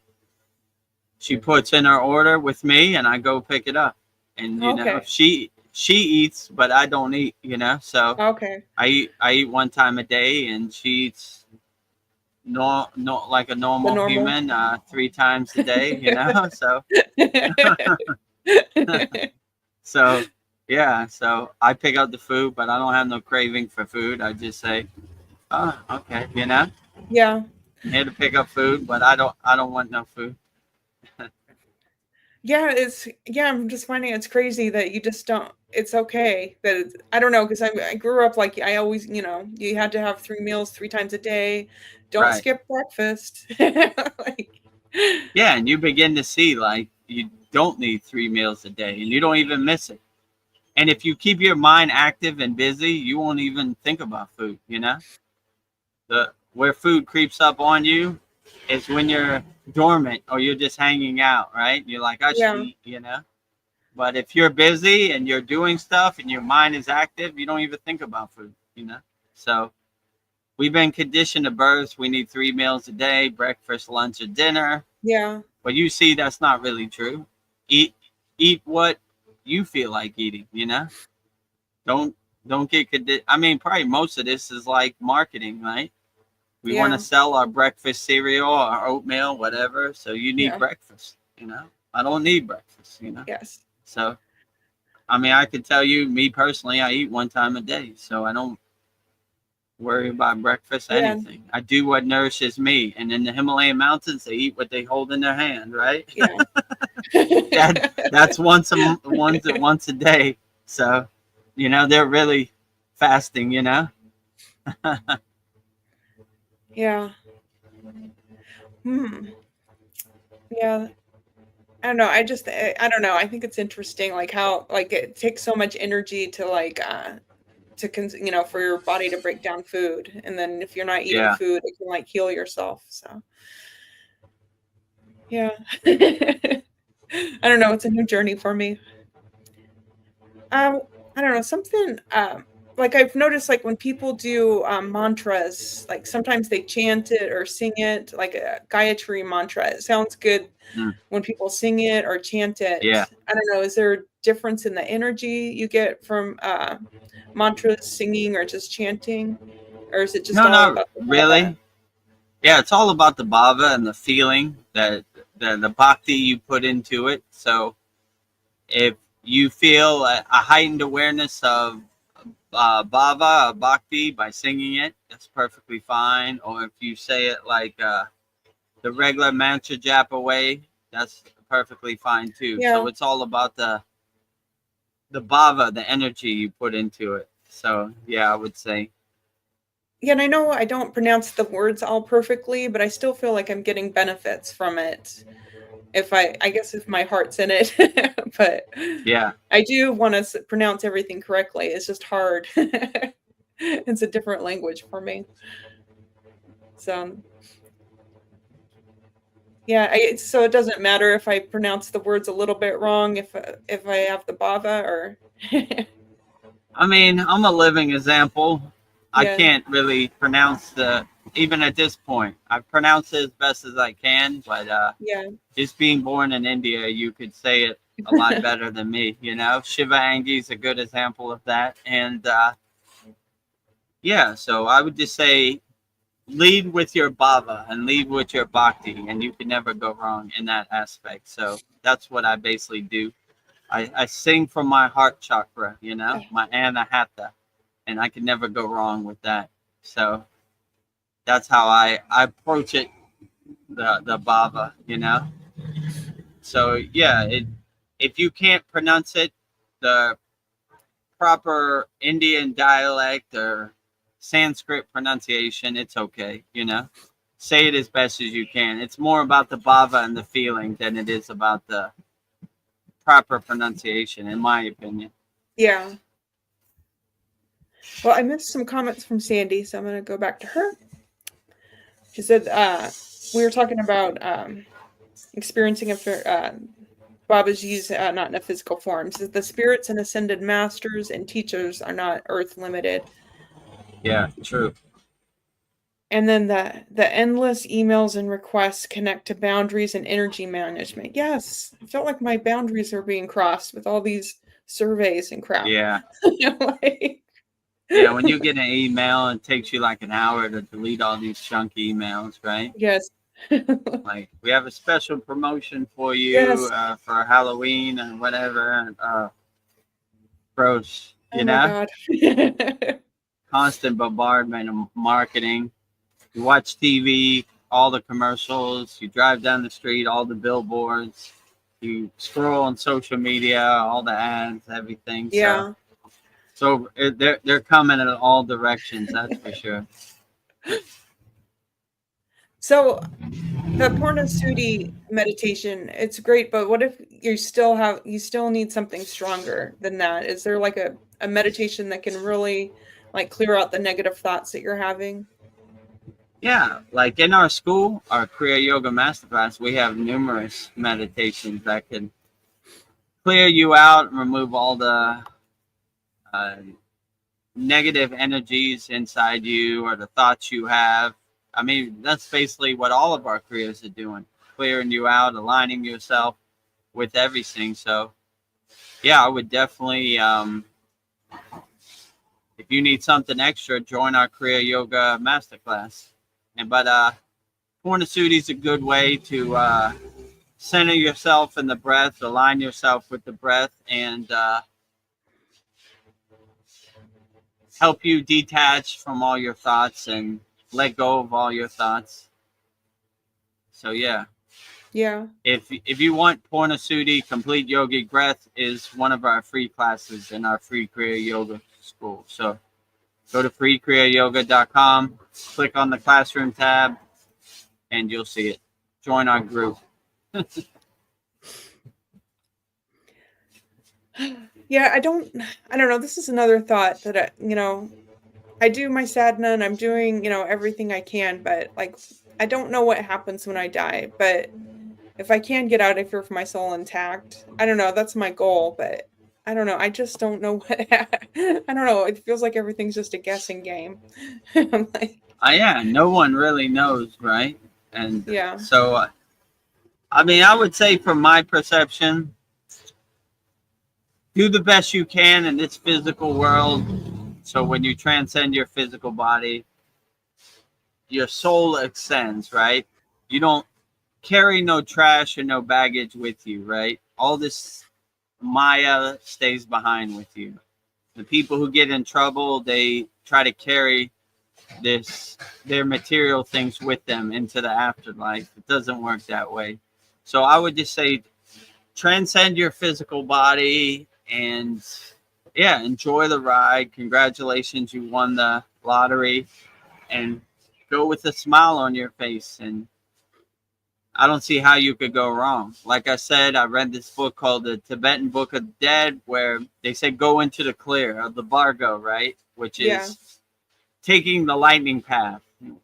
she puts in her order with me and I go pick it up. And you know, Okay. she eats but I don't eat, you know. So Okay. I eat one time a day and she eats no like a The normal normal. human 3 times a day, you know. So so yeah, so I pick out the food but I don't have no craving for food. I just say, oh, okay, you know, Yeah. I'm here to pick up food but I don't want no food. Yeah, I'm just finding it's crazy that you just don't it's okay that it's, I don't know because I grew up like I always, you had to have 3 meals 3 times a day. Don't Right. skip breakfast. Like, Yeah, and you begin to see like you don't need 3 meals a day and you don't even miss it. And if you keep your mind active and busy, you won't even think about food, you know? The where food creeps up on you is when you're dormant or you're just hanging out, right? You're like, I should yeah, eat, you know? But if you're busy and you're doing stuff and your mind is active, you don't even think about food, you know? So we've been conditioned to birth. We need 3 meals a day, breakfast, lunch, or dinner. yeah, But you see that's not really true. Eat what you feel like eating, you know? Don't don't get I mean, probably most of this is like marketing, right? We want to yeah, sell our breakfast cereal, our oatmeal, whatever. So you need yeah, breakfast, you know? I don't need breakfast, you know? yes. So I mean, I could tell you, me personally, I eat one time a day, so I don't worry about breakfast, Yeah, anything. I do what nourishes me. And in the Himalayan mountains, they eat what they hold in their hand, right? yeah. That's once a day. So, you know, they're really fasting, you know. Yeah. Hmm. Yeah. I don't know. I don't know. I think it's interesting, like how like it takes so much energy to like for your body to break down food, and then if you're not eating Yeah. food, it can like heal yourself. So yeah. I don't know. It's a new journey for me. I don't know, something, like, I've noticed, like, when people do, mantras, like, sometimes they chant it or sing it, like a Gayatri mantra. It sounds good Mm, when people sing it or chant yeah. it. I don't know, is there a difference in the energy you get from, mantras, singing, or just chanting? Or is it just No, all not about the bhava? really. Yeah, it's all about the bhava and the feeling that the bhakti you put into it. So if you feel a heightened awareness of bhava, bhakti by singing it, that's perfectly fine. Or if you say it like the regular mantra japa way, that's perfectly fine too. So Yeah. it's all about the bhava, the energy you put into it. So yeah, I would say Yeah, and I know I don't pronounce the words all perfectly, but I still feel like I'm getting benefits from it. If I guess if my heart's in it, but yeah. I do wanna pronounce everything correctly, it's just hard. It's a different language for me. So, yeah, so it doesn't matter if I pronounce the words a little bit wrong if I have the bava or I mean, I'm a living example. I Yeah, can't really pronounce even at this point. I pronounce it as best as I can, but yeah, just being born in India, you could say it a lot better than me. You know, Shiva Angi is a good example of that, and yeah. So I would just say lead with your bhava and lead with your bhakti, and you can never go wrong in that aspect. So that's what I basically do. I sing from my heart chakra, you know, my anahata, and I can never go wrong with that. So that's how I approach it the Baba, you know. So yeah, if you can't pronounce it, the proper Indian dialect or Sanskrit pronunciation, it's okay, you know. Say it as best as you can. It's more about the bhava and the feeling than it is about the proper pronunciation, in my opinion. Yeah. Well, I missed some comments from Sandy, so I'm going to go back to her. She said we were talking about experiencing Baba's use not in a physical form. Says the spirits and ascended masters and teachers are not earth limited. Yeah, true. And then the endless emails and requests connect to boundaries and energy management. Yes, I felt like my boundaries are being crossed with all these surveys and crap. Yeah. Like, Yeah, when you get an email, it takes you like an hour to delete all these chunky emails, right? yes. Like, we have a special promotion for you Yes. for Halloween and whatever. Gross, you Oh my know? God. Constant bombardment of marketing. You watch TV, all the commercials. You drive down the street, all the billboards. You scroll on social media, all the ads, everything. Yeah. So they're coming in all directions, that's for sure. So the Purnasudi meditation, it's great, but what if you still need something stronger than that? Is there like a meditation that can really like clear out the negative thoughts that you're having? Yeah, like in our school, our Kriya Yoga Masterclass, we have numerous meditations that can clear you out and remove all the uh, negative energies inside you or the thoughts you have. I mean, that's basically what all of our Kriyas are doing, clearing you out, aligning yourself with everything. So, yeah, I would definitely, if you need something extra, join our Kriya Yoga Masterclass. But Purnasudi is a good way to center yourself in the breath, align yourself with the breath, and help you detach from all your thoughts and let go of all your thoughts. So yeah, Yeah. if you want Purnasudi, Complete Yogic Breath is one of our free classes in our free Kriya Yoga school. So go to freekriyayoga.com, click on the classroom tab, and you'll see it. Join our group. Yeah, I don't know. This is another thought that I do my sadhana and I'm doing, everything I can, but like I don't know what happens when I die, but if I can get out of here with my soul intact, I don't know, that's my goal, but I don't know. I just don't know what I don't know. It feels like everything's just a guessing game. I'm like, Yeah, no one really knows, right? And yeah. so, I mean, I would say from my perception, do the best you can in this physical world. So when you transcend your physical body, your soul ascends, right? You don't carry no trash or no baggage with you, right? All this Maya stays behind with you. The people who get in trouble, they try to carry their material things with them into the afterlife. It doesn't work that way. So I would just say transcend your physical body and yeah, enjoy the ride. Congratulations, you won the lottery, and go with a smile on your face. And I don't see how you could go wrong. Like I said, I read this book called The Tibetan Book of the Dead, where they say go into the clear of the Bargo, right? Which is taking the lightning path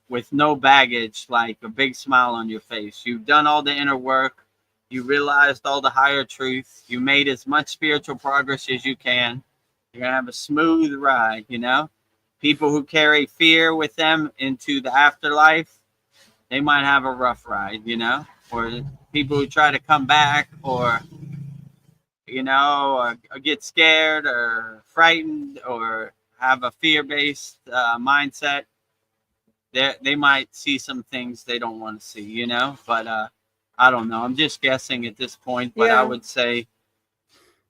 with no baggage, like a big smile on your face. You've done all the inner work. You realized all the higher truth. You made as much spiritual progress as you can. You're going to have a smooth ride, you know? People who carry fear with them into the afterlife, they might have a rough ride, you know? Or people who try to come back or, or get scared or frightened or have a fear-based mindset, they might see some things they don't want to see, you know? But I don't know. I'm just guessing at this point, but I would say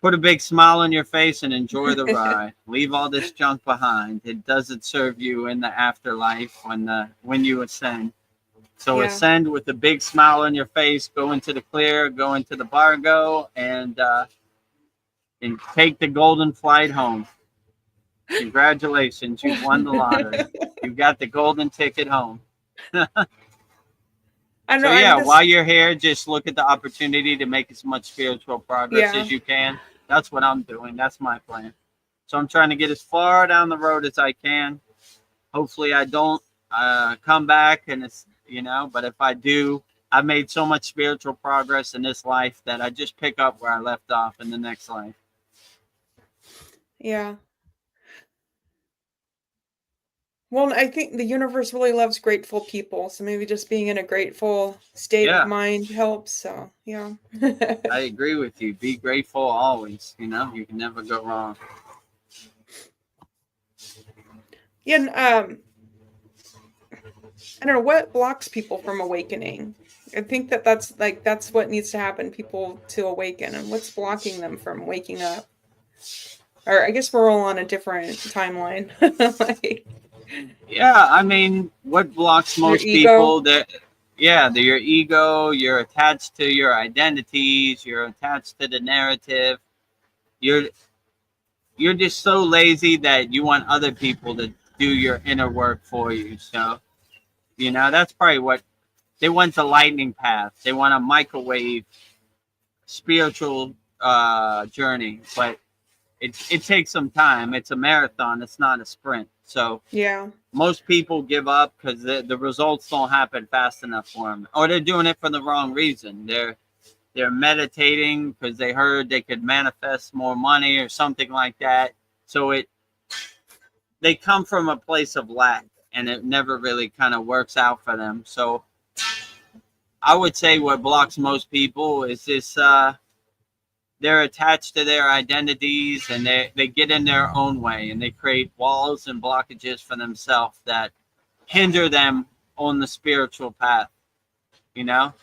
put a big smile on your face and enjoy the ride. Leave all this junk behind. It doesn't serve you in the afterlife when you ascend. So Yeah. ascend with a big smile on your face, go into the clear, go into the bargo, and take the golden flight home. Congratulations, you've won the lottery. You've got the golden ticket home. I know. So I'm yeah, just. while you're here, just look at the opportunity to make as much spiritual progress Yeah. as you can. That's what I'm doing. That's my plan. So I'm trying to get as far down the road as I can. Hopefully I don't come back and it's, but if I do, I've made so much spiritual progress in this life that I just pick up where I left off in the next life. Yeah. Well, I think the universe really loves grateful people, so maybe just being in a grateful state of Yeah, mind helps. So, yeah. I agree with you. Be grateful always. You can never go wrong. Yeah, and, I don't know what blocks people from awakening. I think that's what needs to happen, people to awaken, and what's blocking them from waking up. Or I guess we're all on a different timeline. Like Yeah, I mean, what blocks your most ego. people your ego, you're attached to your identities, you're attached to the narrative. You're you're just so lazy that you want other people to do your inner work for you. So, that's probably what they want, the lightning path. They want a microwave spiritual journey, but it takes some time. It's a marathon, it's not a sprint. So Yeah. most people give up because the results don't happen fast enough for them, or they're doing it for the wrong reason. They're meditating because they heard they could manifest more money or something like that. So they come from a place of lack, and it never really kind of works out for them. So I would say what blocks most people is this: they're attached to their identities, and they get in their own way, and they create walls and blockages for themselves that hinder them on the spiritual path, you know?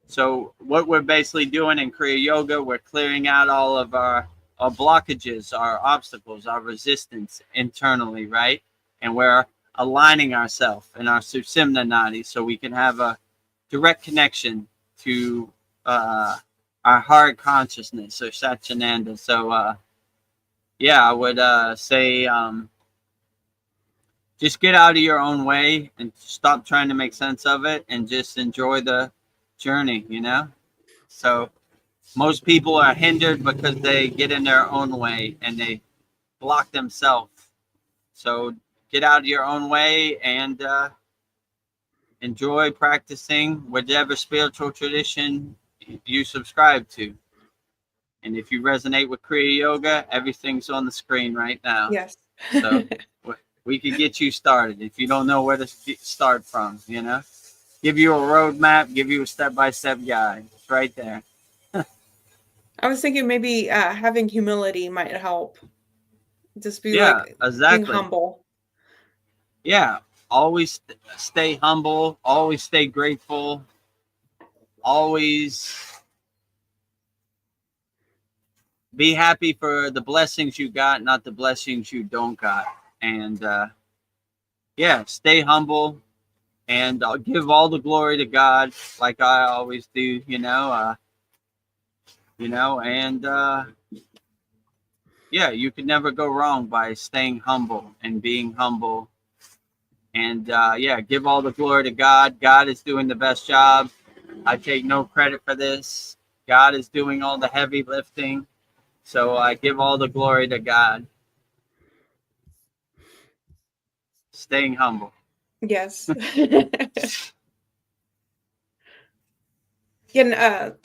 So what we're basically doing in Kriya Yoga, we're clearing out all of our blockages, our obstacles, our resistance internally, right? And we're aligning ourselves in our Susimna Nadi so we can have a direct connection to our heart consciousness or Satchinanda. So yeah, I would say just get out of your own way and stop trying to make sense of it and just enjoy the journey, So most people are hindered because they get in their own way and they block themselves. So get out of your own way and enjoy practicing whatever spiritual tradition you subscribe to. And if you resonate with Kriya Yoga, everything's on the screen right now. Yes. So we could get you started if you don't know where to start from, Give you a roadmap, give you a step-by-step guide. It's right there. I was thinking maybe having humility might help. Just be Yeah, like being exactly. humble. Yeah, always stay humble, always stay grateful, always be happy for the blessings you got, not the blessings you don't got. And yeah, stay humble and I'll give all the glory to God like I always do, and yeah, you can never go wrong by staying humble and being humble. And yeah, give all the glory to God. God is doing the best job. I take no credit for this. God is doing all the heavy lifting. So I give all the glory to God. Staying humble. Yes. And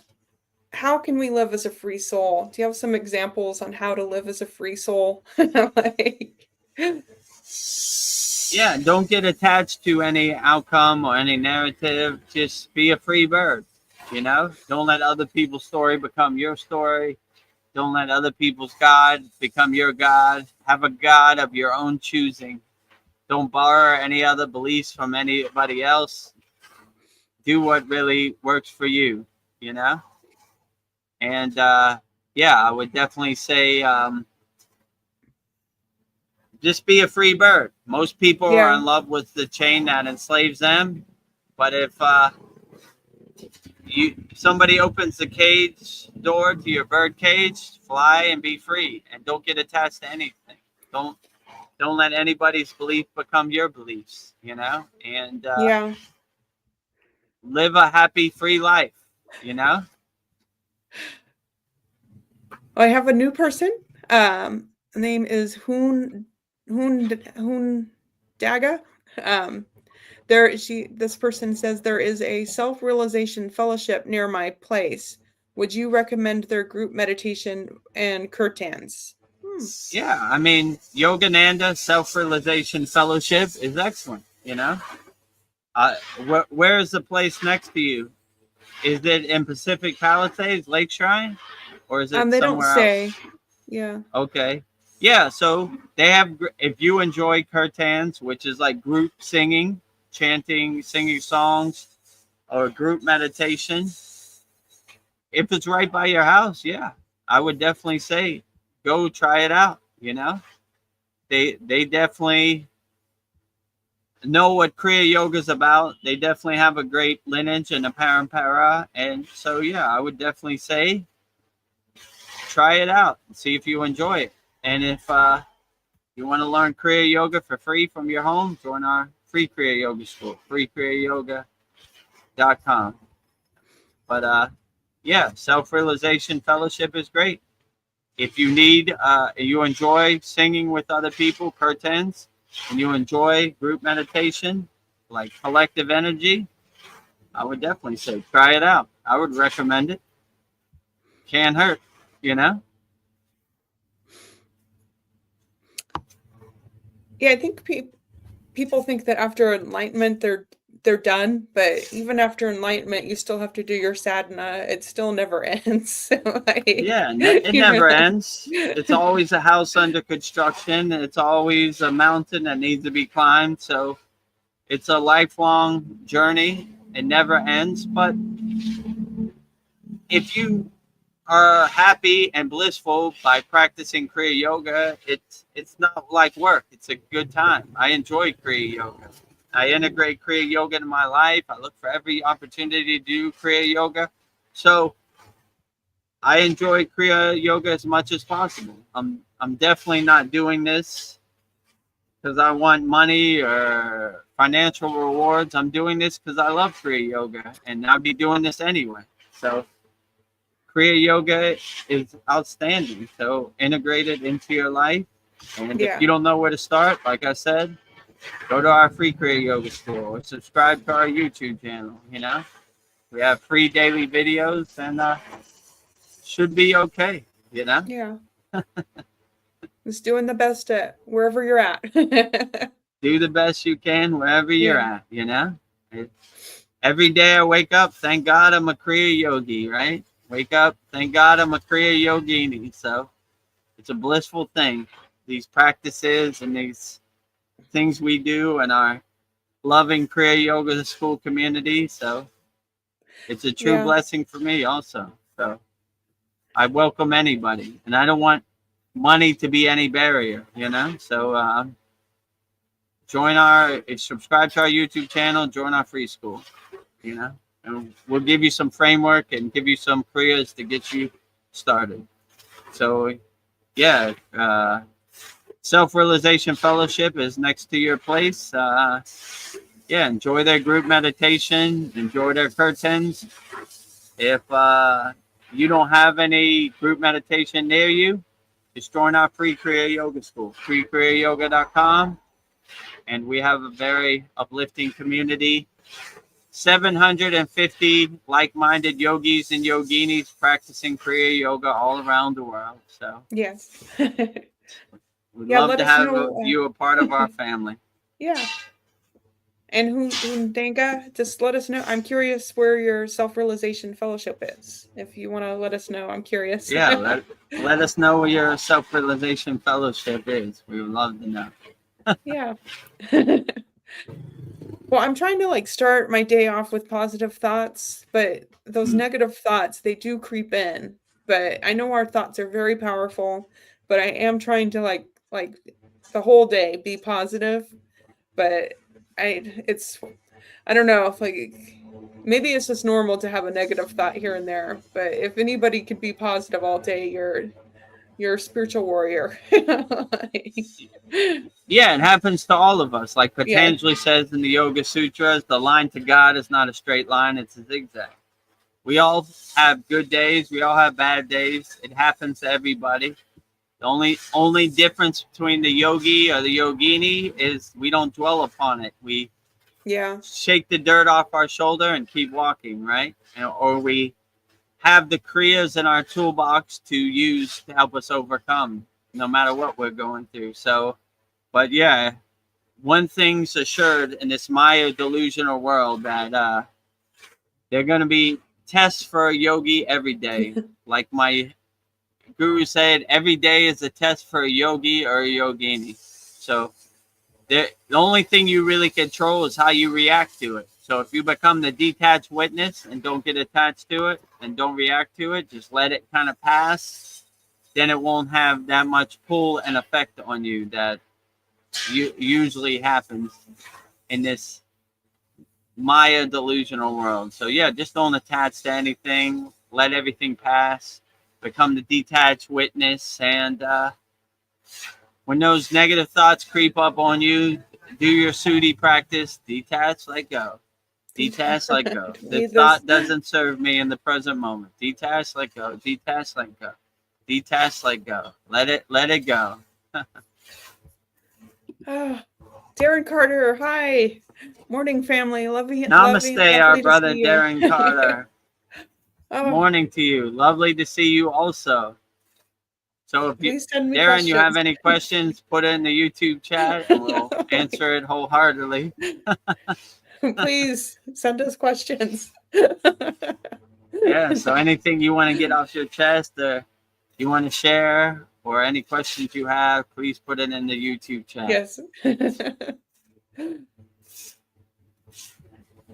how can we live as a free soul? Do you have some examples on how to live as a free soul? Like, Yeah, don't get attached to any outcome or any narrative. Just be a free bird, Don't let other people's story become your story. Don't let other people's God become your God. Have a God of your own choosing. Don't borrow any other beliefs from anybody else. Do what really works for you, And yeah, I would definitely say just be a free bird. Most people are yeah. in love with the chain that enslaves them. But if somebody opens the cage door to your bird cage, fly and be free, and don't get attached to anything. Don't let anybody's belief become your beliefs, and Yeah. live a happy, free life, I have a new person. Name is Hoon Daga. This person says there is a self-realization fellowship near my place. Would you recommend their group meditation and kirtans? Yeah, I mean, Yogananda Self-Realization Fellowship is excellent, where is the place next to you? Is it in Pacific Palisades, Lake Shrine? Or is it They don't somewhere say. else? Yeah. Okay. Yeah, so they have, if you enjoy kirtans, which is like group singing, chanting, singing songs, or group meditation, if it's right by your house, yeah, I would definitely say go try it out, They definitely know what Kriya Yoga is about. They definitely have a great lineage and a parampara. And so, yeah, I would definitely say try it out and see if you enjoy it. And if you want to learn Kriya Yoga for free from your home, join our free Kriya Yoga school, kriyayogamasterclass.com. But yeah, Self-Realization Fellowship is great. If you you enjoy singing with other people, kirtans, and you enjoy group meditation, like collective energy, I would definitely say try it out. I would recommend it. Can't hurt, Yeah, I think people think that after enlightenment they're done, but even after enlightenment you still have to do your sadhana. It still never ends. Yeah, it never ends. It's always a house under construction. It's always a mountain that needs to be climbed. So it's a lifelong journey. It never ends. But if you are happy and blissful by practicing Kriya Yoga, it's not like work. It's a good time. I enjoy Kriya Yoga. I integrate Kriya Yoga in my life. I look for every opportunity to do Kriya Yoga. So I enjoy Kriya Yoga as much as possible. I'm definitely not doing this because I want money or financial rewards. I'm doing this because I love Kriya Yoga, and I'll be doing this anyway. So Kriya Yoga is outstanding. So integrate it into your life. And if you don't know where to start, like I said, go to our free Kriya Yoga school or subscribe to our YouTube channel. We have free daily videos, and should be okay. Yeah. Just doing the best at wherever you're at. Do the best you can wherever you're at. Every day I wake up, thank God I'm a Kriya Yogi, right? Wake up, thank God I'm a Kriya Yogini. So it's a blissful thing. These practices and these things we do in our loving Kriya Yoga school community. So it's a true blessing for me also. So I welcome anybody, and I don't want money to be any barrier, So subscribe to our YouTube channel, join our free school, and we'll give you some framework and give you some kriyas to get you started. So, yeah, Self-Realization Fellowship is next to your place. Enjoy their group meditation, enjoy their kirtans. If you don't have any group meditation near you, just join our free Kriya Yoga school, freekriyayogamasterclass.com. And we have a very uplifting community. 750 like-minded yogis and yoginis practicing Kriya Yoga all around the world. So yes. We'd love to have you a part of our family. Yeah. And Hundanga, just let us know. I'm curious where your Self-Realization Fellowship is. If you want to let us know, I'm curious. Yeah, let us know where your Self-Realization Fellowship is. We would love to know. Yeah. Well, I'm trying to start my day off with positive thoughts, but those negative thoughts, they do creep in. But I know our thoughts are very powerful, but I am trying to like the whole day be positive. but I don't know if like maybe it's just normal to have a negative thought here and there, but if anybody could be positive all day, you're a spiritual warrior. Yeah, it happens to all of us. Like Yeah. Patanjali says in the Yoga Sutras, the line to God is not a straight line, it's a zigzag. We all have good days, we all have bad days. It happens to everybody. The only difference between the yogi or the yogini is we don't dwell upon it. We Yeah. shake the dirt off our shoulder and keep walking, right? Or we have the kriyas in our toolbox to use to help us overcome no matter what we're going through. So, but yeah, one thing's assured in this Maya delusional world, that there are going to be tests for a yogi every day. Like my guru said, every day is a test for a yogi or a yogini. So the only thing you really control is how you react to it. So if you become the detached witness and don't get attached to it and don't react to it, just let it kind of pass, then it won't have that much pull and effect on you that usually happens in this Maya delusional world. So yeah, just don't attach to anything. Let everything pass. Become the detached witness. And when those negative thoughts creep up on you, do your Sudi practice. Detach, let go. Detach, let go. The thought doesn't serve me in the present moment. Detach, let go. Detach, let go. Detach, let go. Let it go. Darren Carter, hi. Morning, family. Namaste, our brother Darren Carter. Oh. Morning to you. Lovely to see you also. So if Please send me Darren, questions. you have any questions, put it in the YouTube chat and we'll answer it wholeheartedly. Please send us questions. Yeah, so anything you want to get off your chest or you want to share or any questions you have, please put it in the YouTube chat. Yes.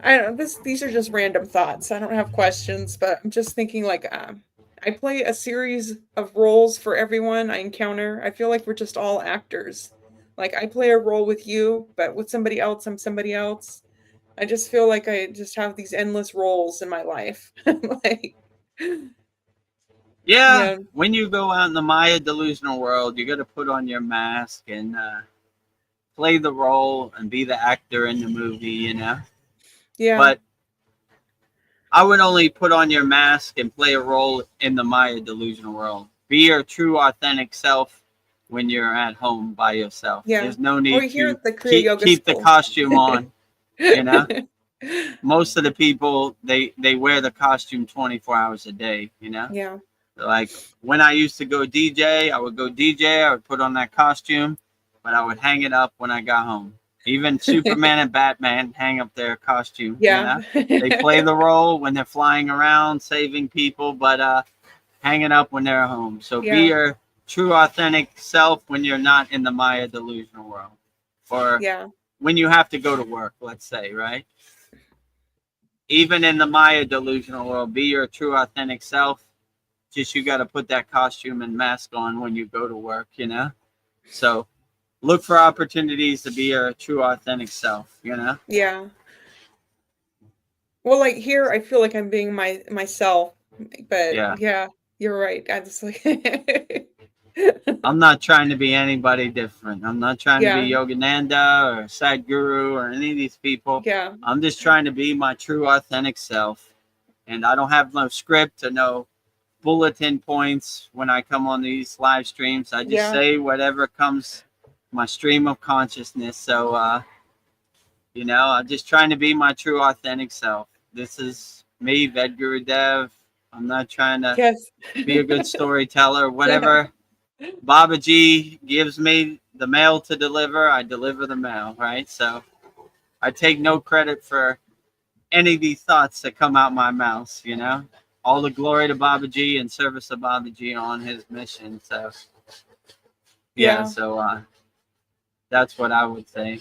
I don't know, these are just random thoughts. I don't have questions, but I'm just thinking like I play a series of roles for everyone I encounter. I feel like we're just all actors. Like I play a role with you, but with somebody else, I'm somebody else. I just feel like I just have these endless roles in my life. Like yeah, when you go out in the Maya delusional world, you got to put on your mask and play the role and be the actor in the movie, you know? Yeah. But I would only put on your mask and play a role in the Maya delusional world. Be your true, authentic self when you're at home by yourself. Yeah. There's no need to the Kriya Yoga keep the School. costume on, you know? Most of the people, they wear the costume 24 hours a day, you know? Yeah. Like when I used to go DJ, I would go DJ, I would put on that costume, but I would hang it up when I got home. Even Superman and Batman hang up their costume. Yeah. You know? They play the role when they're flying around, saving people, but hang it up when they're home. So be your true, authentic self when you're not in the Maya delusional world. Or when you have to go to work, let's say, right? Even in the Maya delusional world, be your true, authentic self. Just you got to put that costume and mask on when you go to work, you know? So look for opportunities to be your true, authentic self, you know? Yeah. Well, like here, I feel like I'm being myself, but yeah, you're right. I just like I'm not trying to be anybody different. I'm not trying to be Yogananda or Sadhguru or any of these people. Yeah. I'm just trying to be my true, authentic self. And I don't have no script or no bulletin points when I come on these live streams. I just say whatever comes my stream of consciousness. So, you know, I'm just trying to be my true, authentic self. This is me, Vedagurudev. I'm not trying to be a good storyteller. Whatever Babaji gives me the mail to deliver, I deliver the mail, right? So I take no credit for any of these thoughts that come out my mouth, you know? All the glory to Babaji and service of Babaji on his mission. So, so that's what I would say.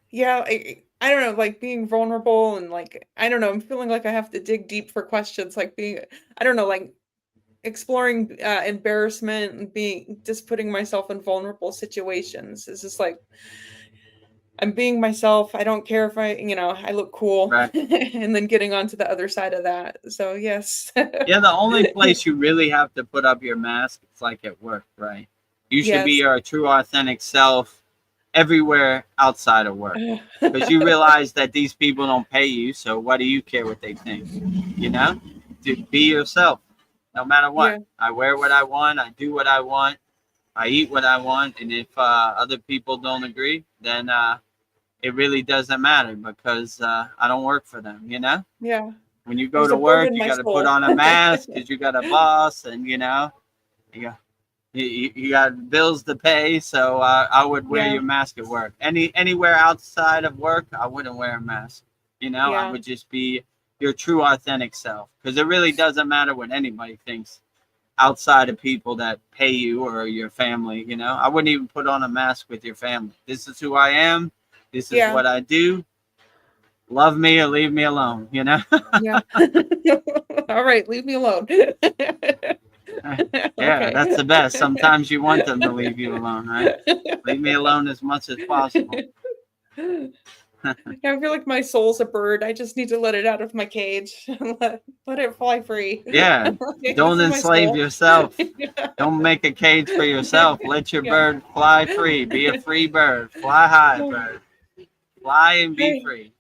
Yeah, I don't know, like being vulnerable and like, I don't know, I'm feeling like I have to dig deep for questions, like I don't know, like exploring embarrassment and just putting myself in vulnerable situations. It's just like, I'm being myself. I don't care if I look cool. Right. And then getting onto the other side of that. So yes. Yeah, the only place you really have to put up your mask is like at work, right? You should be Yes. your true authentic self everywhere outside of work. Because you realize that these people don't pay you, so what do you care what they think? You know? To be yourself, no matter what. Yeah. I wear what I want, I do what I want, I eat what I want, and if other people don't agree, then it really doesn't matter because I don't work for them, you know? Yeah. When you go There's to a bird work, in you my got to put soul. on a mask because you got a boss, and you know, you got, you got bills to pay. So I would wear Yeah. your mask at work. Anywhere outside of work, I wouldn't wear a mask. You know, I Yeah. would just be your true authentic self because it really doesn't matter what anybody thinks outside of people that pay you or your family. You know, I wouldn't even put on a mask with your family. This is who I am. This is Yeah. what I do. Love me or leave me alone. You know. Yeah. All right, leave me alone. Yeah, Okay. that's the best. Sometimes you want them to leave you alone, right? Leave me alone as much as possible. Yeah, I feel like my soul's a bird. I just need to let it out of my cage and let it fly free. Yeah, Like, this don't is my enslave soul. yourself. Yeah. Don't make a cage for yourself. Let your Yeah. bird fly free. Be a free bird. Fly high, bird. Fly and be Hey, free.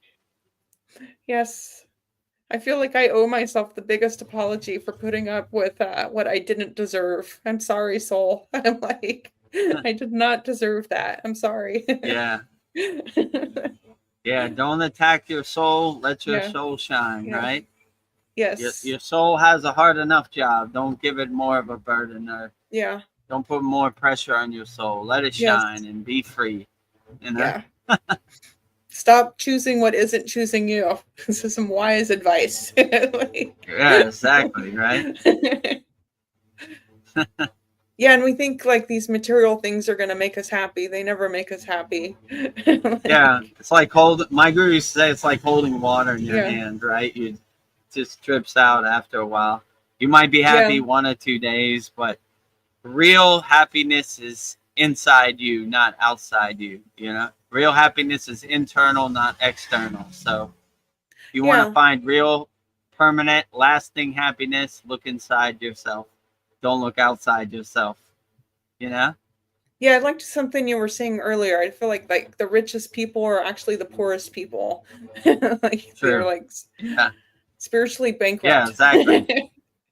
yes. I feel like I owe myself the biggest apology for putting up with what I didn't deserve. I'm sorry, soul. I'm like, I did not deserve that. I'm sorry. Yeah, yeah. Don't attack your soul. Let your Yeah, soul shine, yeah, right? yes, Your soul has a hard enough job. Don't give it more of a burden or yeah, don't put more pressure on your soul. Let it yes, shine and be free, you know? yeah. Stop choosing what isn't choosing you. This is some wise advice. Like, Yeah, exactly, right? yeah, and we think like these material things are gonna make us happy. They never make us happy. Yeah, Like, it's like my guru used to say it's like holding water in your yeah, hand, right? You just drips out after a while. You might be yeah, happy 1 or 2 days, but real happiness is inside you, not outside you, you know? Real happiness is internal, not external. So if you want to yeah. find real, permanent, lasting happiness, look inside yourself. Don't look outside yourself, you know? Yeah, I liked something you were saying earlier. I feel like the richest people are actually the poorest people. Like they're True. like Yeah. spiritually Yeah, bankrupt. exactly.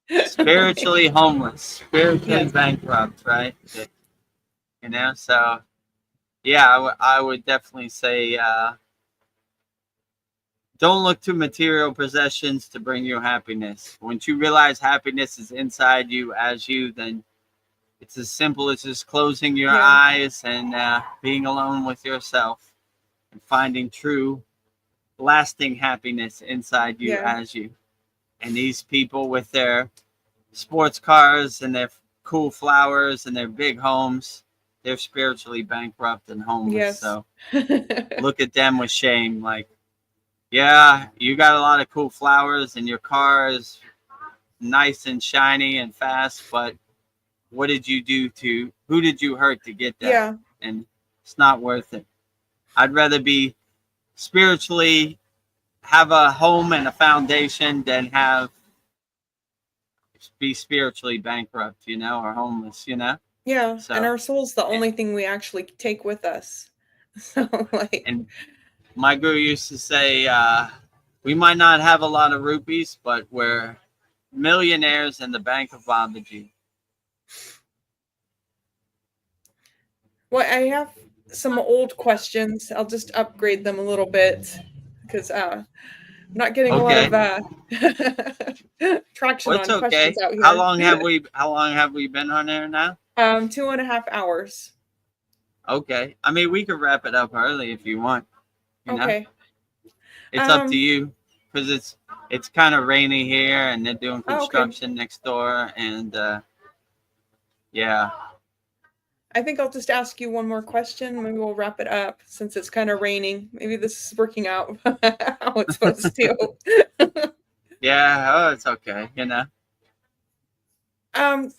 Like, Spiritually homeless, spiritually yes. bankrupt, right? You know, so yeah, I would definitely say don't look to material possessions to bring you happiness. Once you realize happiness is inside you as you, then it's as simple as just closing your Yeah. eyes and being alone with yourself and finding true, lasting happiness inside you Yeah. as you. And these people with their sports cars and their cool flowers and their big homes, they're spiritually bankrupt and homeless. Yes. So look at them with shame. Like, yeah, you got a lot of cool flowers and your car is nice and shiny and fast, but what did you do to, who did you hurt to get that? Yeah. And it's not worth it. I'd rather be spiritually, have a home and a foundation than be spiritually bankrupt, you know, or homeless, you know? Yeah. And So, our soul's the and, only thing we actually take with us. So like, and my guru used to say, we might not have a lot of rupees, but we're millionaires in the bank of Babaji. well, I have some old questions. I'll just upgrade them a little bit because I'm not getting a lot Okay. of traction Well, it's on questions okay. out How here. long have we been on there now? 2.5 hours. Okay. I mean, we could wrap it up early if you want, you know? Okay. It's up to you because it's kind of rainy here and they're doing Oh, okay. construction next door and yeah. I think I'll just ask you one more question. Maybe we'll wrap it up since it's kind of raining. Maybe this is working out how it's supposed to. Yeah, oh, it's okay, you know. Um,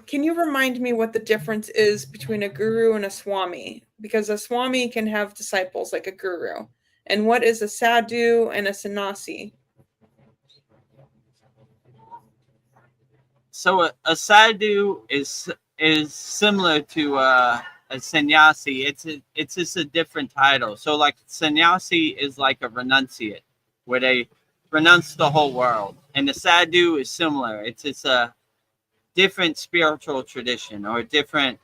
can you remind me what the difference is between a guru and a swami? because a swami can have disciples like a guru. And what is a sadhu and a sannyasi? So a sadhu is similar to a sannyasi. It's just a different title. So like sannyasi is like a renunciate, where they renounce the whole world, and the sadhu is similar. It's a different spiritual tradition or a different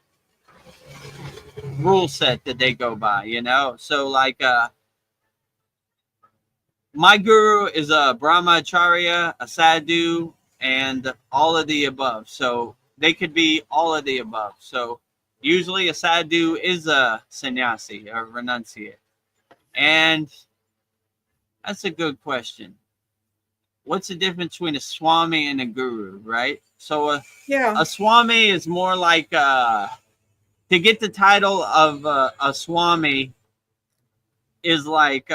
rule set that they go by. You know, so like my guru is a brahmacharya, a sadhu, and all of the above. So they could be all of the above. So usually a sadhu is a sannyasi or renunciate. And that's a good question. What's the difference between a swami and a guru, right? So a swami is more like to get the title of a swami is like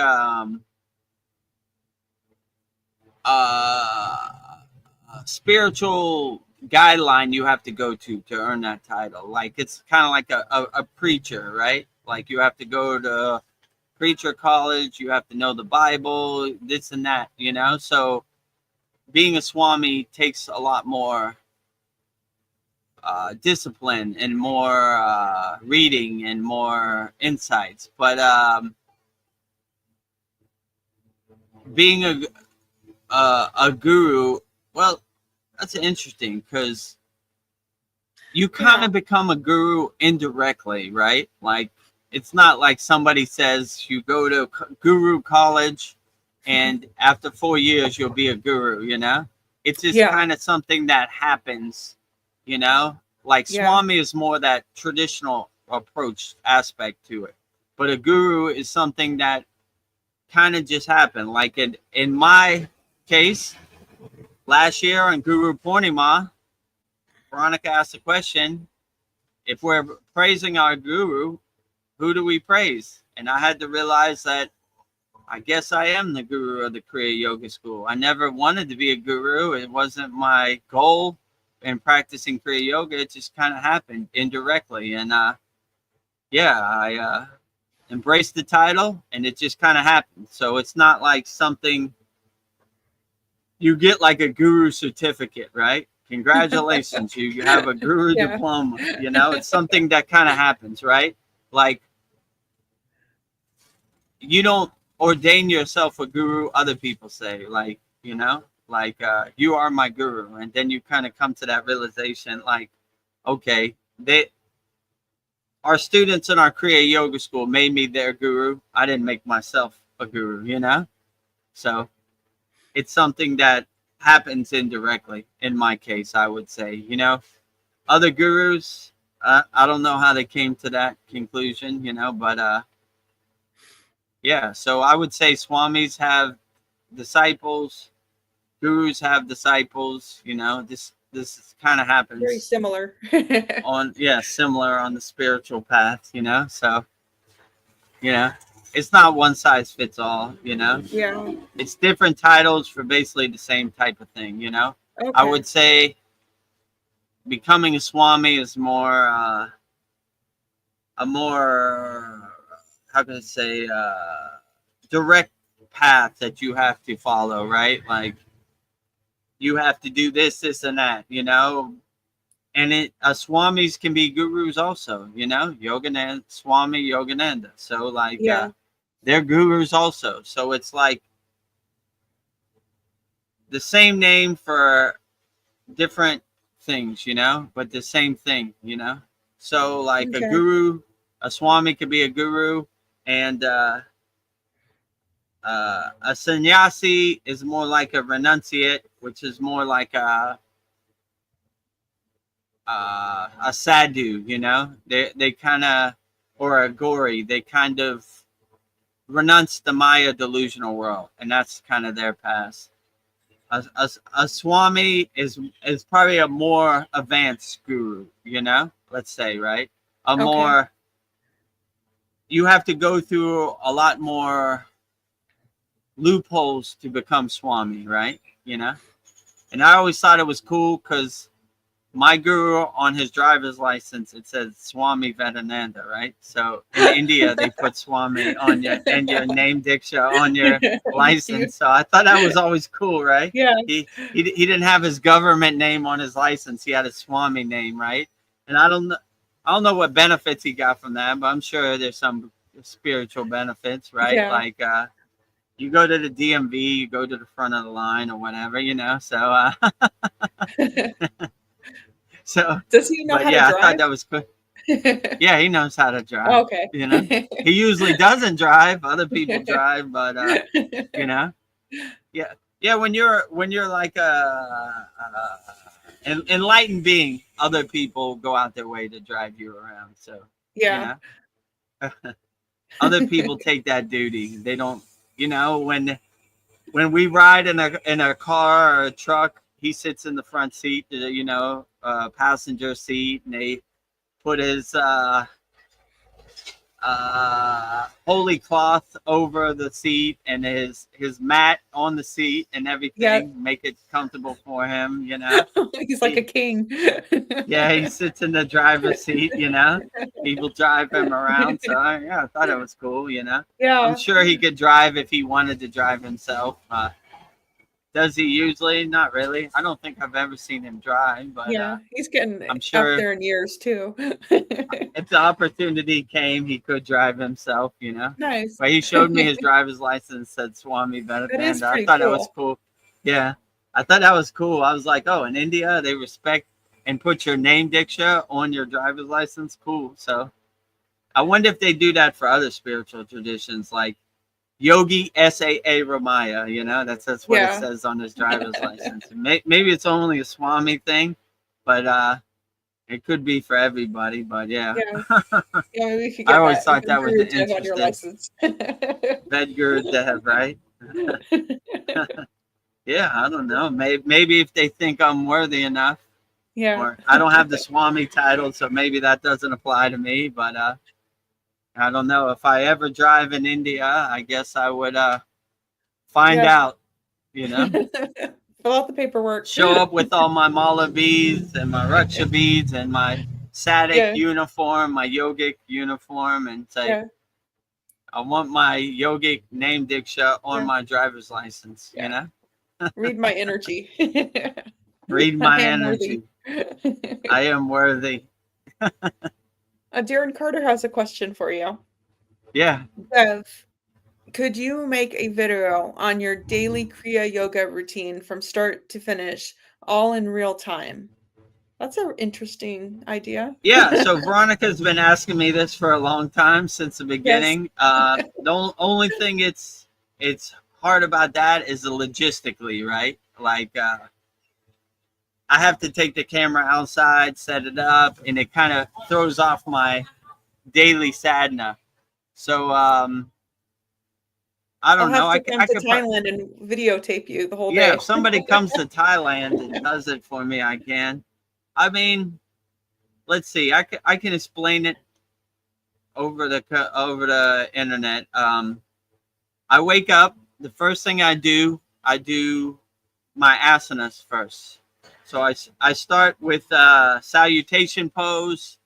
spiritual guideline you have to go to earn that title. Like it's kind of like a preacher, right? Like you have to go to preacher college, you have to know the Bible, this and that, you know? So being a swami takes a lot more discipline and more reading and more insights. But being a guru, well, that's interesting because you kind of become a guru indirectly, right? Like it's not like somebody says you go to guru college and after 4 years you'll be a guru, you know? It's just kind of something that happens, you know? Like swami is more that traditional approach aspect to it. But a guru is something that kind of just happened. Like in my case, last year on Guru Purnima, Veronica asked the question, if we're praising our guru, who do we praise? And I had to realize that I guess I am the guru of the Kriya Yoga School. I never wanted to be a guru. It wasn't my goal in practicing Kriya Yoga. It just kind of happened indirectly. And I embraced the title and it just kind of happened. So it's not like something you get like a guru certificate, right? Congratulations, you have a guru diploma. You know, it's something that kind of happens, right? Like you don't ordain yourself a guru, other people say, like, you know, like you are my guru. And then you kind of come to that realization, like, okay, our students in our Kriya Yoga School made me their guru. I didn't make myself a guru, you know? So it's something that happens indirectly in my case, I would say, you know? Other gurus, I don't know how they came to that conclusion, you know, but yeah, so I would say swamis have disciples, gurus have disciples, you know, this kind of happens. Very similar. Similar on the spiritual path, you know? So, you know, it's not one size fits all, you know? Yeah. It's different titles for basically the same type of thing, you know? Okay. I would say becoming a swami is more, a more, how can I say, direct path that you have to follow, right? Like you have to do this and that, you know? And swamis can be gurus also, you know? Yogananda, Swami Yogananda. So like, they're gurus also. So it's like the same name for different things, you know, but the same thing, you know? So like a guru, a swami could be a guru, and a sannyasi is more like a renunciate, which is more like a sadhu, you know? They kind of, or a gori, they kind of renounce the Maya delusional world, and that's kind of their path. A swami is probably a more advanced guru, you know, let's say, right? More, you have to go through a lot more loopholes to become swami, right? You know, and I always thought it was cool because my guru on his driver's license, it says Swami Vedananda, right? So in India, they put Swami on your and your name diksha on your license. So I thought that was always cool, right? Yeah. He didn't have his government name on his license. He had his Swami name, right? And I don't know what benefits he got from that, but I'm sure there's some spiritual benefits, right? Yeah. Like you go to the DMV, you go to the front of the line or whatever, you know. So so Does he know but how yeah, to I thought drive? that was cool. Yeah, he knows how to drive. Oh, okay. You know, he usually doesn't drive. Other people drive, but you know, yeah, yeah. When you're like an enlightened being, other people go out their way to drive you around. So you Yeah. know, other people take that duty. They don't. You know, when we ride in a car or a truck, he sits in the front seat, you know, passenger seat, and they put his holy cloth over the seat and his mat on the seat and Yeah. everything, make it comfortable for him, you know. He's like a king. Yeah, he sits in the driver's seat, you know. People drive him around, so yeah, I thought it was cool, you know. I'm Yeah. sure he could drive if he wanted to drive himself. Does he usually? Not really. I don't think I've ever seen him drive, but Yeah. He's getting I'm up sure there in years too. if the opportunity came, he could drive himself, you know. Nice. But he showed me his driver's license, said Swami That is Vedananda. I pretty thought that was cool. cool. Yeah, I thought that was cool. I was like, oh, in India, they respect and put your name diksha on your driver's license. Cool. So I wonder if they do that for other spiritual traditions, like Yogi S.A.A. Ramaya, you know, that's what it Yeah. says on his driver's license. Maybe it's only a Swami thing, but it could be for everybody. But yeah, Yeah. Yeah, maybe we could I get always that thought that was Vedagurudev on your interesting. license. Vedagurudev, right? Yeah, I don't know. Maybe if they think I'm worthy enough, Yeah. or I don't have the Swami title, so maybe that doesn't apply to me. But I don't know. If I ever drive in India, I guess I would find Yeah. out, you know. Fill out the paperwork. Show up with all my mala beads and my raksha beads and my sadhak Yeah. uniform, my yogic uniform, and say, Yeah. I want my yogic name diksha on Yeah. my driver's license, you Yeah. know? Read my energy. Read I my am worthy. energy. I am worthy. Darren Carter has a question for you. Yeah. Bev, could you make a video on your daily Kriya yoga routine from start to finish, all in real time? That's an interesting idea. Yeah. So Veronica's been asking me this for a long time since the Yes. beginning. The only thing it's hard about that is the logistically, right? Like I have to take the camera outside, set it up, and it kind of throws off my daily sadhana. So I I'll don't know. have to come I to could Thailand and videotape you the whole yeah. day. If somebody comes to Thailand and does it for me, I can. I mean, let's see. I can explain it over the internet. I wake up. The first thing I do my asanas first. So I start with salutation pose.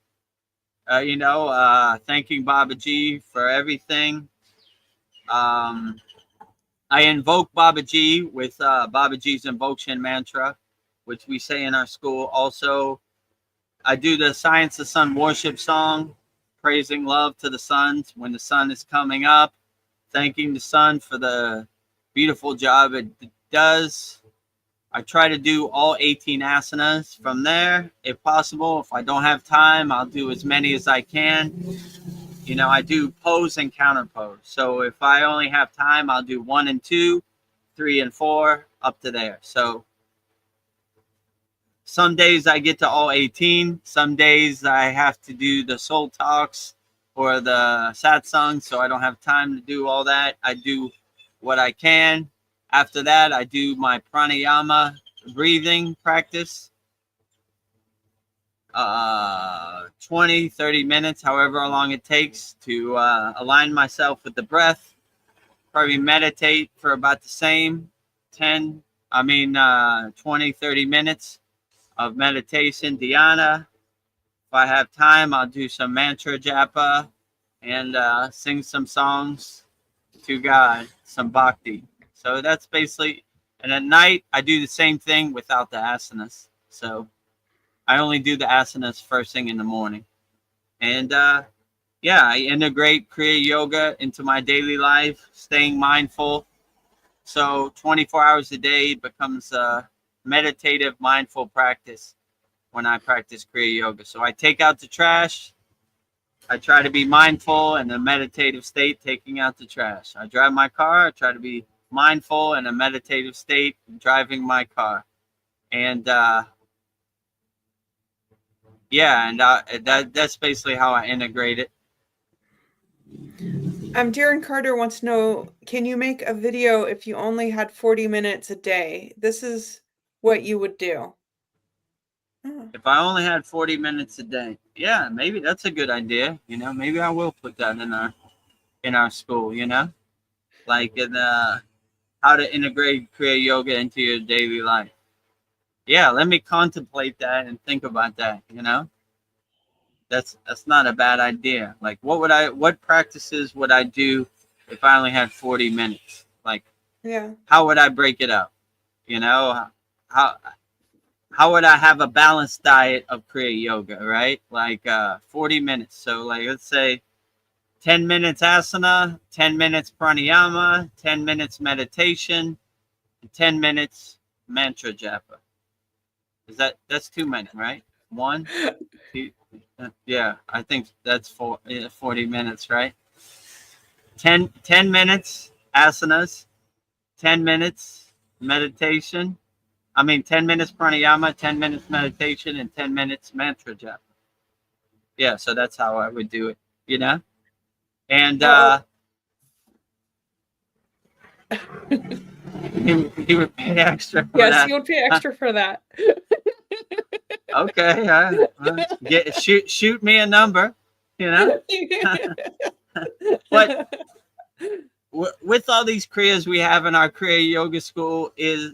You know, thanking Babaji for everything. I invoke Babaji with Babaji's invocation mantra, which we say in our school. Also, I do the Science of Sun worship song, praising love to the sun when the sun is coming up, thanking the sun for the beautiful job it does. I try to do all 18 asanas from there, if possible. If I don't have time, I'll do as many as I can. You know, I do pose and counter pose. So if I only have time, I'll do 1 and 2, 3 and 4, up to there. So some days I get to all 18. Some days I have to do the soul talks or the satsang, so I don't have time to do all that. I do what I can. After that, I do my pranayama breathing practice. 20, 30 minutes, however long it takes to align myself with the breath. Probably meditate for about the same 20, 30 minutes. of meditation, dhyana. If I have time, I'll do some mantra japa and sing some songs to God, some bhakti. So that's basically, and at night I do the same thing without the asanas. So I only do the asanas first thing in the morning. And yeah, I integrate Kriya Yoga into my daily life, staying mindful. So 24 hours a day becomes a meditative, mindful practice when I practice Kriya Yoga. So I take out the trash. I try to be mindful in a meditative state, taking out the trash. I drive my car. I try to be mindful in a meditative state, driving my car. And yeah, and that's basically how I integrate it. Darren Carter wants to know, can you make a video if you only had 40 minutes a day? This is what you would do. Oh. If I only had 40 minutes a day, yeah, maybe that's a good idea. You know, maybe I will put that in our school. You know, like in how to integrate Kriya Yoga into your daily life. Yeah, let me contemplate that and think about that. You know, that's not a bad idea. Like, what practices would I do if I only had 40 minutes? Like, yeah, how would I break it up? You know, how would I have a balanced diet of Kriya Yoga, right? Like 40 minutes. So like, let's say 10 minutes asana, 10 minutes pranayama, 10 minutes meditation, and 10 minutes mantra japa. That's too many, right? 1, 2, yeah, I think that's 40 minutes, right? 10 minutes asanas, 10 minutes meditation. 10 minutes pranayama, 10 minutes meditation, and 10 minutes mantra japa. Yeah, so that's how I would do it, you know? And he would pay extra for that. Yes, you would pay extra for that. Okay, shoot me a number, you know? But with all these Kriyas we have in our Kriya Yoga school is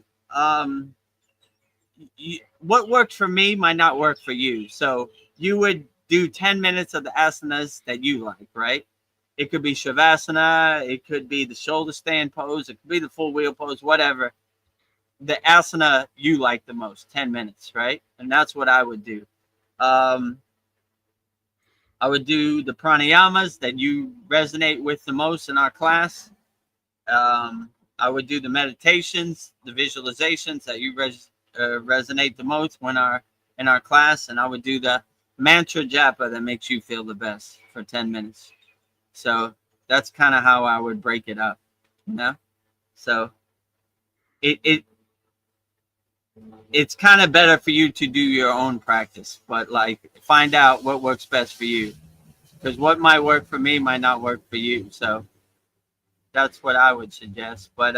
what worked for me might not work for you. So you would do 10 minutes of the asanas that you like, right? It could be Shavasana, it could be the shoulder stand pose, it could be the full wheel pose, whatever. The asana you like the most, 10 minutes, right? And that's what I would do. I would do the pranayamas that you resonate with the most in our class. I would do the meditations, the visualizations that you resonate the most in our class, and I would do the mantra japa that makes you feel the best for 10 minutes. So that's kind of how I would break it up, you know? So it's kind of better for you to do your own practice, but like find out what works best for you, because what might work for me might not work for you. So that's what I would suggest. But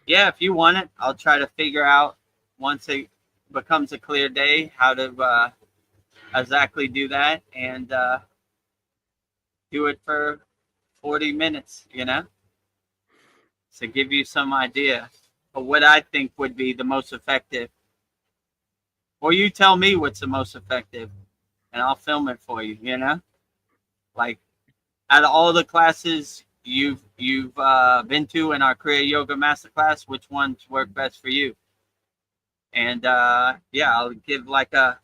yeah, if you want it, I'll try to figure out once it becomes a clear day how to exactly do that, and do it for 40 minutes, you know, to give you some idea of what I think would be the most effective. Or you tell me what's the most effective, and I'll film it for you, you know? Like, out of all the classes you've been to in our Kriya Yoga Masterclass, which ones work best for you? And yeah, I'll give like a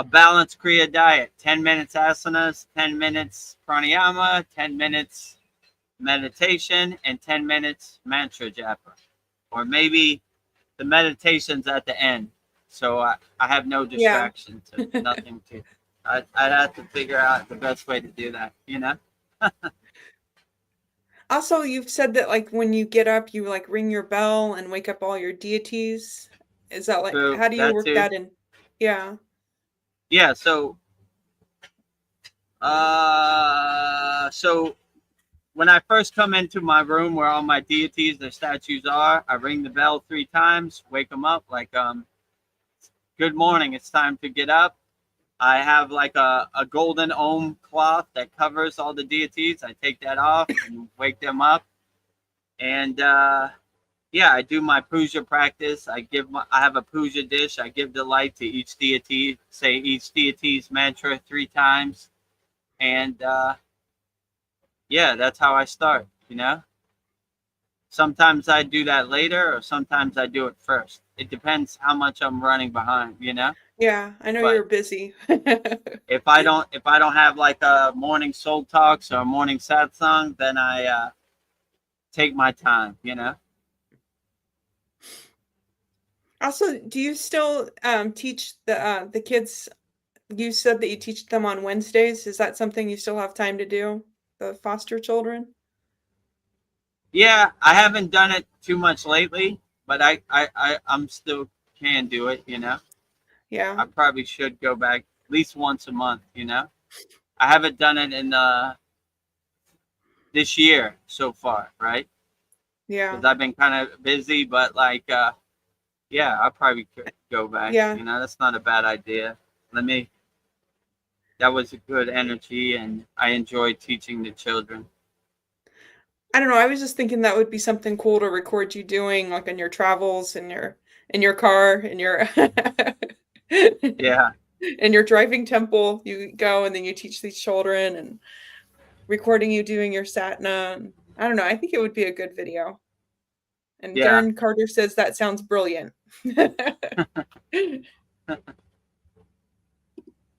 balanced Kriya diet. 10 minutes asanas, 10 minutes pranayama, 10 minutes meditation, and 10 minutes mantra japa. Or maybe the meditation's at the end, so I have no distractions, yeah. Nothing to. I'd have to figure out the best way to do that, you know. Also, you've said that like when you get up, you like ring your bell and wake up all your deities. Is that like how do you work that in? Yeah. Yeah. So, so when I first come into my room where all my deities, their statues are, I ring the bell 3 times, wake them up, like, good morning, it's time to get up. I have like a golden Om cloth that covers all the deities. I take that off and wake them up. And yeah, I do my puja practice. I have a puja dish. I give the light to each deity. Say each deity's mantra 3 times, and yeah, that's how I start. Sometimes I do that later, or sometimes I do it first. It depends how much I'm running behind. Yeah, I know But you're busy. if I don't have like a morning soul talks or a morning satsang, then I take my time. Also, do you still teach the kids? You said that you teach them on Wednesdays. Is that something you still have time to do? The foster children? Yeah, I haven't done it too much lately, but I'm still can do it. Yeah. I probably should go back at least once a month. I haven't done it in this year so far, right? Yeah. Because I've been kind of busy, but like yeah, I probably could go back. Yeah. That's not a bad idea. Let me. That was a good energy, and I enjoyed teaching the children. I don't know. I was just thinking that would be something cool to record you doing, like on your travels in your car, in your Yeah, in your driving temple. You go and then you teach these children and recording you doing your satna. And I don't know. I think it would be a good video. And yeah, Darren Carter says that sounds brilliant.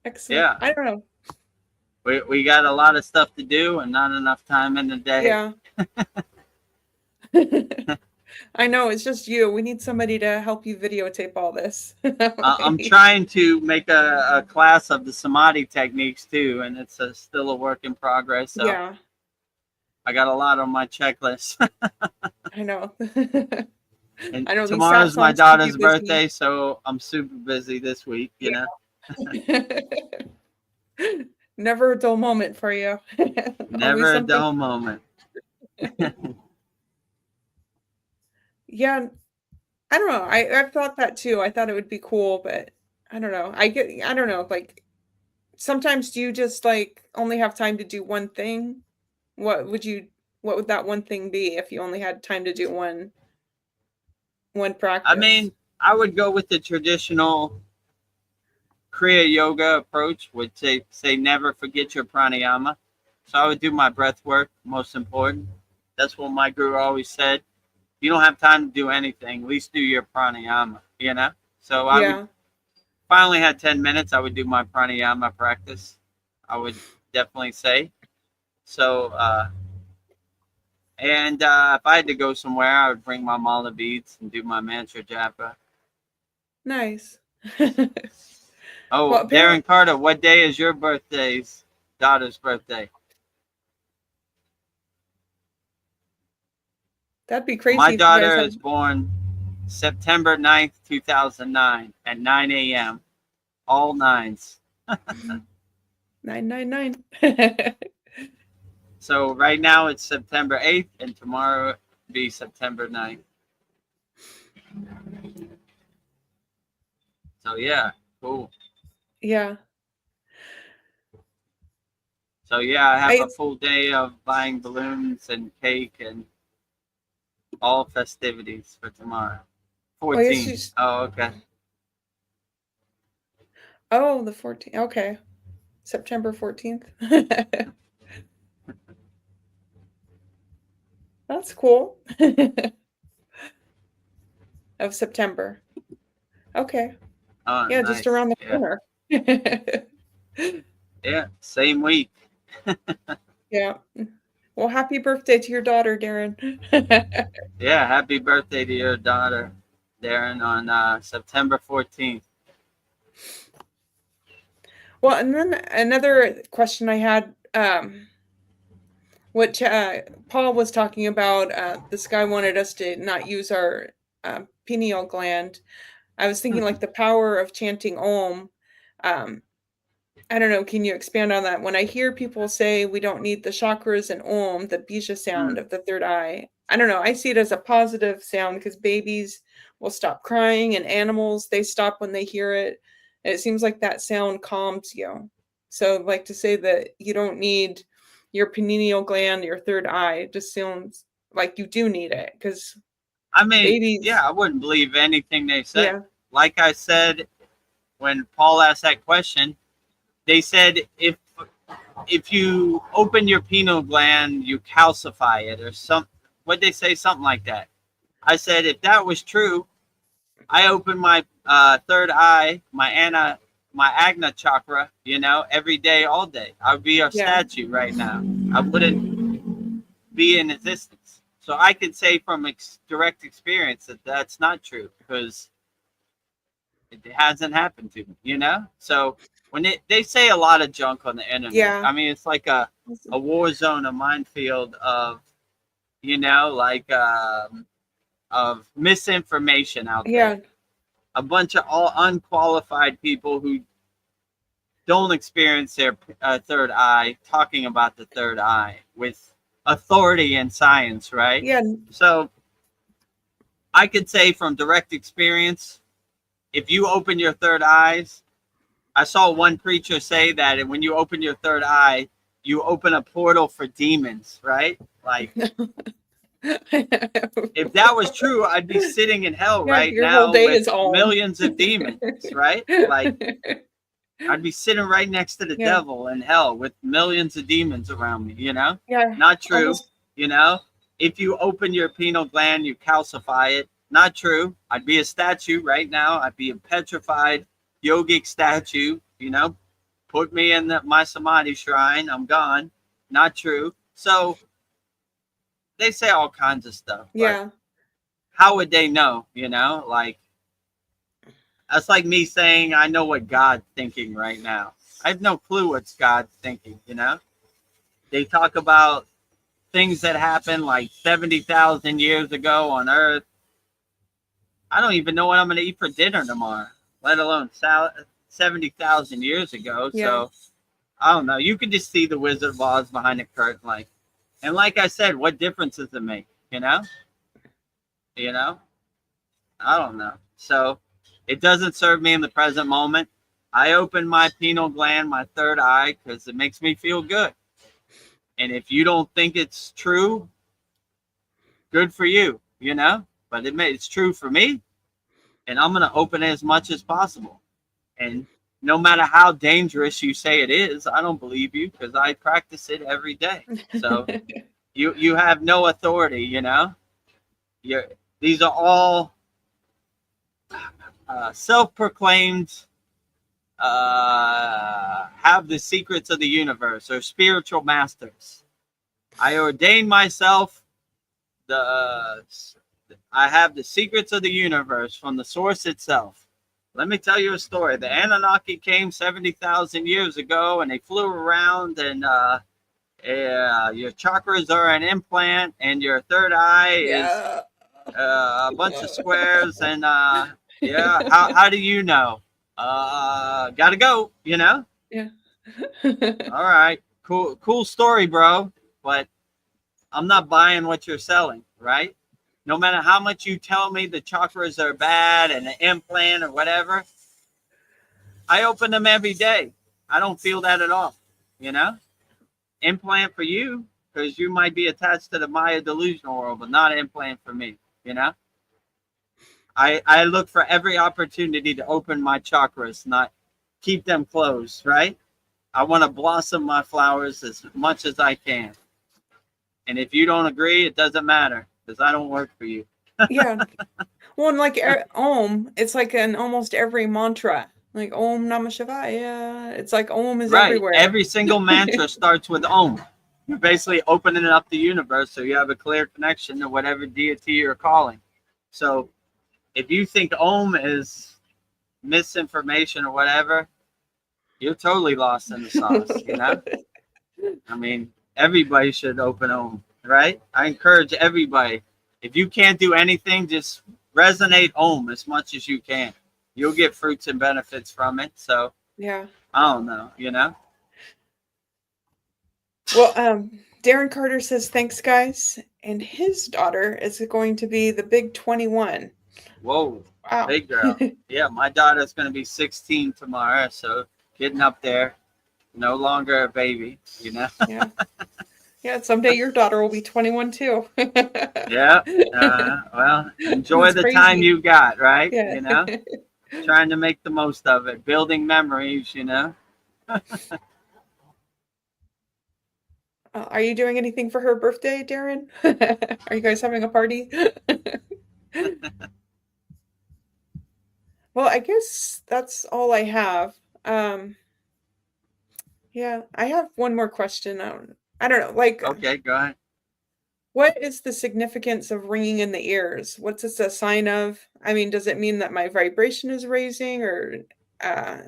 Excellent. yeah. I don't know. We got a lot of stuff to do and not enough time in the day. Yeah. I know, it's just you. We need somebody to help you videotape all this. I'm trying to make a class of the samadhi techniques too, and it's still a work in progress. So Yeah, I got a lot on my checklist. I know. And I know these sat tomorrow's my songs keep you daughter's busy. birthday, so I'm super busy this week. Yeah. Never a dull moment for you. Always Never a something. dull moment. Yeah, I don't know. I've thought that too. I thought it would be cool, but I don't know. I don't know, like sometimes do you just like only have time to do one thing? What would you what would that one thing be if you only had time to do one I practice? mean, I would go with the traditional Kriya yoga approach, would say never forget your pranayama. So I would do my breath work, most important. That's what my guru always said. You don't have time to do anything, at least do your pranayama. So I would, Yeah. if I only had 10 minutes, I would do my pranayama practice. I would definitely say. So, and if I had to go somewhere, I would bring my mala beads and do my mantra japa. Nice. Oh, Well, apparently Darren Carter, what day is your daughter's birthday? that'd be My crazy if you guys daughter had is born September 9th, 2009 at 9 a.m. All nines. 999. So right now it's September 8th and tomorrow will be September 9th. So yeah, cool. Yeah. So yeah, I have I a full day of buying balloons and cake and all festivities for tomorrow. I guess 14th. Oh, okay. oh, the 14th. Okay. September 14th. That's cool. Of September. Okay. Oh, Yeah, just nice. around the Yeah. corner. Yeah. Same week. Yeah. Well, happy birthday to your daughter, Darren. Yeah. Happy birthday to your daughter, Darren, on September 14th. Well, and then another question I had, which Paul was talking about, this guy wanted us to not use our pineal gland. I was thinking like the power of chanting Om. Um, I don't know, can you expand on that? When I hear people say we don't need the chakras and Om, the bija sound Mm, of the third eye, I don't know, I see it as a positive sound because babies will stop crying and animals, they stop when they hear it. And it seems like that sound calms you. So like to say that you don't need your pineal gland, your third eye, it just sounds like you do need it because I mean, babies. yeah, I wouldn't believe anything they say. Yeah. Like I said, when Paul asked that question, they said if you open your pineal gland, you calcify it or some. What they say, something like that. I said if that was true, I open my third eye, my Agna chakra, every day, all day. I would be a statue right now. I wouldn't be in existence. So I could say from direct experience that that's not true because it hasn't happened to me, So when they say a lot of junk on the internet, Yeah. I mean, it's like a war zone, a minefield of, like of misinformation out there. A bunch of all unqualified people who don't experience their third eye talking about the third eye with authority and science, right? Yeah. So I could say from direct experience, if you open your third eyes, I saw one preacher say that when you open your third eye, you open a portal for demons, right? Like, if that was true, I'd be sitting in hell right your now whole day with is all millions of demons, right? Like, I'd be sitting right next to the devil in hell with millions of demons around me, Yeah. Not true, If you open your pineal gland, you calcify it. Not true. I'd be a statue right now. I'd be a petrified yogic statue, Put me in my samadhi shrine. I'm gone. Not true. So they say all kinds of stuff. Yeah. How would they know, Like, that's like me saying I know what God's thinking right now. I have no clue what's God's thinking, They talk about things that happened like 70,000 years ago on Earth. I don't even know what I'm going to eat for dinner tomorrow, let alone 70,000 years ago. Yeah. So I don't know. You can just see the Wizard of Oz behind the curtain, and like I said, what difference does it make? I don't know. So it doesn't serve me in the present moment. I open my pineal gland, my third eye, because it makes me feel good. And if you don't think it's true, good for you, But it's true for me, and I'm going to open it as much as possible. And no matter how dangerous you say it is, I don't believe you because I practice it every day. So you have no authority, These are all self-proclaimed have the secrets of the universe or spiritual masters. I ordain myself I have the secrets of the universe from the source itself. Let me tell you a story. The Anunnaki came 70,000 years ago and they flew around and your chakras are an implant and your third eye is a bunch of squares and how do you know? Gotta go, Yeah. All right, cool story, bro, but I'm not buying what you're selling, right? No matter how much you tell me the chakras are bad and the implant or whatever, I open them every day. I don't feel that at all, Implant for you because you might be attached to the Maya delusional world, but not an implant for me, I look for every opportunity to open my chakras, not keep them closed, right? I want to blossom my flowers as much as I can. And if you don't agree, it doesn't matter because I don't work for you. Yeah. Well, and like Om, it's like in almost every mantra. Like Om Namah Shivaya. It's like Om is everywhere. Every single mantra starts with Om. You're basically opening up the universe so you have a clear connection to whatever deity you're calling. So if you think Om is misinformation or whatever, you're totally lost in the sauce, I mean, everybody should open Om, right? I encourage everybody. If you can't do anything, just resonate Om as much as you can. You'll get fruits and benefits from it. So yeah. I don't know, Well, Darren Carter says, thanks, guys. And his daughter is going to be the big 21. Whoa. Wow. Big girl. Yeah, my daughter's going to be 16 tomorrow. So getting up there, no longer a baby, Yeah. Yeah, someday your daughter will be 21 too. Yeah. Well, enjoy It's the time crazy. you got, right? Yeah. You know, trying to make the most of it, building memories, you know. Are you doing anything for her birthday, Darren? Are you guys having a party? Well, I guess that's all I have. Um, yeah, I have one more question. I don't know, like, Okay, go ahead. what is the significance of ringing in the ears? What's this a sign of? I mean, does it mean that my vibration is raising, or uh,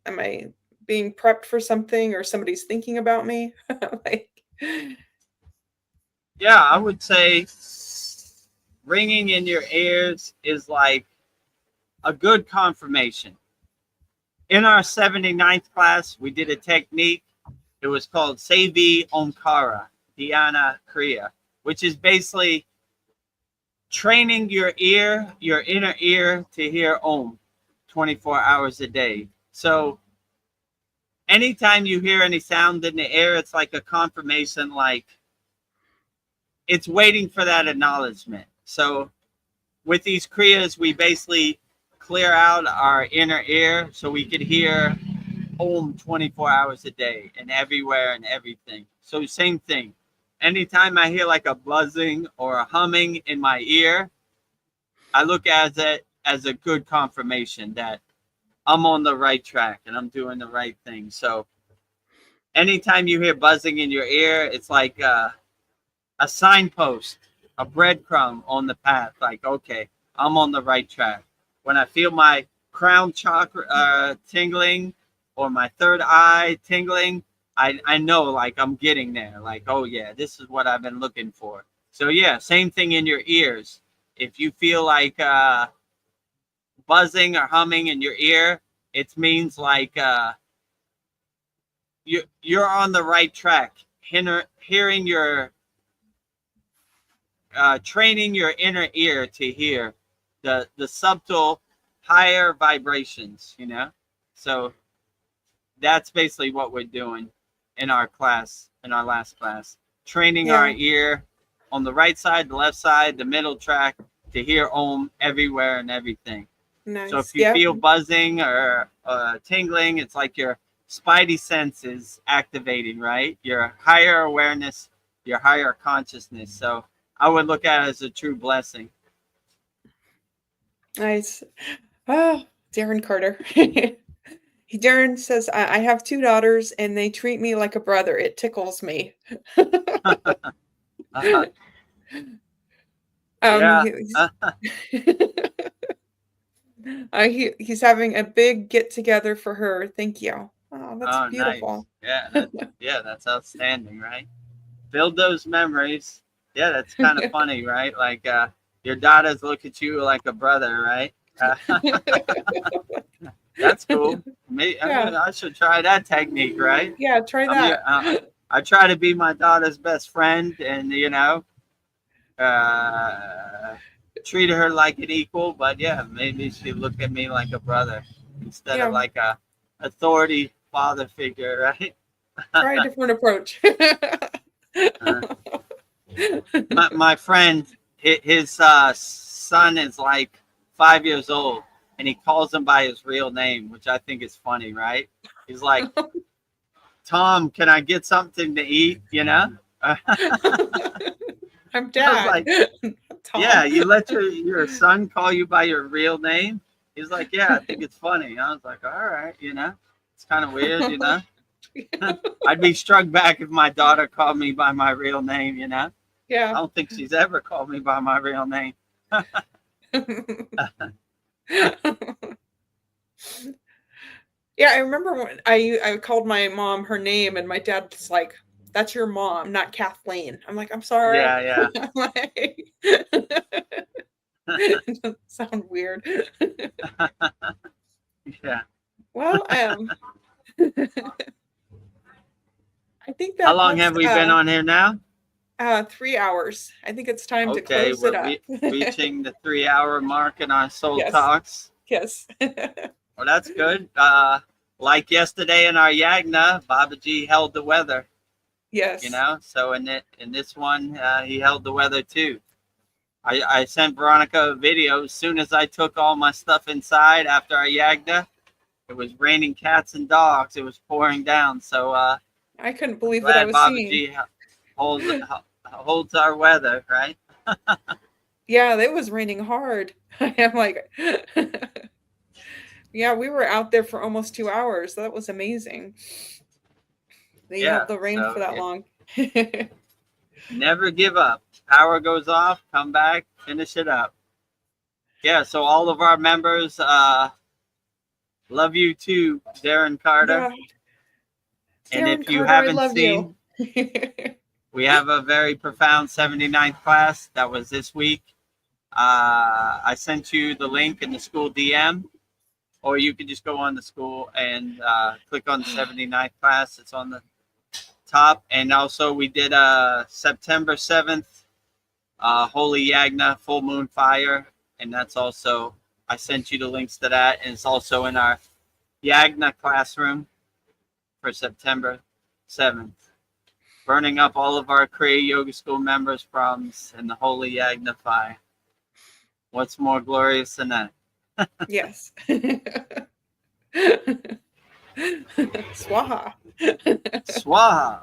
am I being prepped for something, or somebody's thinking about me? Like, Yeah, I would say ringing in your ears is like a good confirmation. In our 79th class, we did a technique. It was called Sevi Omkara, Dhyana Kriya, which is basically training your ear, your inner ear, to hear Om 24 hours a day. So anytime you hear any sound in the air, it's like a confirmation, like it's waiting for that acknowledgement. So with these kriyas, we basically clear out our inner ear so we could hear Om 24 hours a day and everywhere and everything. So same thing. Anytime I hear like a buzzing or a humming in my ear, I look at it as a good confirmation that I'm on the right track and I'm doing the right thing. So anytime you hear buzzing in your ear, it's like a signpost, a breadcrumb on the path. Like, okay, I'm on the right track. When I feel my crown chakra tingling or my third eye tingling, I know like I'm getting there. Like, oh yeah, this is what I've been looking for. So yeah, same thing in your ears. If you feel like buzzing or humming in your ear, it means like you're on the right track. Hearing your training your inner ear to hear the subtle higher vibrations, you know. So that's basically what we're doing in our class, in our last class, training our yeah, ear on the right side, the left side, the middle track, to hear Om everywhere and everything. So nice. if you Yeah, feel buzzing or tingling, it's like your spidey sense is activating, right? Your higher awareness, your higher consciousness. So I would look at it as a true blessing. nice. Oh, Darren Carter. Darren says, I have two daughters and they treat me like a brother. It tickles me. Uh-huh. um, Yeah. he's, he's having a big get together for her. Thank you. Oh, that's Oh, nice. beautiful. That's outstanding, right? Build those memories. Yeah, that's kind of funny, right? Like your daughters look at you like a brother, right? That's cool. Me, Yeah, I should try that technique, right? yeah, try I'm that. I try to be my daughter's best friend, and you know, uh, treat her like an equal. But yeah, maybe she look at me like a brother instead of Yeah, like a authority father figure, right? try a different approach. uh, my friend, his son is like 5 years old, and he calls him by his real name, which I think is funny, right? He's like, Tom, can I get something to eat? You know? I'm I was dad. like, yeah, Tom. you let your son call you by your real name? He's like, yeah, I think it's funny. I was like, all right, you know, it's kind of weird, you know. I'd be struck back if my daughter called me by my real name, you know. I Yeah. don't think she's ever called me by my real name. Yeah, I remember when I called my mom her name, and my dad was like, "That's your mom, not Kathleen." I'm like, "I'm sorry." Yeah, I'm like, yeah, it doesn't sound weird. yeah. Well, I think How that long that's have we been on here now? 3 hours. I think it's time to Okay, close we're it up. reaching the 3 hour mark in our soul Yes, talks. yes. Well, that's good. Like yesterday in our Yagna, Babaji held the weather. Yes. So in this one, he held the weather too. I sent Veronica a video as soon as I took all my stuff inside after our Yagna. It was raining cats and dogs. It was pouring down. So I couldn't I'm believe what I glad was seeing. Babaji holds our weather, right? Yeah, it was raining hard. I'm like, yeah, we were out there for almost 2 hours. That was amazing. That you Yeah. held the rain for So that long. never give up. Power goes off, come back, finish it up. Yeah. So all of our members, love you too, Darren Carter. Yeah. And Darren if you Carter, I haven't love you. seen, we have a very profound 79th class that was this week. I sent you the link in the school DM, or you can just go on the school and click on the 79th class. It's on the top. And also, we did a September 7th Holy Yagna Full Moon Fire. And that's also, I sent you the links to that. And it's also in our Yagna classroom for September 7th. Burning up all of our Kriya Yoga School members' problems in the Holy Yagna Fire. What's more glorious than that? Yes. Swaha. Swaha.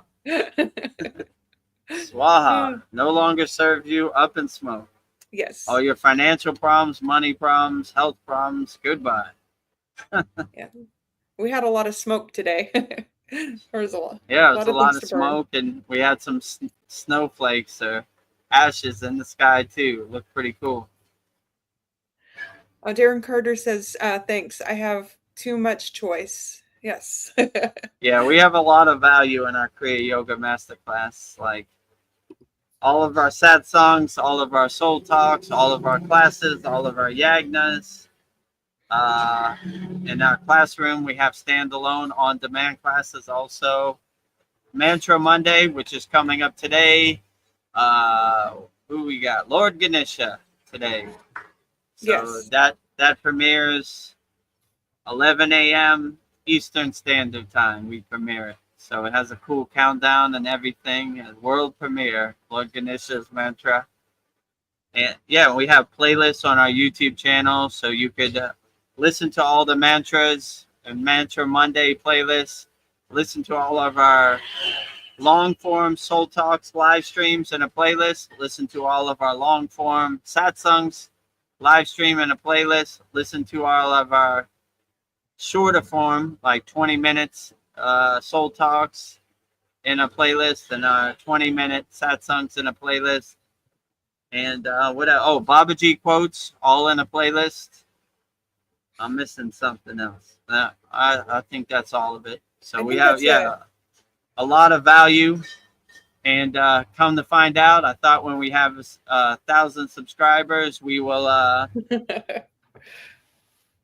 Swaha. No longer serve you, up in smoke. Yes. All your financial problems, money problems, health problems, goodbye. Yeah. We had a lot of smoke today. There was a lot. Yeah, it was a lot things of to burn. smoke, and we had some snowflakes or ashes in the sky too. It looked pretty cool. Darren Carter says, thanks. I have too much choice. Yes. Yeah, we have a lot of value in our Kriya Yoga Masterclass. Like all of our sad songs, all of our soul talks, all of our classes, all of our yagnas. In our classroom, we have standalone on-demand classes also. Mantra Monday, which is coming up today. Who we got? Lord Ganesha today. So Yes. that premieres 11 a.m. Eastern Standard Time. We premiere it. So it has a cool countdown and everything. A world premiere, Lord Ganesha's mantra. And yeah, we have playlists on our YouTube channel, so you could listen to all the mantras and Mantra Monday playlists. Listen to all of our long form Soul Talks live streams in a playlist. Listen to all of our long form satsangs live stream in a playlist. Listen to all of our shorter form, like 20 minutes Soul Talks in a playlist, and our 20-minute satsangs in a playlist. And what else? Oh, Babaji quotes all in a playlist. I'm missing something else. I think that's all of it. So we have a lot of value. And come to find out, I thought when we have 1,000 subscribers, we will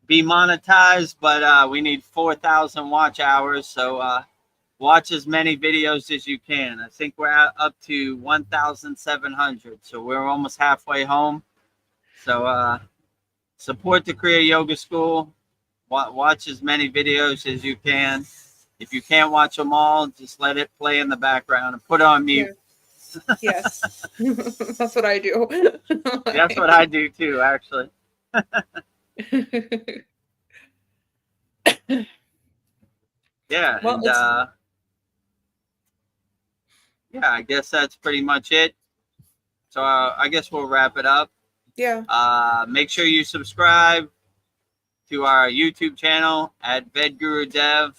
be monetized, but we need 4,000 watch hours. So watch as many videos as you can. I think we're up to 1,700. So we're almost halfway home. So support the Kriya Yoga School. Watch as many videos as you can. If you can't watch them all, just let it play in the background and put it on mute. Yeah. Yes. That's what I do. That's what I do too, actually. Yeah. Well, and yeah, I guess that's pretty much it. So I guess we'll wrap it up. Yeah. Make sure you subscribe to our YouTube channel at Vedagurudev.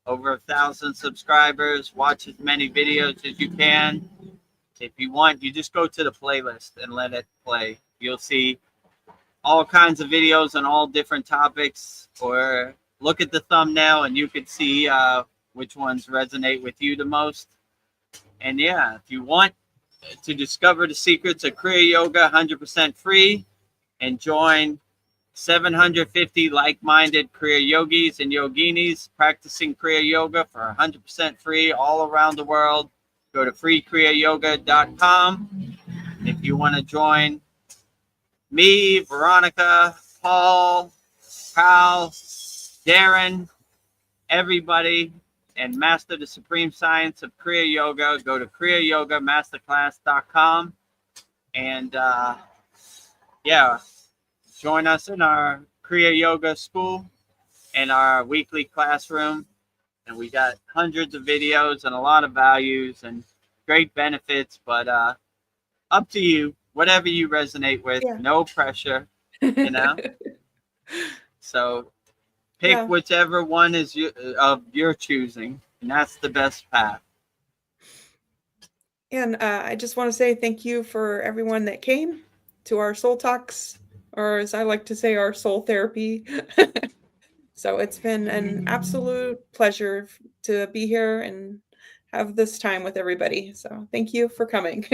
Over 1,000 subscribers. Watch as many videos as you can. If you want, you just go to the playlist and let it play. You'll see all kinds of videos on all different topics. Or look at the thumbnail and you could see which ones resonate with you the most. And yeah, if you want to discover the secrets of Kriya Yoga 100% free and join 750 like-minded Kriya yogis and yoginis practicing Kriya Yoga for 100% free all around the world, go to freekriyayogamasterclass.com. If you want to join me, Veronica, Paul, Kyle, Darren, everybody and master the supreme science of Kriya Yoga, go to kriyayogamasterclass.com. And yeah, join us in our Kriya Yoga school and our weekly classroom. And we got hundreds of videos and a lot of values and great benefits, but up to you, whatever you resonate with, no pressure, you know? So pick whichever one is of your choosing, and that's the best path. And I just want to say thank you for everyone that came to our soul talks, or as I like to say, our soul therapy. So it's been an absolute pleasure to be here and have this time with everybody. So thank you for coming.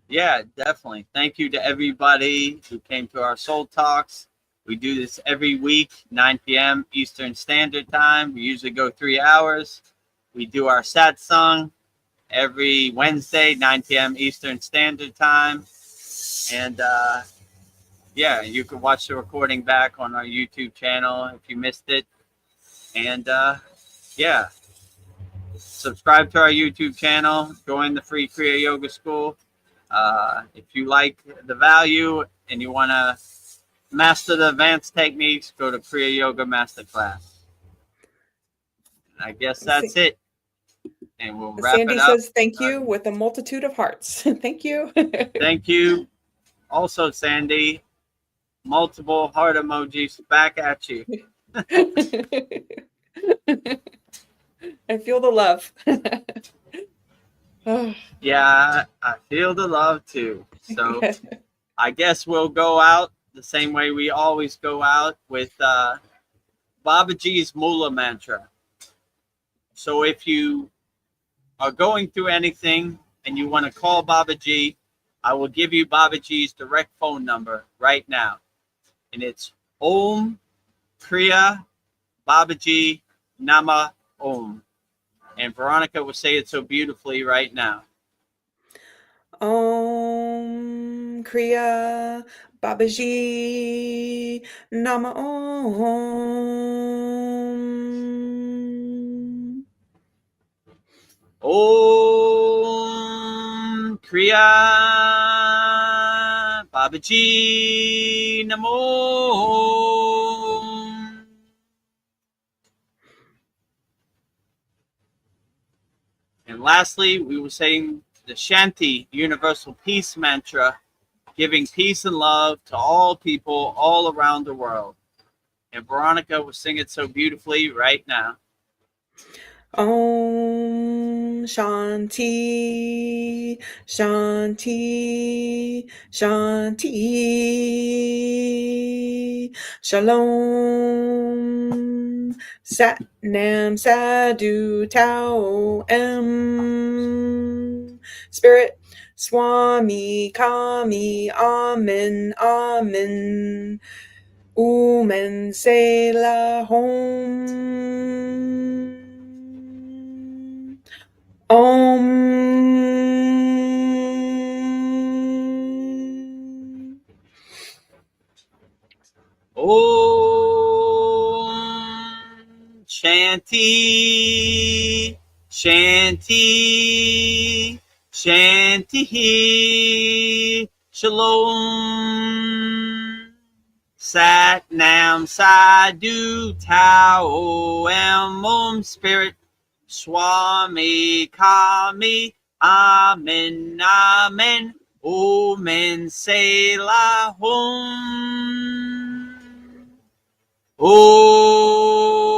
Yeah, definitely. Thank you to everybody who came to our soul talks. We do this every week, 9 p.m. Eastern Standard Time. We usually go 3 hours. We do our satsang every Wednesday, 9 p.m. Eastern Standard Time. And yeah, you can watch the recording back on our YouTube channel if you missed it. And yeah, subscribe to our YouTube channel, join the free Kriya Yoga School. If you like the value and you want to master the advanced techniques, go to Kriya Yoga Masterclass. I guess that's it. And we'll wrap Sandy it up. says thank you with a multitude of hearts. Thank you. Thank you. Also, Sandy, multiple heart emojis back at you. I feel the love. Yeah, I feel the love too. So I guess we'll go out the same way we always go out with Babaji's Mula mantra. So if you are going through anything and you want to call Babaji, I will give you Babaji's direct phone number right now. And it's Om Kriya Babaji Nama Om. And Veronica will say it so beautifully right now. Om Kriya Babaji Nama Om. Om Kriya Babaji Namo. And lastly, we were saying the Shanti Universal Peace Mantra, giving peace and love to all people all around the world. And Veronica will sing it so beautifully right now. Om Shanti, Shanti, Shanti, Shalom, Sat Nam Sadhu Tao Em, Spirit, Swami Kami, Amen, Amen, Umen Selah Hom. Om. Om Shanti, Shanti, Shanti, Shalom, Sat Nam Sadhu Tao Em Om Spirit, Swami Kami, Amen, Amen, Omen Selah Hom. Om.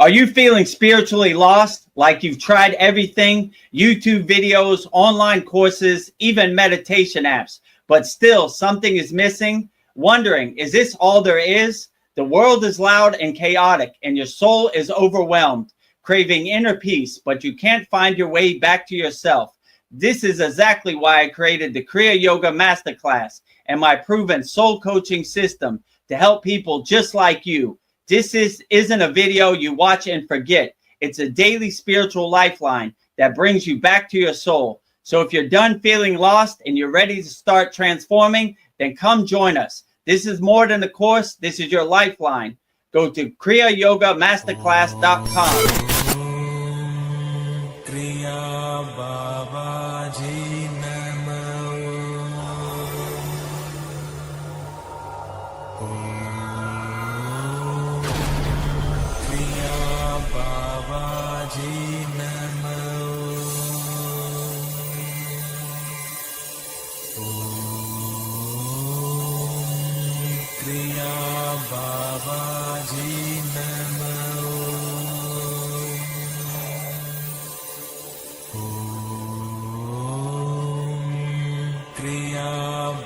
Are you feeling spiritually lost? Like you've tried everything, YouTube videos, online courses, even meditation apps, but still something is missing? Wondering, is this all there is? The world is loud and chaotic, and your soul is overwhelmed, craving inner peace, but you can't find your way back to yourself. This is exactly why I created the Kriya Yoga Masterclass and my proven soul coaching system to help people just like you. This isn't a video you watch and forget. It's a daily spiritual lifeline that brings you back to your soul. So if you're done feeling lost and you're ready to start transforming, then come join us. This is more than a course. This is your lifeline. Go to kriyayogamasterclass.com. Kriya Babaji Namo. Kriya Babaji Namo. Kriya Babaji Namo. Kriya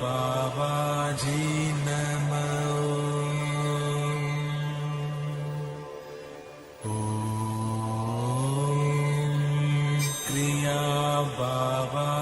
Babaji Namo. Kriya Baba